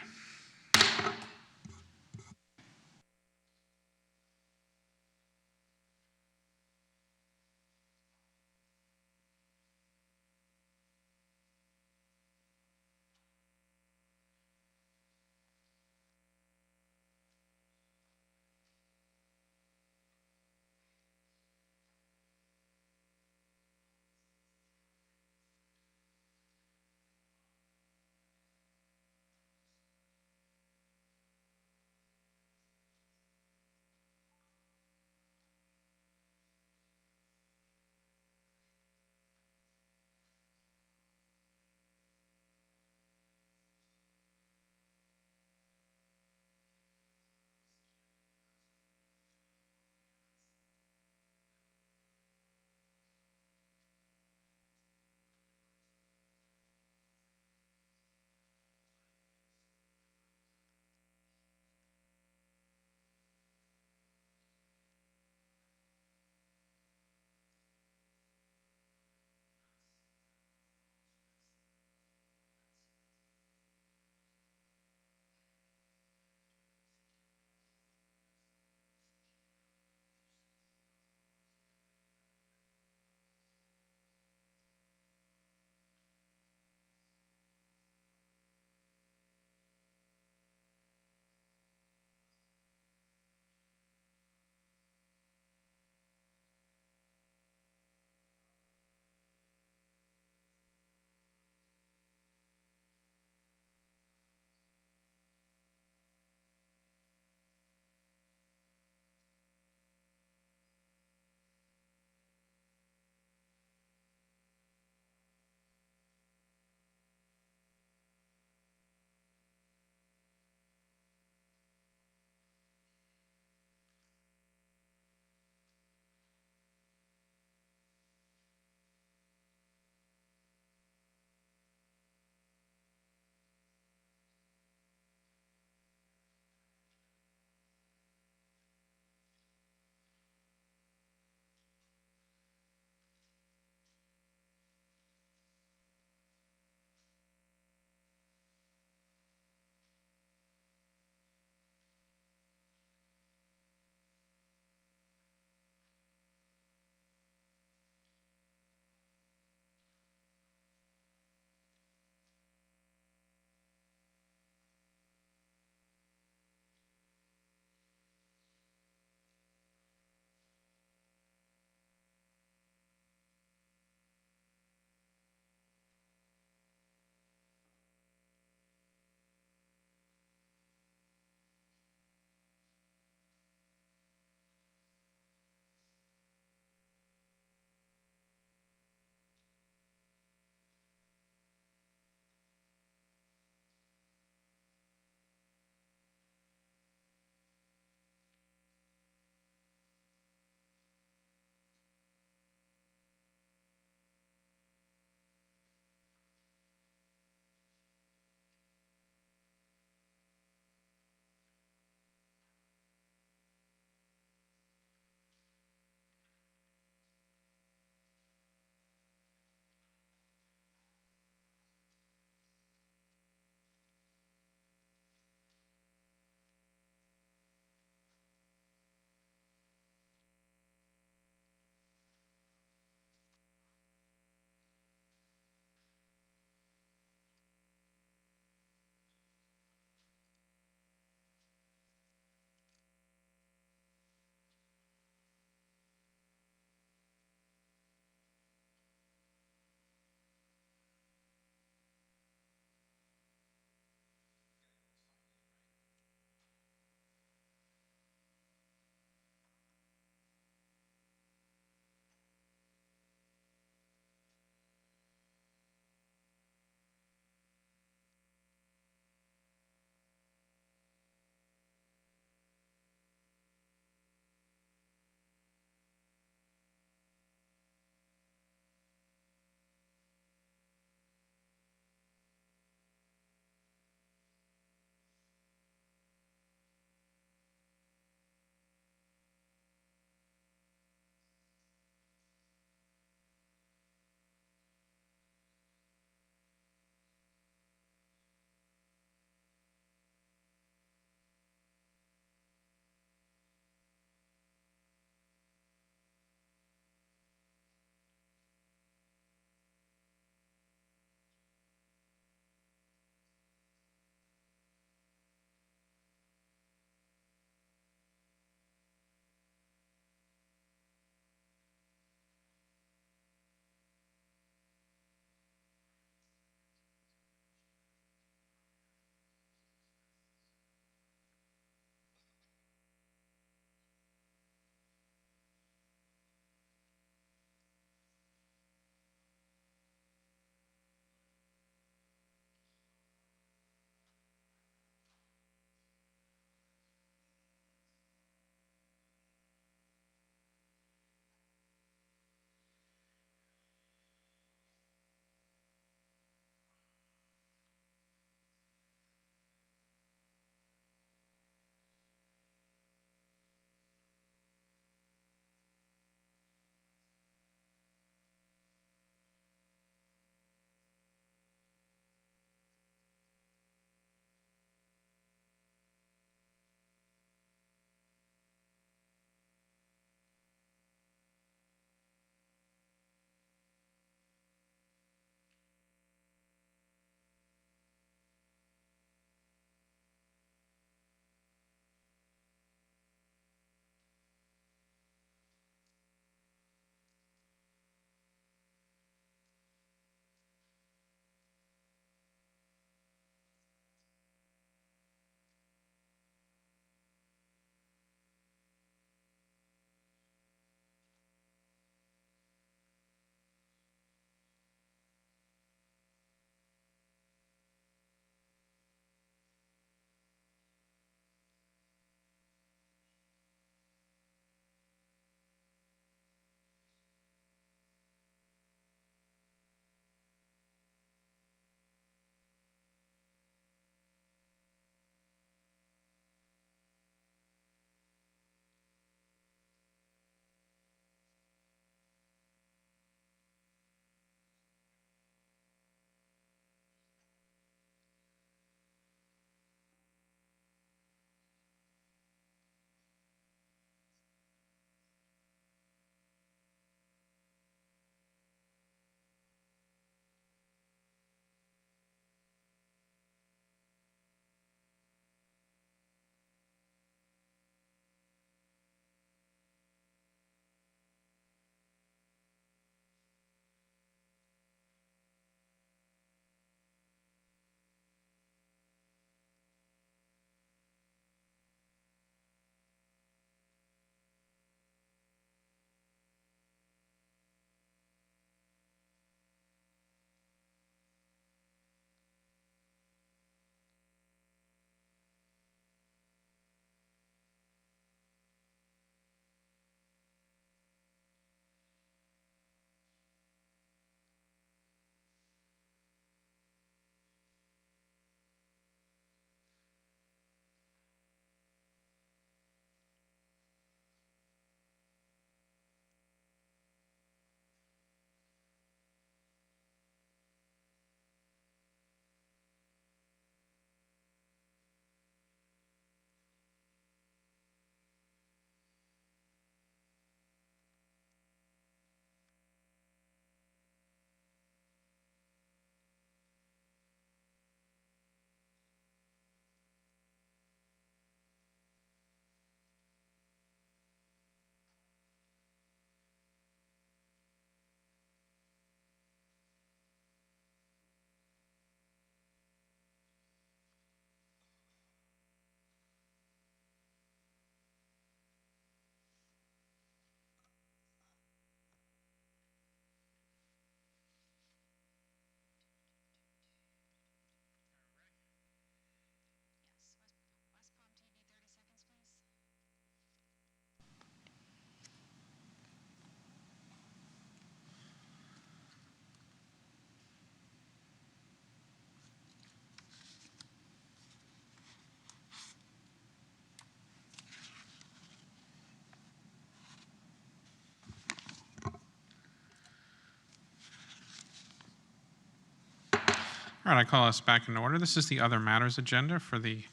All right, I call us back in order. This is the other matters agenda for the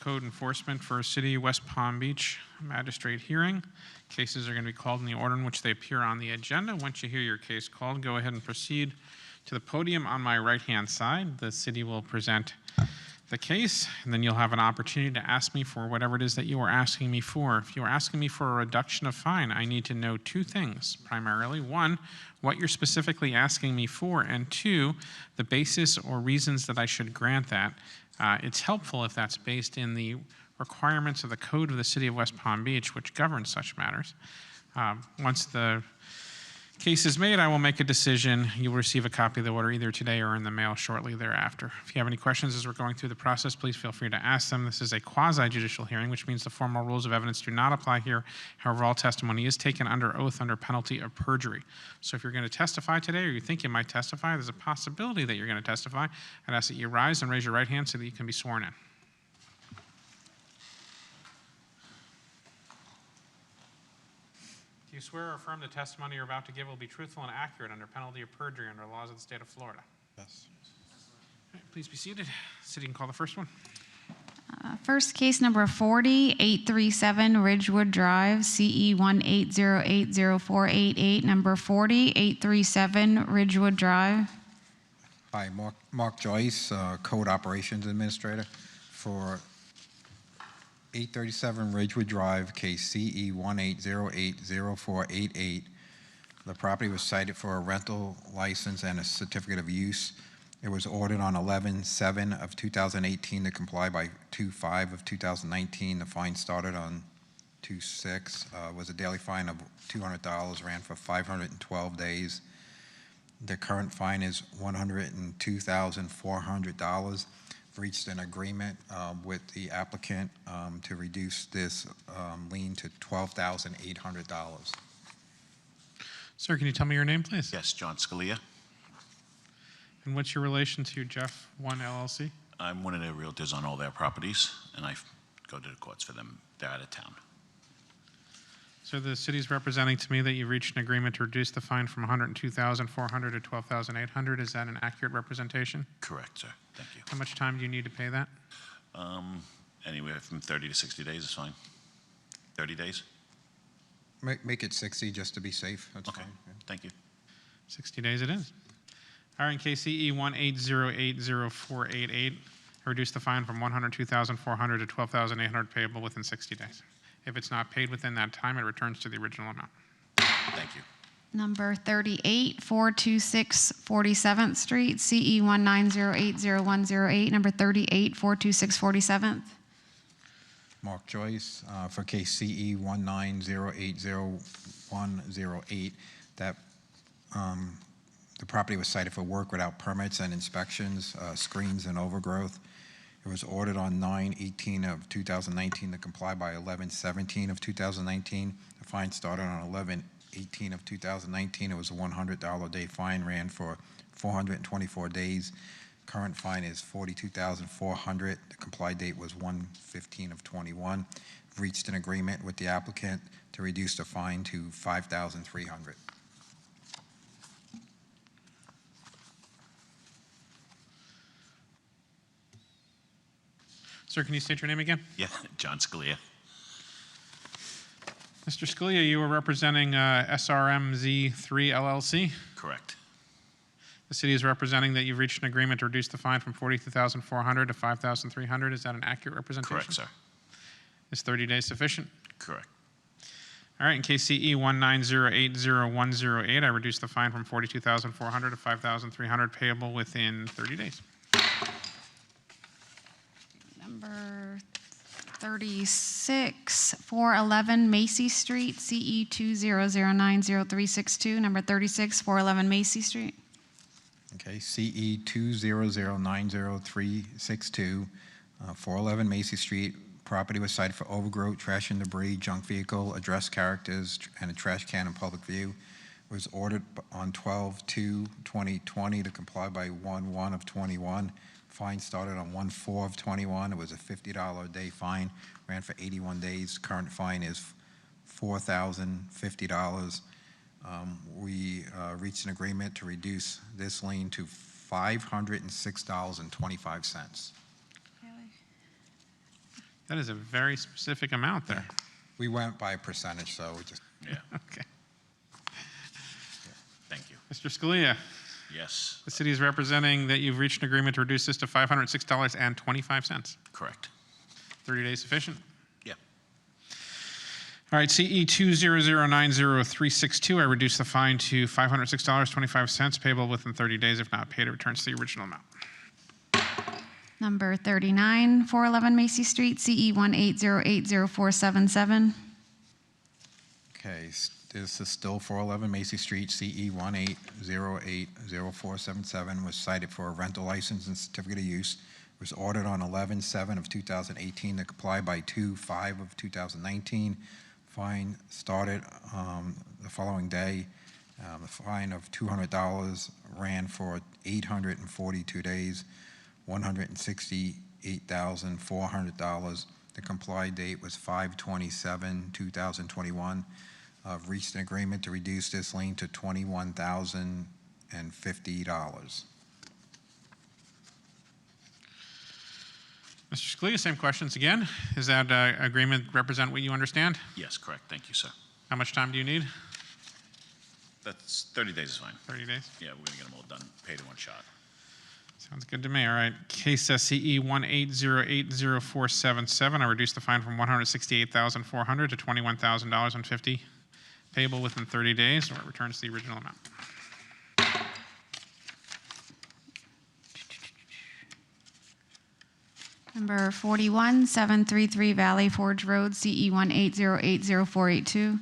code enforcement for City West Palm Beach Magistrate hearing. Cases are going to be called in the order in which they appear on the agenda. Once you hear your case called, go ahead and proceed to the podium on my right-hand side. The city will present the case, and then you'll have an opportunity to ask me for whatever it is that you are asking me for. If you are asking me for a reduction of fine, I need to know two things, primarily. One, what you're specifically asking me for, and two, the basis or reasons that I should grant that. It's helpful if that's based in the requirements of the code of the City of West Palm Beach, which governs such matters. Once the case is made, I will make a decision. You will receive a copy of the order either today or in the mail shortly thereafter. If you have any questions as we're going through the process, please feel free to ask them. This is a quasi-judicial hearing, which means the formal rules of evidence do not apply here. However, all testimony is taken under oath under penalty of perjury. So if you're going to testify today, or you think you might testify, there's a possibility that you're going to testify. I'd ask that you rise and raise your right hand so that you can be sworn in. Do you swear or affirm the testimony you're about to give will be truthful and accurate under penalty of perjury under the laws of the state of Florida? Yes. All right, please be seated. City can call the first one. First case number 40-837 Ridgewood Drive, CE 180804888. Number 40-837 Ridgewood Drive. Hi, Mark Joyce, Code Operations Administrator for 837 Ridgewood Drive, case CE 180804888. The property was cited for a rental license and a certificate of use. It was ordered on 11/7 of 2018 to comply by 2/5 of 2019. The fine started on 2/6. Was a daily fine of $200, ran for 512 days. The current fine is $102,400. Reached an agreement with the applicant to reduce this lien to $12,800. Sir, can you tell me your name, please? Yes, John Scalia. And what's your relation to Jeff 1 LLC? I'm one of their realtors on all their properties, and I go to the courts for them. They're out of town. So the city's representing to me that you reached an agreement to reduce the fine from $102,400 to $12,800. Is that an accurate representation? Correct, sir. Thank you. How much time do you need to pay that? Anywhere from 30 to 60 days is fine. 30 days? Make it 60 just to be safe. That's Okay. fine. Yeah. Thank you. 60 days it is. All right, in case CE 180804888, reduce the fine from $102,400 to $12,800 payable within 60 days. If it's not paid within that time, it returns to the original amount. Thank you. Number 38-426 47th Street, CE 190800108. Number 38-426 47th. Mark Joyce for case CE 190800108. That the property was cited for work without permits and inspections, screens and overgrowth. It was ordered on 9/18 of 2019 to comply by 11/17 of 2019. The fine started on 11/18 of 2019. It was a $100 a day fine, ran for 424 days. Current fine is $42,400. The comply date was 1/15 of 21. Reached an agreement with the applicant to reduce the fine to $5,300. Sir, can you state your name again? Yeah, John Scalia. Mr. Scalia, you are representing SRMZ3 LLC. Correct. The city is representing that you've reached an agreement to reduce the fine from $42,400 to $5,300. Is that an accurate representation? Correct, sir. Is 30 days sufficient? Correct. All right, in case CE 190800108, I reduced the fine from $42,400 to $5,300 payable within 30 days. Number 36-411 Macy Street, CE 2009032. Number 36-411 Macy Street. Okay, CE 2009032, 411 Macy Street. Property was cited for overgrowth, trash and debris, junk vehicle, address characters, and a trash can in public view. It was ordered on 12/2/2020 to comply by 1/1 of 21. Fine started on 1/4 of 21. It was a $50 a day fine, ran for 81 days. Current fine is $4,050. We reached an agreement to reduce this lien to $506.25. That is a very specific amount there. We went by percentage, so we just. Yeah. Okay. Thank you. Mr. Scalia, Yes, the city is representing that you've reached an agreement to reduce this to $506.25. correct. 30 days sufficient? Yeah. All right, CE 20090-362, I reduce the fine to $506.25 payable within 30 days. If not paid, it returns to the original amount. Number 39, 411 Macy Street, CE 180804777. Okay, this is still 411 Macy Street, CE 180804777, was cited for a rental license and certificate of use. Was ordered on 11/7 of 2018 to comply by 2/5 of 2019. Fine started the following day. The fine of $200 ran for 842 days, $168,400. The comply date was 5/27/2021. I've reached an agreement to reduce this lien to $21,050. Mr. Scalia, same questions again. Does that agreement represent what you understand? Yes, correct. Thank you, sir. How much time do you need? That's 30 days is fine. 30 days? Yeah, we're going to get them all done, paid in one shot. Sounds good to me. All right. Case CE 180804777. I reduced the fine from $168,400 to $21,050 payable within 30 days, or it returns to the original amount. Number 41, 733 Valley Forge Road, CE 180800482.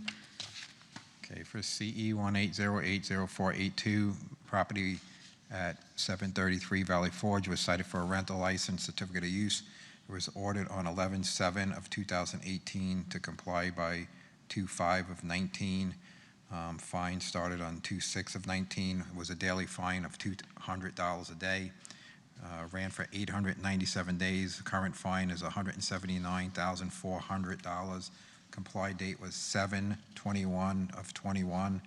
Okay, for CE 180800482, property at 733 Valley Forge was cited for a rental license certificate of use. It was ordered on 11/7 of 2018 to comply by 2/5 of 19. Fine started on 2/6 of 19. It was a daily fine of $200 a day. Ran for 897 days. Current fine is $179,400. Comply date was 7/21 of 21.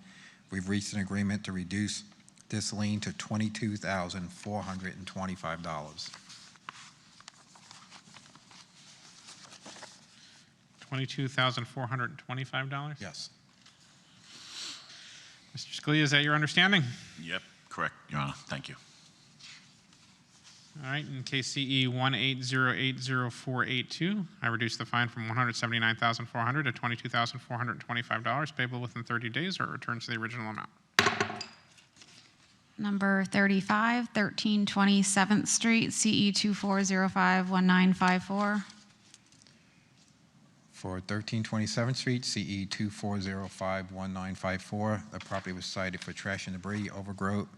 We've reached an agreement to reduce this lien to $22,425. $22,425? Yes. Mr. Scalia, is that your understanding? Yep, correct, Your Honor. Thank you. All right, in case CE 180800482, I reduced the fine from $179,400 to $22,425 payable within 30 days, or it returns to the original amount. Number 35, 1320 7th Street, CE 24051954. For 1327th Street, CE 24051954, the property was cited for trash and debris, overgrowth,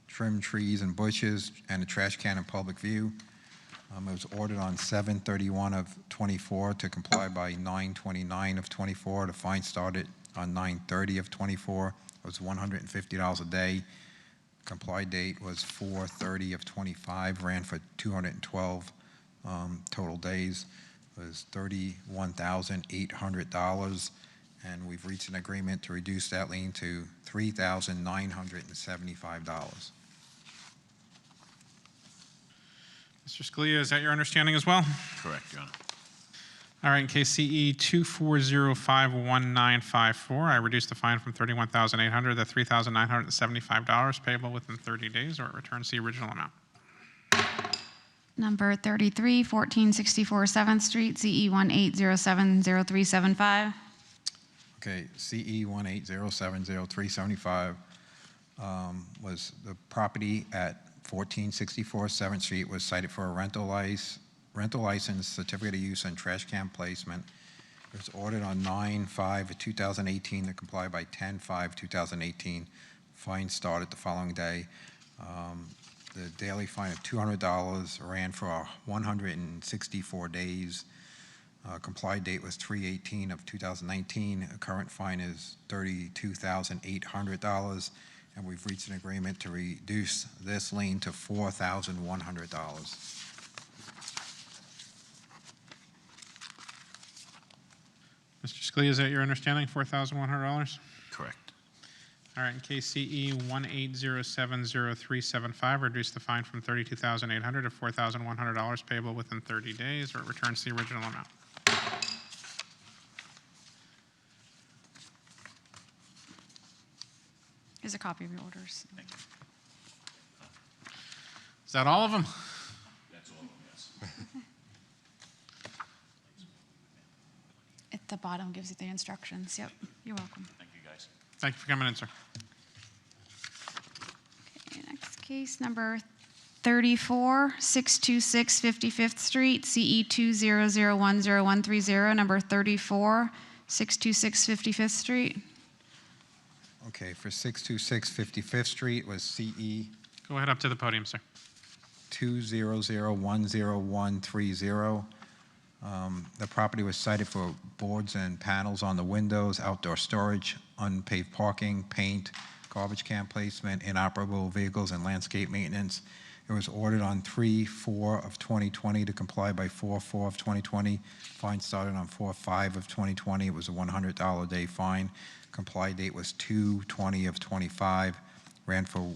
trimmed trees and bushes, and a trash can in public view. It was ordered on 7/31 of 24 to comply by 9/29 of 24. The fine started on 9/30 of 24. It was $150 a day. Comply date was 4/30 of 25. Ran for 212 total days. It was $31,800. And we've reached an agreement to reduce that lien to $3,975. Mr. Scalia, is that your understanding as well? Correct, Your Honor. All right, in case CE 24051954, I reduced the fine from $31,800 to $3,975 payable within 30 days, or it returns the original amount. Number 33, 1464 7th Street, CE 180700375. Okay, CE 180700375 was the property at 1464 7th Street was cited for a rental license, certificate of use, and trash can placement. It was ordered on 9/5 of 2018 to comply by 10/5/2018. Fine started the following day. The daily fine of $200 ran for 164 days. Comply date was 3/18 of 2019. Current fine is $32,800, and we've reached an agreement to reduce this lien to $4,100. Mr. Scalia, is that your understanding, $4,100? Correct. All right, in case CE 1807035, reduce the fine from $32,800 to $4,100 payable within 30 days, or it returns the original amount. Here's a copy of your orders. Is that all of them? That's all of them, yes. At the bottom gives you the instructions. Yep, you're welcome. Thank you, guys. Thank you for coming in, sir. Okay, next case, number 34, 626 55th Street, CE 2001030, number 34, 626 55th Street. Okay, for 626 55th Street was CE Go ahead up to the podium, sir. 2001030. The property was cited for boards and panels on the windows, outdoor storage, unpaved parking, paint, garbage can placement, inoperable vehicles, and landscape maintenance. It was ordered on 3/4 of 2020 to comply by 4/4 of 2020. Fine started on 4/5 of 2020. It was a $100 a day fine. Comply date was 2/20 of 25. Ran for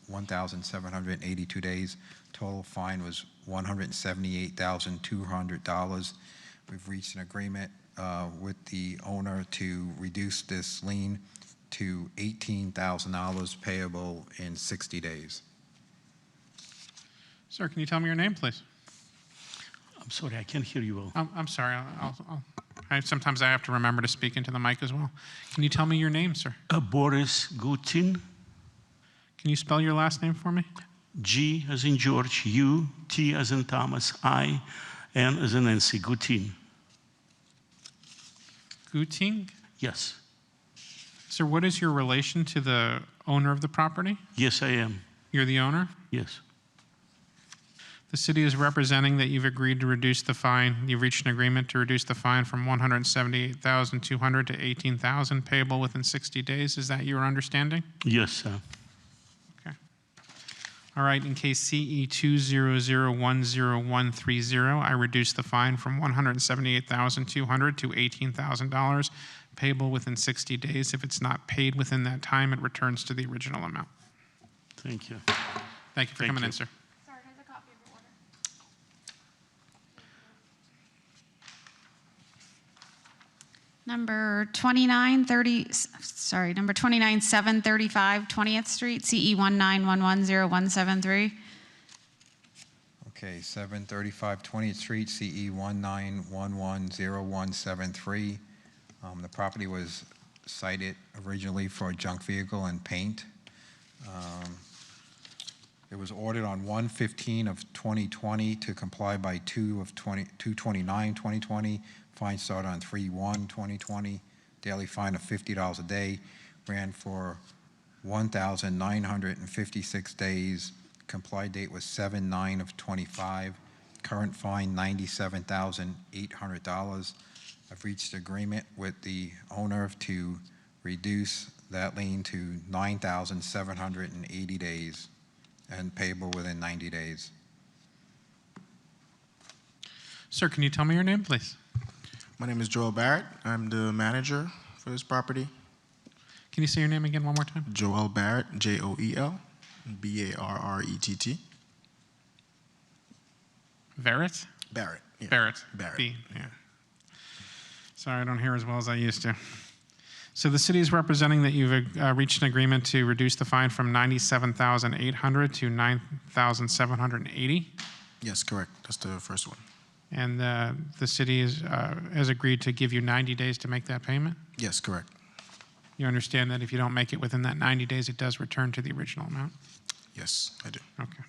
1,782 days. Total fine was $178,200. We've reached an agreement with the owner to reduce this lien to $18,000 payable in 60 days. Sir, can you tell me your name, please? I'm sorry, I can't hear you well. I'm sorry. Sometimes I have to remember to speak into the mic as well. Can you tell me your name, sir? Boris Gutin, Can you spell your last name for me? G as in George, U, T as in Thomas, I, N as in Nancy, Gutin. Guting? Yes. Sir, what is your relation to the owner of the property? Yes, I am. You're the owner? Yes. The city is representing that you've agreed to reduce the fine. You've reached an agreement to reduce the fine from $178,200 to $18,000 payable within 60 days. Is that your understanding? Yes, sir. Okay. All right, in case CE 2001030, I reduce the fine from $178,200 to $18,000 payable within 60 days. If it's not paid within that time, it returns to the original amount. Thank you. Thank you for coming in, sir. Number 29735 20th Street, CE 1911073. Okay, 735 20th Street, CE 1911073. The property was cited originally for a junk vehicle and paint. It was ordered on 1/15 of 2020 to comply by 2/29/2020. Fine started on 3/1/2020. Daily fine of $50 a day. Ran for 1,956 days. Comply date was 7/9 of 25. Current fine $97,800. I've reached agreement with the owner to reduce that lien to 9,780 days and payable within 90 days. Sir, can you tell me your name, please? My name is Joel Barrett. I'm the manager for this property. Can you say your name again one more time? Joel Barrett, Joel Barrett. Barrett? Barrett. Yeah. Barrett. Barrett. B, yeah. Sorry, I don't hear as well as I used to. So the city is representing that you've reached an agreement to reduce the fine from $97,800 to $9,780. Yes, correct. That's the first one. And the city has agreed to give you 90 days to make that payment? Yes, correct. You understand that if you don't make it within that 90 days, it does return to the original amount? Yes, I do. Okay.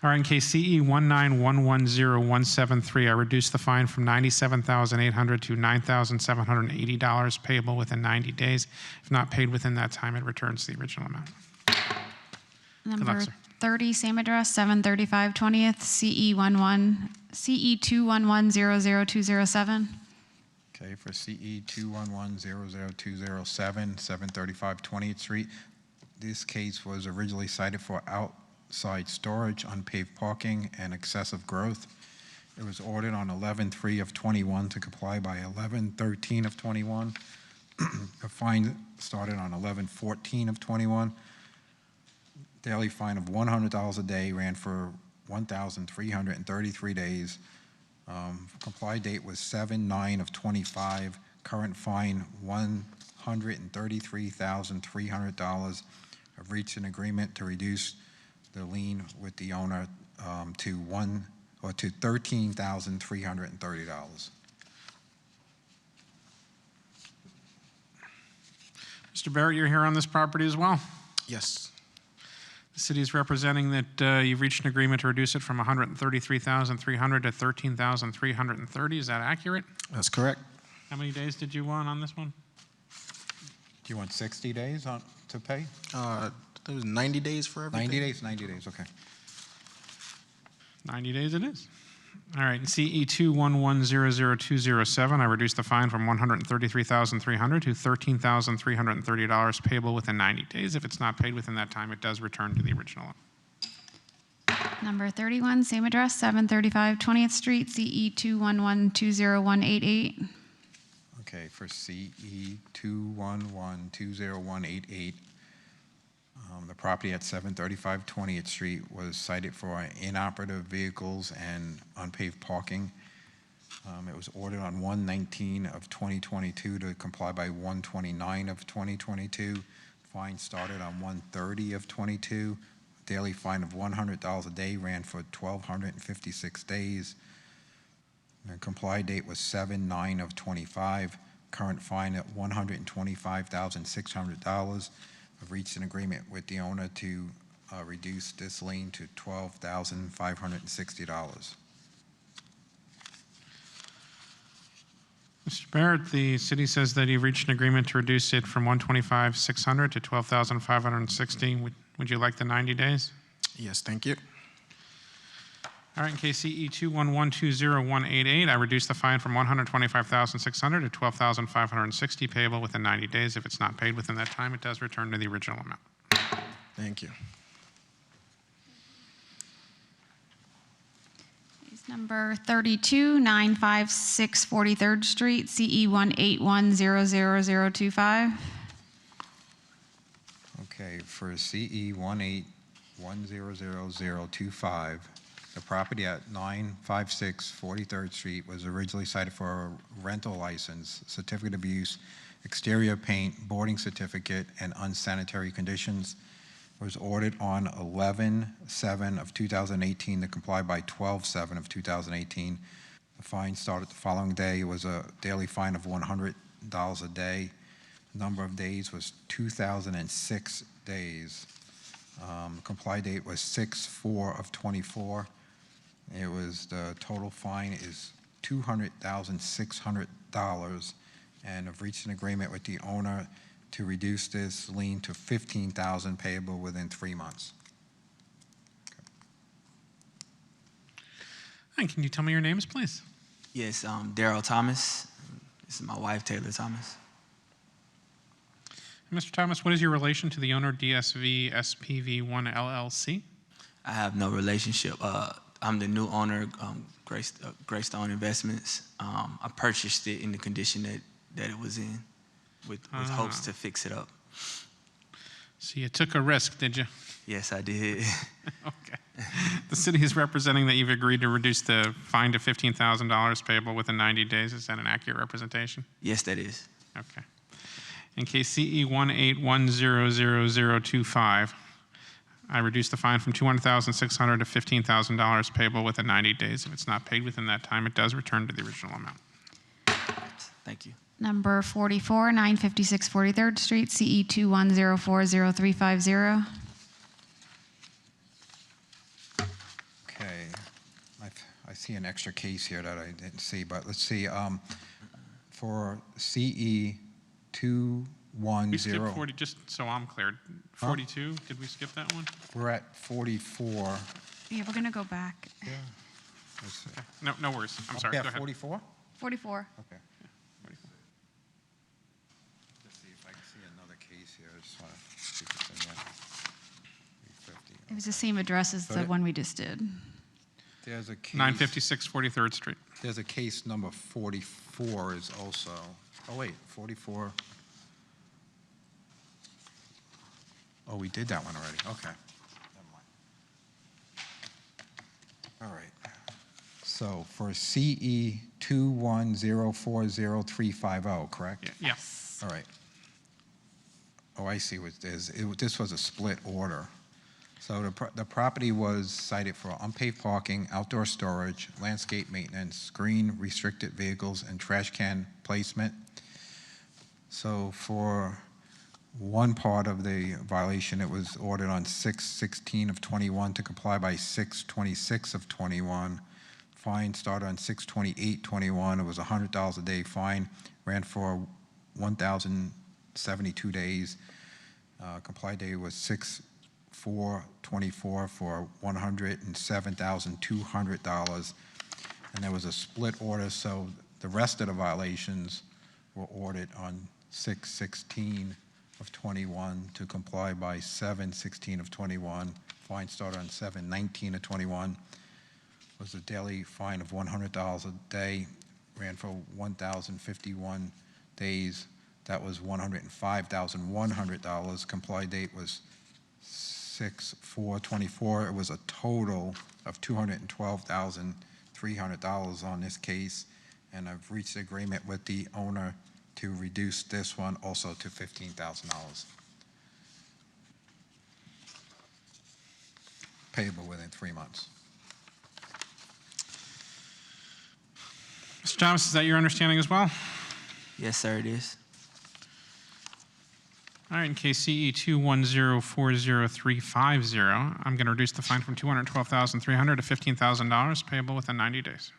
All right, in case CE 1911073, I reduce the fine from $97,800 to $9,780 payable within 90 days. If not paid within that time, it returns the original amount. Number 30, same address, 735 20th, CE 211000207. Okay, for CE 211000207, 735 20th Street. This case was originally cited for outside storage, unpaved parking, and excessive growth. It was ordered on 11/3 of 21 to comply by 11/13 of 21. A fine started on 11/14 of '21. Daily fine of $100 a day ran for 1,333 days. Comply date was 7/9 of '25. Current fine $133,300. I've reached an agreement to reduce the lien with the owner to $13,330. Mr. Barrett, you're here on this property as well? Yes. The city is representing that you've reached an agreement to reduce it from $133,300 to $13,330. Is that accurate? That's correct. How many days did you want on this one? Do you want 60 days to pay? It was 90 days for everything. 90 days, okay. 90 days it is. All right, in CE 211-00207, I reduced the fine from $133,300 to $13,330 payable within 90 days. If it's not paid within that time, it does return to the original. Number 31, same address, 735 20th Street, CE 211-20188. Okay, for CE 211-20188, the property at 735 20th Street was cited for inoperative vehicles and unpaved parking. It was ordered on 1/19 of 2022 to comply by 1/29 of 2022. Fine started on 1/30 of 22. Daily fine of $100 a day ran for 1,256 days. The comply date was 7/9 of 25. Current fine at $125,600. I've reached an agreement with the owner to reduce this lien to $12,560. Mr. Barrett, the city says that you've reached an agreement to reduce it from $125,600 to $12,560. Would you like the 90 days? Yes, thank you. All right, in case CE 211-20188, I reduced the fine from $125,600 to $12,560 payable within 90 days. If it's not paid within that time, it does return to the original amount. Thank you. Case number 32, 956 43rd Street, CE 181-00025. Okay, for CE 181-00025, the property at 956 43rd Street was originally cited for a rental license, certificate of use, exterior paint, boarding certificate, and unsanitary conditions. It was ordered on 11/7 of 2018 to comply by 12/7 of 2018. The fine started the following day. It was a daily fine of $100 a day. Number of days was 2,006 days. Comply date was 6/4 of 24. It was, the total fine is $200,600, and I've reached an agreement with the owner to reduce this lien to $15,000 payable within 3 months. And can you tell me your names, please? Yes, Daryl Thomas. This is my wife, Taylor Thomas. Mr. Thomas, what is your relation to the owner, DSV SPV1 LLC? I have no relationship. I'm the new owner, Greystone Investments. I purchased it in the condition that it was in with hopes to fix it up. So you took a risk, did you? Yes, I did. Okay. The city is representing that you've agreed to reduce the fine to $15,000 payable within 90 days. Is that an accurate representation? Yes, that is. Okay. In case CE 181-00025, I reduced the fine from $200,600 to $15,000 payable within 90 days. If it's not paid within that time, it does return to the original amount. Thank you. Number 44, 956 43rd Street, CE 210400350. Okay, I see an extra case here that I didn't see, but let's see. For CE 210. We skipped 40, just so I'm clear. 42, did we skip that one? We're at 44. Yeah, we're going to go back. Yeah. Okay. No worries. I'm sorry. Yeah, Go ahead. 44? 44. Okay. Let's see if I can see another case here. I just want to see if it's in there. 350. It was the same address as the one we just did. There's a case. 956 43rd Street. There's a case number 44 is also. Oh, wait, 44. Oh, we did that one already, okay. Never mind. All right. So for CE 21040-350, correct? Yes. All right. Oh, I see what it is. This was a split order. So the property was cited for unpaved parking, outdoor storage, landscape maintenance, screen restricted vehicles, and trash can placement. So for one part of the violation, it was ordered on 6/16 of 21 to comply by 6/26 of 21. Fine started on 6/28/21. It was $100 a day fine, ran for 1,072 days. Comply date was 6/4/24 for $107,200. And there was a split order, so the rest of the violations were ordered on 6/16 of 21 to comply by 7/16 of 21. Fine started on 7/19 of 21. Was a daily fine of $100 a day, ran for 1,051 days. That was $105,100. Comply date was 6/4/24. It was a total of $212,300 on this case, and I've reached agreement with the owner to reduce this one also to $15,000. Payable within 3 months. Mr. Thomas, is that your understanding as well? Yes, sir, it is. All right, in case CE 21040-350, I'm going to reduce the fine from $212,300 to $15,000, payable within 90 days.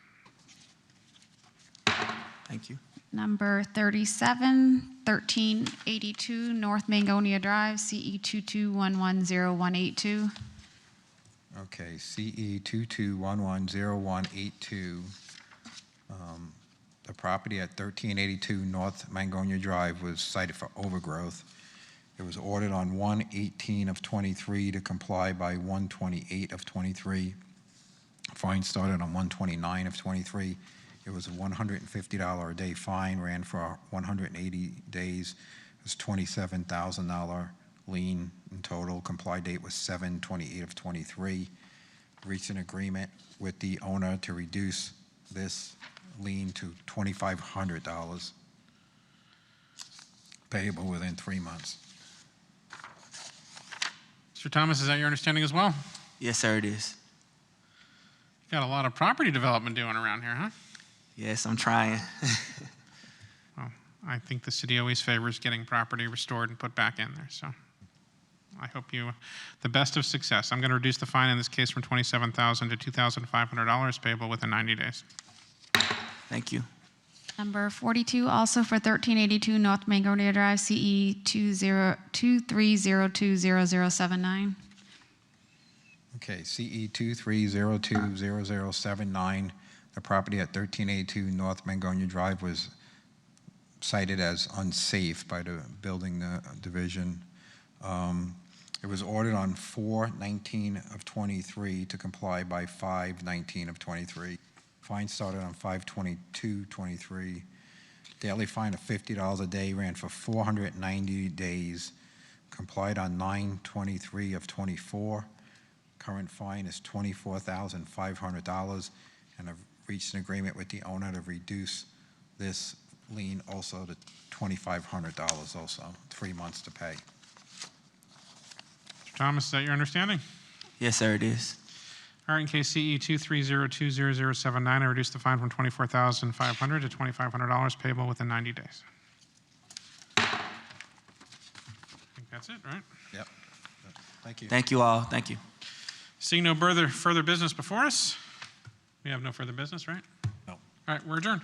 Thank you. Number 37, 1382 North Mangonia Drive, CE 22110182. Okay, CE 22110182. The property at 1382 North Mangonia Drive was cited for overgrowth. It was ordered on 1/18 of 23 to comply by 1/28 of 23. Fine started on 1/29 of 23. It was a $150 a day fine, ran for 180 days. It was $27,000 lien in total. Comply date was 7/28 of 23. Reached an agreement with the owner to reduce this lien to $2,500, payable within 3 months. Mr. Thomas, is that your understanding as well? Yes, sir, it is. You got a lot of property development doing around here, huh? Yes, I'm trying. Well, I think the city always favors getting property restored and put back in there, so I hope you the best of success. I'm going to reduce the fine in this case from $27,000 to $2,500, payable within 90 days. Thank you. Number 42, also for 1382 North Mangonia Drive, CE 23020079. Okay, CE 23020079. The property at 1382 North Mangonia Drive was cited as unsafe by the building division. It was ordered on 4/19 of 23 to comply by 5/19 of 23. Fine started on 5/22/23. Daily fine of $50 a day, ran for 490 days. Complied on 9/23 of 24. Current fine is $24,500, and I've reached an agreement with the owner to reduce this lien also to $2,500 also, 3 months to pay. Mr. Thomas, is that your understanding? Yes, sir, it is. All right, in case CE 23020079, I reduced the fine from $24,500 to $2,500, payable within 90 days. I think that's it, right? Yep. Thank you. Thank you all. Thank you. Seeing no further business before us, we have no further business, right? No. All right, we're adjourned.